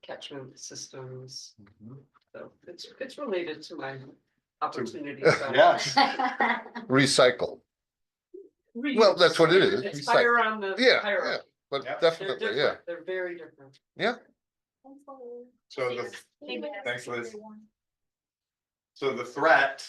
[SPEAKER 10] catchment systems. So it's related to my opportunities.
[SPEAKER 4] Yes.
[SPEAKER 12] Recycle. Well, that's what it is.
[SPEAKER 10] It's higher on the
[SPEAKER 12] Yeah,
[SPEAKER 10] hierarchy.
[SPEAKER 12] But
[SPEAKER 4] Yep.
[SPEAKER 10] They're
[SPEAKER 12] definitely, yeah.
[SPEAKER 10] different, they're very different.
[SPEAKER 4] So thanks, Liz. So the threat,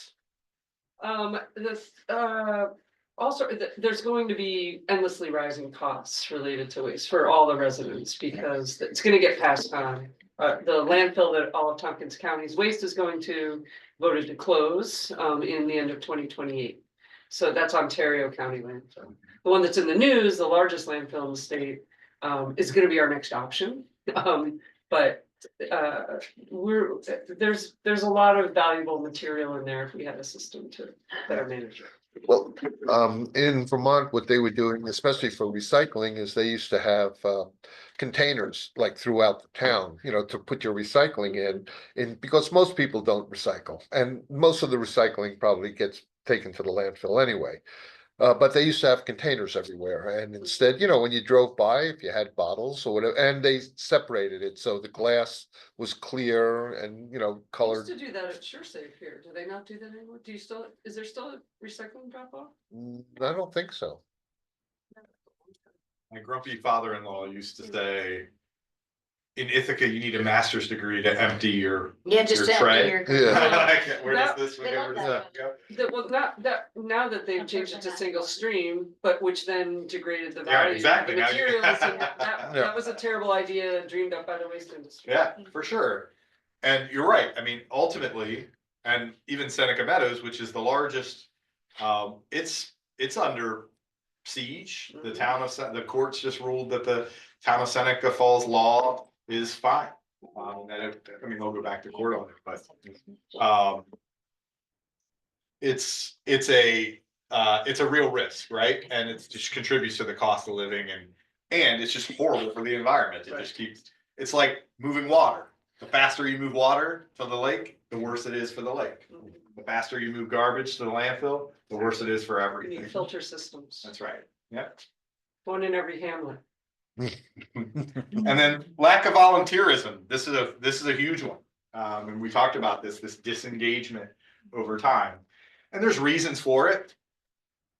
[SPEAKER 10] Also, there's going to be endlessly rising costs related to waste for all the residents because it's gonna get passed on. The landfill that all of Tompkins County's waste is going to voted to close in the end of 2028. So that's Ontario County landfill. The one that's in the news, the largest landfill in the state, is gonna be our next option. But there's a lot of valuable material in there if we had a system to better manage it.
[SPEAKER 12] Well, in Vermont, what they were doing, especially for recycling, is they used to have containers like throughout the town, you know, to put your recycling in because most people don't recycle, and most of the recycling probably gets taken to the landfill anyway. But they used to have containers everywhere, and instead, you know, when you drove by, if you had bottles or whatever, and they separated it, so the glass was clear and, you know,
[SPEAKER 10] Used
[SPEAKER 12] colored.
[SPEAKER 10] to do that at SureSafe here. Do they not do that anymore? Is there still a recycling drop off?
[SPEAKER 12] I don't think so.
[SPEAKER 4] my grumpy father-in-law used to say, in Ithaca, you need a master's degree to empty your
[SPEAKER 1] Yeah, just
[SPEAKER 4] Your
[SPEAKER 1] to
[SPEAKER 4] tray.
[SPEAKER 1] empty your.
[SPEAKER 12] Yeah.
[SPEAKER 4] Where does this one
[SPEAKER 1] They
[SPEAKER 4] go?
[SPEAKER 1] love
[SPEAKER 4] Where does
[SPEAKER 1] that.
[SPEAKER 4] that go?
[SPEAKER 10] Now that they've changed it to single stream, but which then degraded the
[SPEAKER 4] Yeah,
[SPEAKER 10] value of
[SPEAKER 4] exactly.
[SPEAKER 10] the
[SPEAKER 4] Now you-
[SPEAKER 10] materials, and
[SPEAKER 12] Yeah.
[SPEAKER 10] that was a terrible idea dreamed up by the waste industry.
[SPEAKER 4] Yeah, for sure. And you're right. I mean, ultimately, and even Seneca Meadows, which is the largest, it's under siege. The town of, the courts just ruled that the town of Seneca Falls law is fine. I mean, they'll go back to court on it, but, it's a real risk, right? And it just contributes to the cost of living and it's just horrible for the environment. It just keeps, it's like moving water. The faster you move water to the lake, the worse it is for the lake. The faster you move garbage to the landfill, the worse it is for
[SPEAKER 10] We
[SPEAKER 4] everything.
[SPEAKER 10] need filter systems,
[SPEAKER 4] That's right. Yeah.
[SPEAKER 10] one in every hamlet.
[SPEAKER 4] And then lack of volunteerism. This is a huge one. And we talked about this disengagement over time. And there's reasons for it.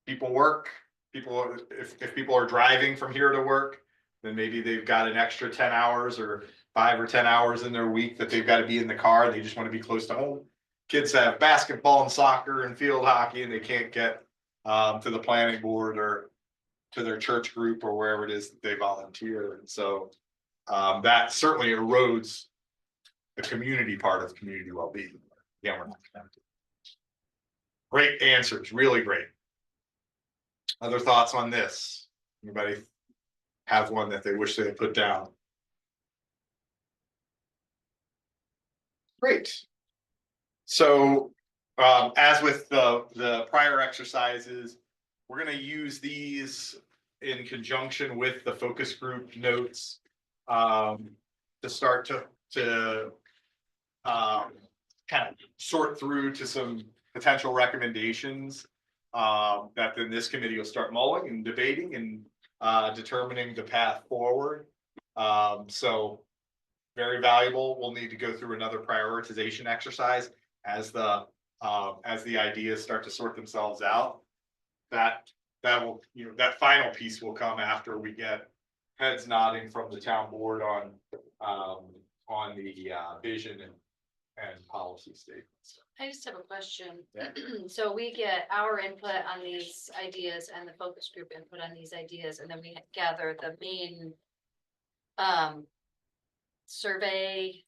[SPEAKER 4] People work, if people are driving from here to work, then maybe they've got an extra 10 hours or 5 or 10 hours in their week that they've got to be in the car. They just want to be close to home. Kids have basketball and soccer and field hockey and they can't get to the planning board or to their church group or wherever it is that they volunteer. And so that certainly erodes the community part of community well-being. Yeah, we're not connected. Great answers, really great. Other thoughts on this? Anybody have one that they wish they had put down? Great. So, as with the prior exercises, we're gonna use these in conjunction with the focus group notes. To start to kind of sort through to some potential recommendations. That then this committee will start mulling and debating and determining the path forward. So very valuable. We'll need to go through another prioritization exercise as the ideas start to sort themselves out. That will, that final piece will come after we get heads nodding from the town board on the vision and policy statements.
[SPEAKER 1] I just have a question.
[SPEAKER 4] Yeah.
[SPEAKER 1] So we get our input on these ideas and the focus group input on these ideas, and then we gather the main survey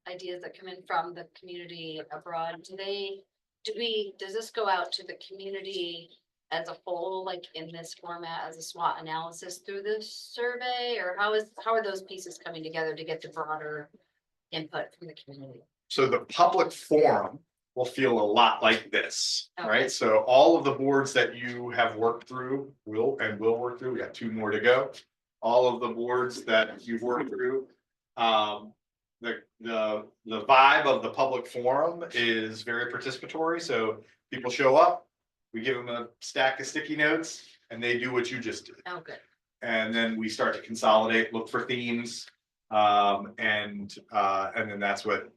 [SPEAKER 1] ideas that come in from the community abroad. Does this go out to the community as a whole, like in this format as a SWOT analysis through this survey, or how are those pieces coming together to get the broader input from the community?
[SPEAKER 4] So the public forum will feel a lot like this,
[SPEAKER 1] Okay.
[SPEAKER 4] right? So all of the boards that you have worked through will work through. We got 2 more to go. All of the boards that you've worked through. The vibe of the public forum is very participatory. So people show up, we give them a stack of sticky notes and they do what you just did.
[SPEAKER 1] Oh, good.
[SPEAKER 4] and then we start to consolidate, look for themes. And then that's what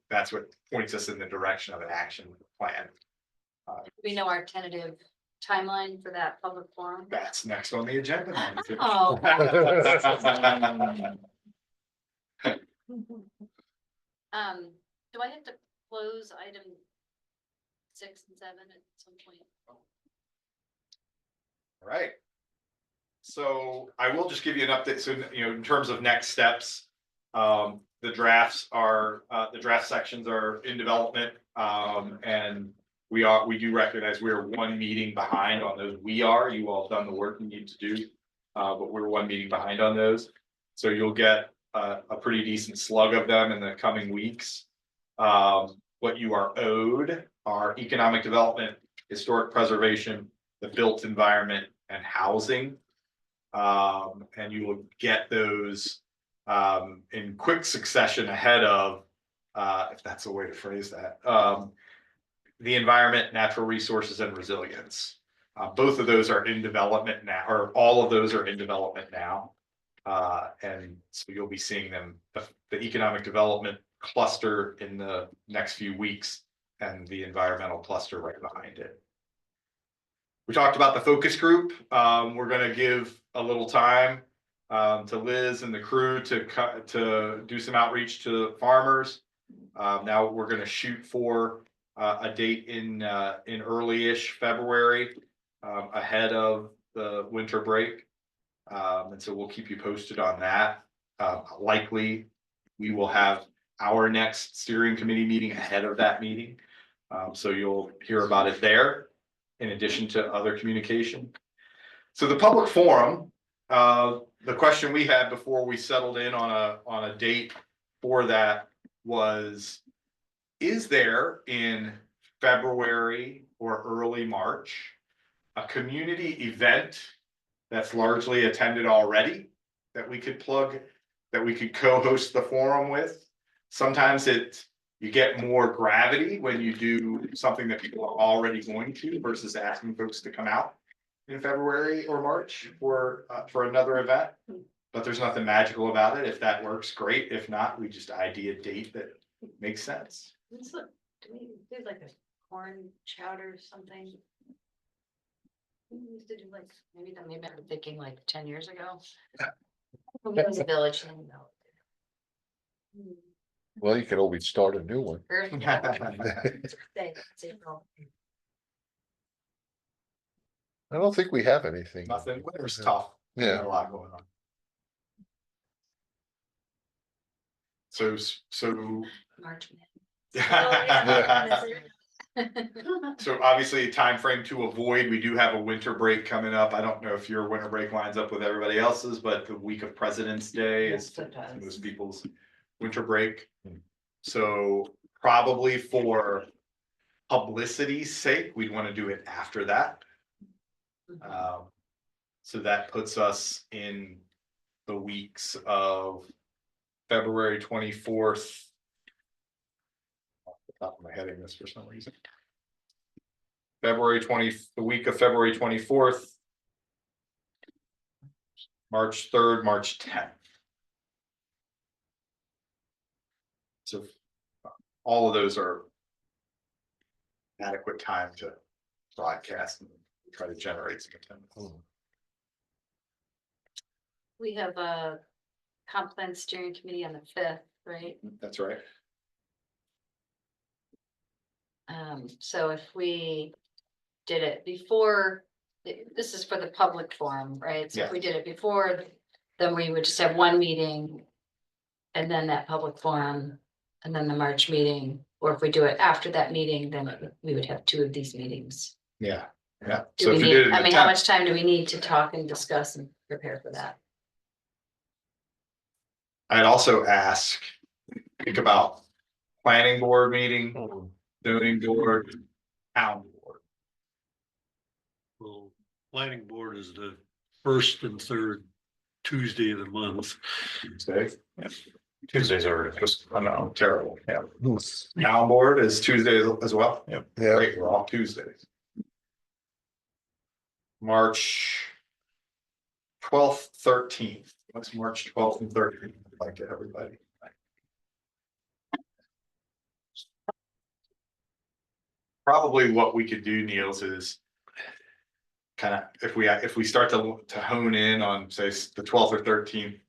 [SPEAKER 4] points us in the direction of an action plan.
[SPEAKER 1] We know our tentative timeline for that public forum.
[SPEAKER 4] That's next on the agenda.
[SPEAKER 1] Oh. Do I have to close item 6 and 7 at some point?
[SPEAKER 4] Right. So I will just give you an update. So, in terms of next steps, the draft sections are in development. And we do recognize we're one meeting behind on those. You all have done the work you need to do. But we're one meeting behind on those. So you'll get a pretty decent slug of them in the coming weeks. What you are owed are economic development, historic preservation, the built environment, and housing. And you will get those in quick succession ahead of, if that's a way to phrase that, the environment, natural resources, and resilience. Both of those are in development now, or all of those are in development now. And so you'll be seeing them, the economic development cluster in the next few weeks, and the environmental cluster right behind it. We talked about the focus group. We're going to give a little time to Liz and the crew to do some outreach to farmers. Now we're going to shoot for a date in early-ish February, ahead of the winter break. And so we'll keep you posted on that. Likely, we will have our next steering committee meeting ahead of that meeting. So you'll hear about it there, in addition to other communication. So the public forum, the question we had before we settled in on a date for that was, is there in February or early March a community event that's largely attended already that we could plug, that we could co-host the forum with? Sometimes you get more gravity when you do something that people are already going to versus asking folks to come out in February or March for another event. But there's nothing magical about it. If that works, great. If not, we just ID a date that makes sense.
[SPEAKER 1] Do we do like a corn chowder or something? We used to do like, maybe I'm thinking like 10 years ago. It was a village thing though.
[SPEAKER 12] Well, you could always start a new one. I don't think we have anything.
[SPEAKER 4] Nothing, winter's tough. We got a lot going on. So
[SPEAKER 1] March.
[SPEAKER 4] So obviously a time frame to avoid, we do have a winter break coming up. I don't know if your winter break lines up with everybody else's, but the week of President's Day is most people's winter break. So probably for publicity's sake, we'd want to do it after that. So that puts us in the weeks of February 24th. Off the top of my head in this for some reason. The week of February 24th. March 3rd, March 10th. So all of those are adequate time to broadcast and try to generate some attendance.
[SPEAKER 1] We have a comp plan steering committee on the 5th, right?
[SPEAKER 4] That's right.
[SPEAKER 1] So if we did it before, this is for the public forum, right? So if we did it before, then we would just have one meeting. And then that public forum, and then the March meeting, or if we do it after that meeting, then we would have 2 of these meetings.
[SPEAKER 4] Yeah, yeah.
[SPEAKER 1] Do
[SPEAKER 4] So
[SPEAKER 1] we
[SPEAKER 4] if you
[SPEAKER 1] need,
[SPEAKER 4] did it
[SPEAKER 1] I
[SPEAKER 4] in
[SPEAKER 1] mean,
[SPEAKER 4] the
[SPEAKER 1] how
[SPEAKER 4] 10th,
[SPEAKER 1] much time do we need to talk and discuss and prepare for that?
[SPEAKER 4] I'd also think about planning board meeting, zoning board, town board.
[SPEAKER 3] Well, planning board is the first and third Tuesday of the month.
[SPEAKER 4] Tuesday.
[SPEAKER 9] Yeah. Tuesdays are just, I know,
[SPEAKER 4] Terrible, yeah. Town board is Tuesday as well.
[SPEAKER 9] Yep.
[SPEAKER 12] Yeah,
[SPEAKER 4] Great, we're all Tuesdays. March 12th, 13th. What's March 12th and 13th like to everybody? Probably what we could do, Niels, is kind of if we start to hone in on, say, the 12th or 13th,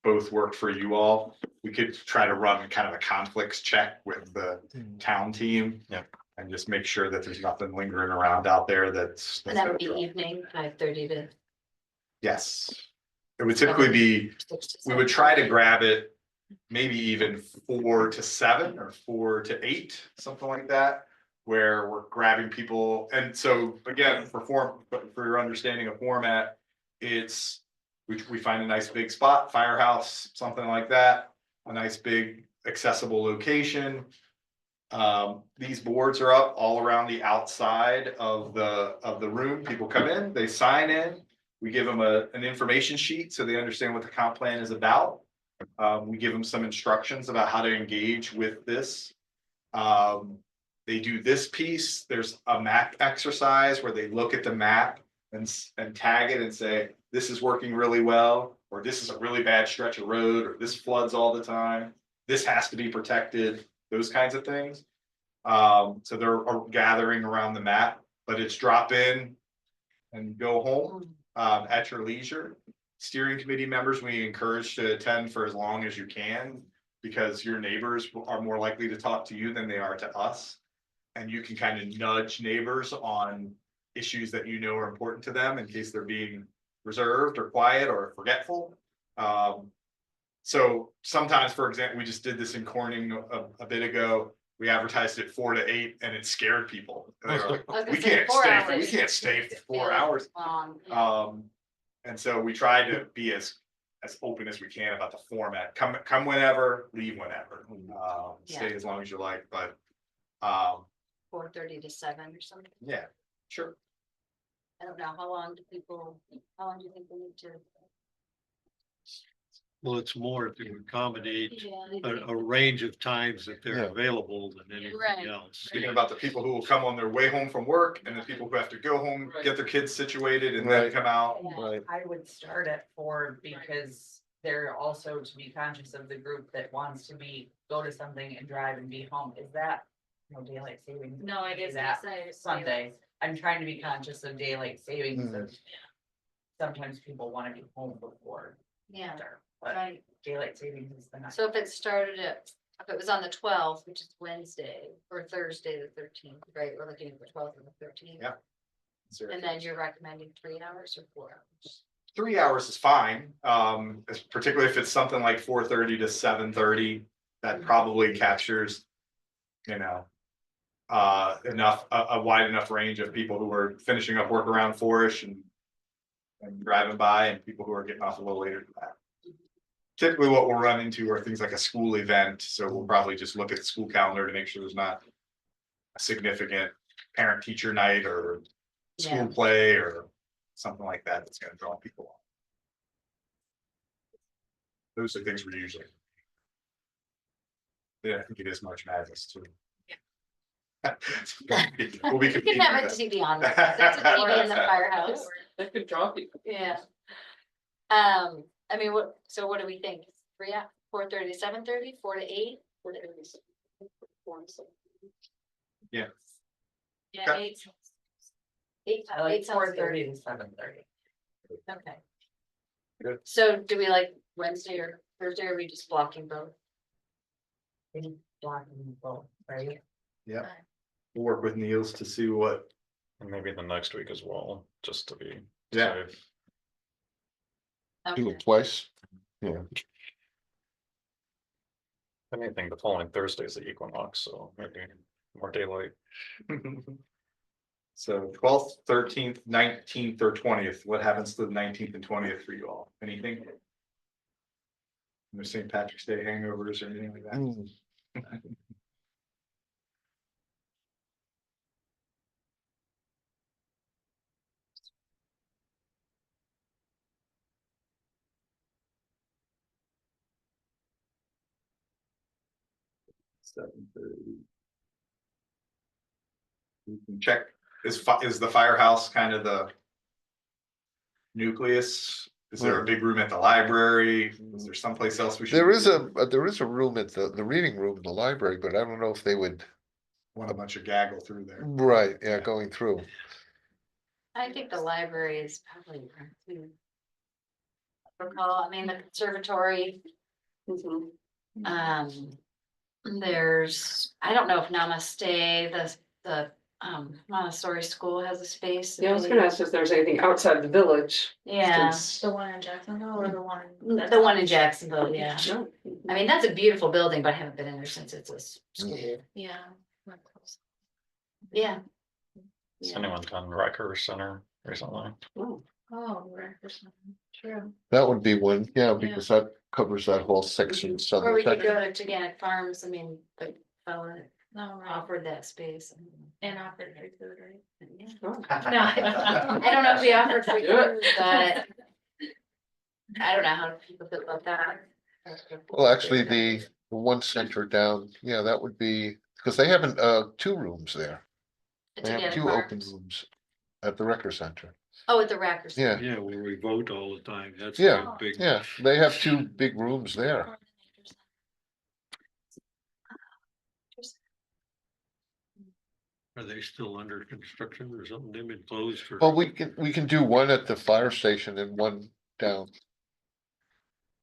[SPEAKER 4] both work for you all, we could try to run kind of a conflicts check with the town team.
[SPEAKER 9] Yeah.
[SPEAKER 4] And just make sure that there's nothing lingering around out there that's.
[SPEAKER 1] And that would be evening, 5:30 to
[SPEAKER 4] Yes, it would typically be,
[SPEAKER 1] 6 to
[SPEAKER 4] we would
[SPEAKER 1] 7.
[SPEAKER 4] try to grab it maybe even 4 to 7 or 4 to 8, something like that. Where we're grabbing people, and so again, for your understanding of format, it's, we find a nice big spot, firehouse, something like that. A nice big accessible location. These boards are up all around the outside of the room. People come in, they sign in. We give them an information sheet so they understand what the comp plan is about. We give them some instructions about how to engage with this. They do this piece. There's a map exercise where they look at the map and tag it and say, this is working really well, or this is a really bad stretch of road, or this floods all the time. This has to be protected, those kinds of things. So they're gathering around the map, but it's drop in and go home at your leisure. Steering committee members, we encourage to attend for as long as you can, because your neighbors are more likely to talk to you than they are to us. And you can kind of nudge neighbors on issues that you know are important to them in case they're being reserved or quiet or forgetful. So sometimes, for example, we just did this in Corning a bit ago. We advertised it 4 to 8 and it scared people. They were like, we can't stay for 4 hours. And so we tried to be as open as we can about the format. Come whenever, leave whenever. Stay as long as you like, but
[SPEAKER 1] 4:30 to 7 or something.
[SPEAKER 4] yeah, sure.
[SPEAKER 1] I don't know, how long do you think we need to?
[SPEAKER 3] Well, it's more to accommodate
[SPEAKER 1] Yeah.
[SPEAKER 3] a range of times that they're
[SPEAKER 12] Yeah.
[SPEAKER 3] available than anything
[SPEAKER 1] Right.
[SPEAKER 3] else.
[SPEAKER 4] Thinking about the people who will come on their way home from work and the people who have to go home, get their kids situated and then
[SPEAKER 12] Right.
[SPEAKER 4] come out.
[SPEAKER 12] Right.
[SPEAKER 8] I would start at 4 because they're also to be conscious of the group that wants to go to something and drive and be home. Is that no daylight savings?
[SPEAKER 11] No, I guess
[SPEAKER 8] That
[SPEAKER 11] that's
[SPEAKER 8] Sunday. I'm trying to be conscious of daylight savings. of Sometimes people want to be home before
[SPEAKER 1] Yeah,
[SPEAKER 8] dark, but
[SPEAKER 1] right.
[SPEAKER 8] daylight savings is the night.
[SPEAKER 1] So if it was on the 12th, which is Wednesday, or Thursday, the 13th, right, we're looking at the 12th and the 13th.
[SPEAKER 4] Yeah.
[SPEAKER 1] And then you're recommending 3 hours or 4 hours?
[SPEAKER 4] 3 hours is fine, particularly if it's something like 4:30 to 7:30, that probably captures, enough, a wide enough range of people who are finishing up work around 4-ish and driving by, and people who are getting off a little later than that. Typically what we'll run into are things like a school event, so we'll probably just look at the school calendar to make sure there's not a significant parent-teacher night or school
[SPEAKER 1] Yeah.
[SPEAKER 4] play or something like that that's gonna draw people. Those are things we usually. Yeah, I think it is March Madness too. We'll be
[SPEAKER 1] You can
[SPEAKER 4] competing
[SPEAKER 1] have a
[SPEAKER 4] with
[SPEAKER 1] TV on, that's a TV in the firehouse,
[SPEAKER 10] That could draw people.
[SPEAKER 1] yeah. I mean, what do we think? 4:30 to 7:30, 4 to 8? 4 to 8.
[SPEAKER 4] Yeah.
[SPEAKER 11] Yeah,
[SPEAKER 4] Okay.
[SPEAKER 1] 8,
[SPEAKER 8] I like
[SPEAKER 1] 8 sounds good.
[SPEAKER 8] 4:30 to 7:30.
[SPEAKER 1] Okay.
[SPEAKER 4] Good.
[SPEAKER 1] So do we like Wednesday or Thursday, or are we just blocking both?
[SPEAKER 8] Blocking both, right?
[SPEAKER 4] Yeah. We'll work with Niels to see what.
[SPEAKER 9] And maybe the next week as well, just to be
[SPEAKER 4] Yeah.
[SPEAKER 9] safe.
[SPEAKER 12] Do
[SPEAKER 1] Okay.
[SPEAKER 12] it twice. Yeah.
[SPEAKER 9] Anything, the following Thursday is the equinox, so maybe more daylight.
[SPEAKER 4] So 12th, 13th, 19th, or 20th, what happens to the 19th and 20th for you all? Anything? No St. Patrick's Day hangovers or anything like that?
[SPEAKER 12] Mm.
[SPEAKER 4] 7:30. You can check, is the firehouse kind of the nucleus Is there a big room at the library? Is there someplace else we should?
[SPEAKER 12] There is a room at the reading room in the library, but I don't know if they would,
[SPEAKER 4] Want a bunch of gaggle through there.
[SPEAKER 12] right, yeah, going through.
[SPEAKER 1] I think the library is probably. Recall, I mean, the conservatory,
[SPEAKER 10] Mhm.
[SPEAKER 1] there's, I don't know if Namaste, the Montessori school has a space.
[SPEAKER 10] Yeah, I was gonna ask if there's anything outside the village.
[SPEAKER 1] Yeah,
[SPEAKER 10] since-
[SPEAKER 11] The one in Jacksonville or the one?
[SPEAKER 1] the one in Jacksonville, yeah.
[SPEAKER 10] No.
[SPEAKER 1] I mean, that's a beautiful building, but I haven't been in there since it's a school.
[SPEAKER 11] Yeah.
[SPEAKER 1] Yeah.
[SPEAKER 9] Has anyone done Riker Center recently?
[SPEAKER 11] Oh, right, or something. True.
[SPEAKER 12] That would be one, yeah, because that covers that whole section,
[SPEAKER 1] Or
[SPEAKER 12] southern
[SPEAKER 1] we could
[SPEAKER 12] section.
[SPEAKER 1] go to Gigantic Farms, I mean, the fella
[SPEAKER 11] No, right.
[SPEAKER 1] offered that space.
[SPEAKER 11] And offered free food, right?
[SPEAKER 1] Yeah.
[SPEAKER 10] Oh.
[SPEAKER 1] No, I don't know if we offered free food, but I don't know how people feel about that.
[SPEAKER 12] Well, actually, the one center down, yeah, that would be, because they have 2 rooms there.
[SPEAKER 1] It's
[SPEAKER 12] They have
[SPEAKER 1] Gigantic
[SPEAKER 12] 2 open
[SPEAKER 1] Farms.
[SPEAKER 12] rooms at the Record Center.
[SPEAKER 1] Oh, at the Rackers.
[SPEAKER 12] Yeah,
[SPEAKER 3] Yeah, where we vote all the time. That's
[SPEAKER 12] Yeah,
[SPEAKER 3] a big.
[SPEAKER 12] yeah, they have 2 big rooms there.
[SPEAKER 3] Are they still under construction or something? They've been closed for.
[SPEAKER 12] Well, we can do one at the fire station and one down.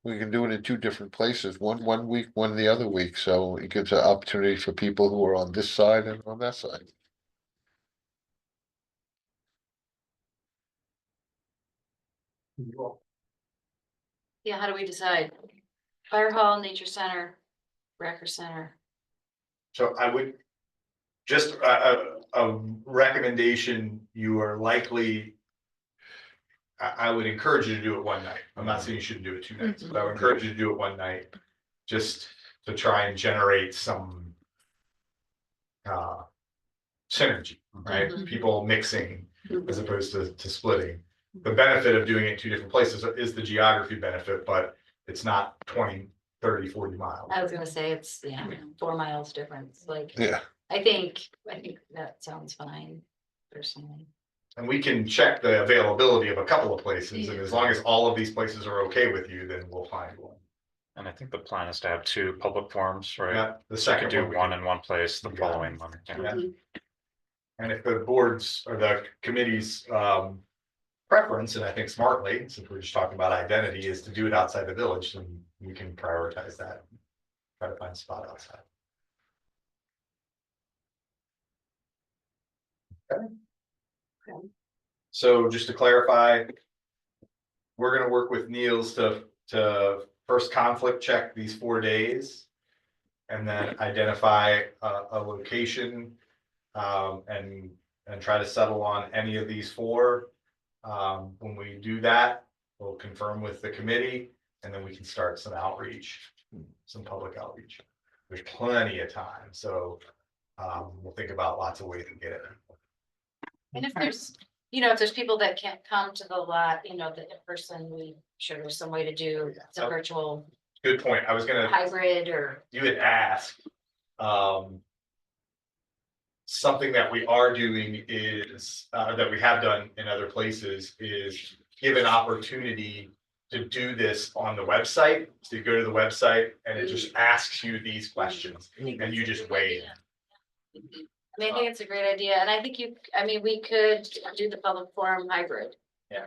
[SPEAKER 12] We can do it in 2 different places, one week, one the other week, so it gives an opportunity for people who are on this side and on that side.
[SPEAKER 1] Yeah, how do we decide? Fire hall, nature center, Racker Center.
[SPEAKER 4] So I would, just a recommendation, you are likely. I would encourage you to do it one night. I'm not saying you shouldn't do it 2 nights, but I would encourage you to do it one night. Just to try and generate some. Synergy, right?
[SPEAKER 1] Mhm.
[SPEAKER 4] People mixing as opposed to splitting. The benefit of doing it 2 different places is the geography benefit, but it's not 20, 30, 40 miles.
[SPEAKER 1] I was gonna say it's, 4 miles difference, like,
[SPEAKER 12] Yeah,
[SPEAKER 1] I think that sounds fine, personally.
[SPEAKER 4] And we can check the availability of a couple of places, and as long as all of these places are okay with you, then we'll find one.
[SPEAKER 9] And I think the plan is to have 2 public forums, right?
[SPEAKER 4] Yeah, the
[SPEAKER 9] So we
[SPEAKER 4] second
[SPEAKER 9] could do
[SPEAKER 4] one we
[SPEAKER 9] one
[SPEAKER 4] can-
[SPEAKER 9] in one place, the
[SPEAKER 4] Yeah.
[SPEAKER 9] following one. Yeah.
[SPEAKER 4] Yeah. And if the boards or the committee's preference, and I think smartly, since we're just talking about identity, is to do it outside the village, then we can prioritize that. Try to find a spot outside. Okay. So just to clarify, we're gonna work with Niels to first conflict check these 4 days. And then identify a location, and try to settle on any of these 4. When we do that, we'll confirm with the committee, and then we can start some outreach, some public outreach. There's plenty of time, so we'll think about lots of ways to get it.
[SPEAKER 1] And if there's, if there's people that can't come to the lot, the in-person, we sure there's some way to do it's a virtual
[SPEAKER 4] Good point. I was gonna,
[SPEAKER 1] hybrid or.
[SPEAKER 4] you had asked. Something that we are doing is, that we have done in other places is give an opportunity to do this on the website. So you go to the website and it just asks you these questions and you just weigh in.
[SPEAKER 1] I think it's a great idea, and I think we could do the public forum hybrid.
[SPEAKER 4] Yeah.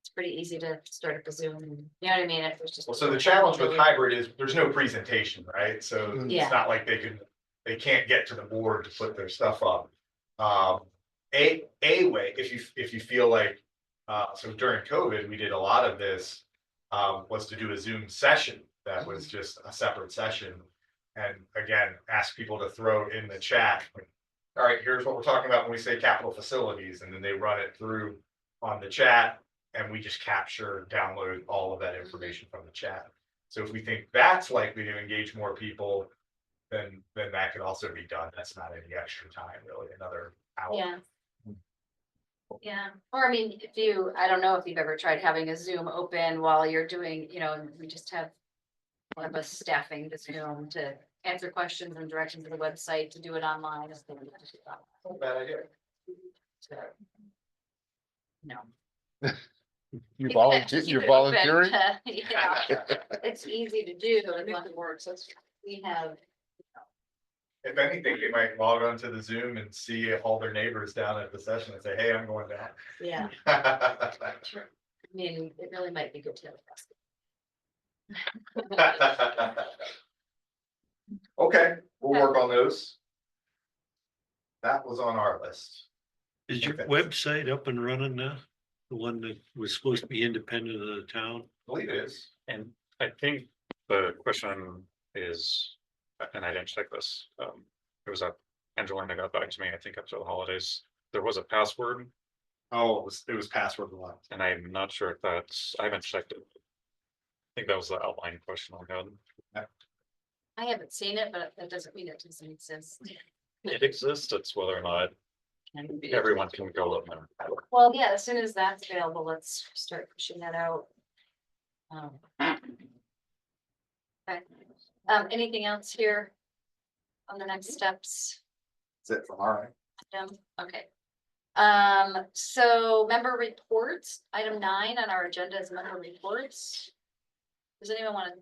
[SPEAKER 1] It's pretty easy to start up a Zoom, you know what I mean, if there's just.
[SPEAKER 4] Well, so the challenge with hybrid is there's no presentation, right? So
[SPEAKER 1] Yeah.
[SPEAKER 4] it's not like they can't get to the board to put their stuff up. A way, if you feel like, so during COVID, we did a lot of this, was to do a Zoom session that was just a separate session. And again, ask people to throw in the chat, like, all right, here's what we're talking about when we say capital facilities, and then they run it through on the chat. And we just download all of that information from the chat. So if we think that's likely to engage more people, then that could also be done. That's not any extra time, really, another hour.
[SPEAKER 1] Yeah. Yeah, or I don't know if you've ever tried having a Zoom open while you're doing, we just have. One of us staffing the Zoom to answer questions and directions to the website to do it online.
[SPEAKER 4] Bad idea.
[SPEAKER 1] So, no.
[SPEAKER 12] You volunteer,
[SPEAKER 1] Keep
[SPEAKER 12] you're
[SPEAKER 1] it open
[SPEAKER 12] volunteering?
[SPEAKER 1] to- Yeah, it's easy to do, and what works, we have.
[SPEAKER 4] If anything, they might log onto the Zoom and see all their neighbors down at the session and say, hey, I'm going down.
[SPEAKER 1] Yeah, sure. I mean, it really might be good to have.
[SPEAKER 4] Okay, we'll work on those. That was on our list.
[SPEAKER 3] Is your
[SPEAKER 4] Okay.
[SPEAKER 3] website up and running now? The one that was supposed to be independent of the town?
[SPEAKER 4] I believe it is.
[SPEAKER 9] And I think the question is, and I didn't check this, it was up, Angelina got back to me, I think after the holidays, there was a password,
[SPEAKER 4] Oh, it was password locked.
[SPEAKER 9] and I'm not sure if that's, I haven't checked it. I think that was the outline question we had.
[SPEAKER 1] I haven't seen it, but that doesn't mean it doesn't exist.
[SPEAKER 9] It exists, it's whether or not everyone can go in there.
[SPEAKER 1] Well, yeah, as soon as that's available, let's start pushing that out. Okay, anything else here? On the next steps?
[SPEAKER 4] That's it from our end.
[SPEAKER 1] Okay. So member reports, item 9 on our agenda is member reports. Does anyone want to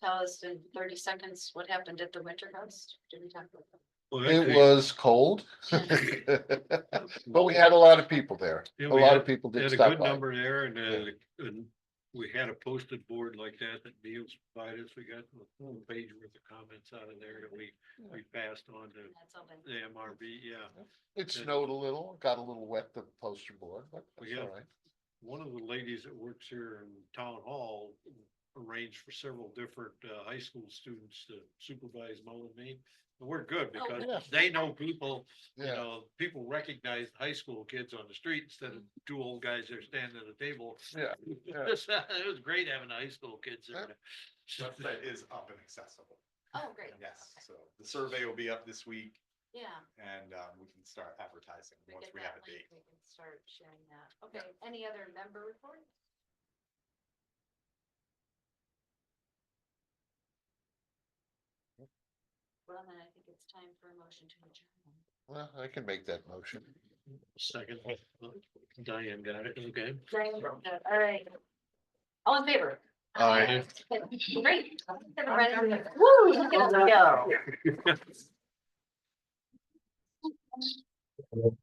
[SPEAKER 1] tell us in 30 seconds what happened at the Winter Fest? Did we talk about that?
[SPEAKER 3] Well,
[SPEAKER 12] It
[SPEAKER 3] actually,
[SPEAKER 12] was cold. But we had a lot of people there.
[SPEAKER 3] Yeah,
[SPEAKER 12] A
[SPEAKER 3] we
[SPEAKER 12] lot
[SPEAKER 3] had-
[SPEAKER 12] of people
[SPEAKER 3] we
[SPEAKER 12] did
[SPEAKER 3] had a
[SPEAKER 12] stop
[SPEAKER 3] good
[SPEAKER 12] by.
[SPEAKER 3] number there and we had a posted board like that Neil's provided us. We got a full page worth of comments out of there that we passed on to
[SPEAKER 1] That's something.
[SPEAKER 3] the MRB, yeah.
[SPEAKER 12] It snowed a little, got a little wet, the poster board, but that's
[SPEAKER 3] Yeah.
[SPEAKER 12] all right.
[SPEAKER 3] One of the ladies that works here in town hall arranged for several different high school students to supervise mowing me. And we're good
[SPEAKER 1] Oh,
[SPEAKER 3] because
[SPEAKER 12] yeah.
[SPEAKER 3] they know people, you
[SPEAKER 12] Yeah,
[SPEAKER 3] know, people recognize high school kids on the street instead of 2 old guys there standing at a table.
[SPEAKER 12] yeah, yeah.
[SPEAKER 3] It was great having the high school kids there.
[SPEAKER 4] Website is up and accessible.
[SPEAKER 1] Oh, great.
[SPEAKER 4] Yes, so the survey will be up this week
[SPEAKER 1] Yeah.
[SPEAKER 4] and we can start advertising once
[SPEAKER 1] get
[SPEAKER 4] we
[SPEAKER 1] that
[SPEAKER 4] have a
[SPEAKER 1] link,
[SPEAKER 4] date.
[SPEAKER 1] We can start sharing that. Okay, any other member reports? Well, then I think it's time for a motion to adjourn.
[SPEAKER 12] Well, I can make that motion.
[SPEAKER 3] Second, Diane got it, okay.
[SPEAKER 1] All right. All in favor?
[SPEAKER 3] Aye.
[SPEAKER 1] Great. Everybody. Woo, look at us go.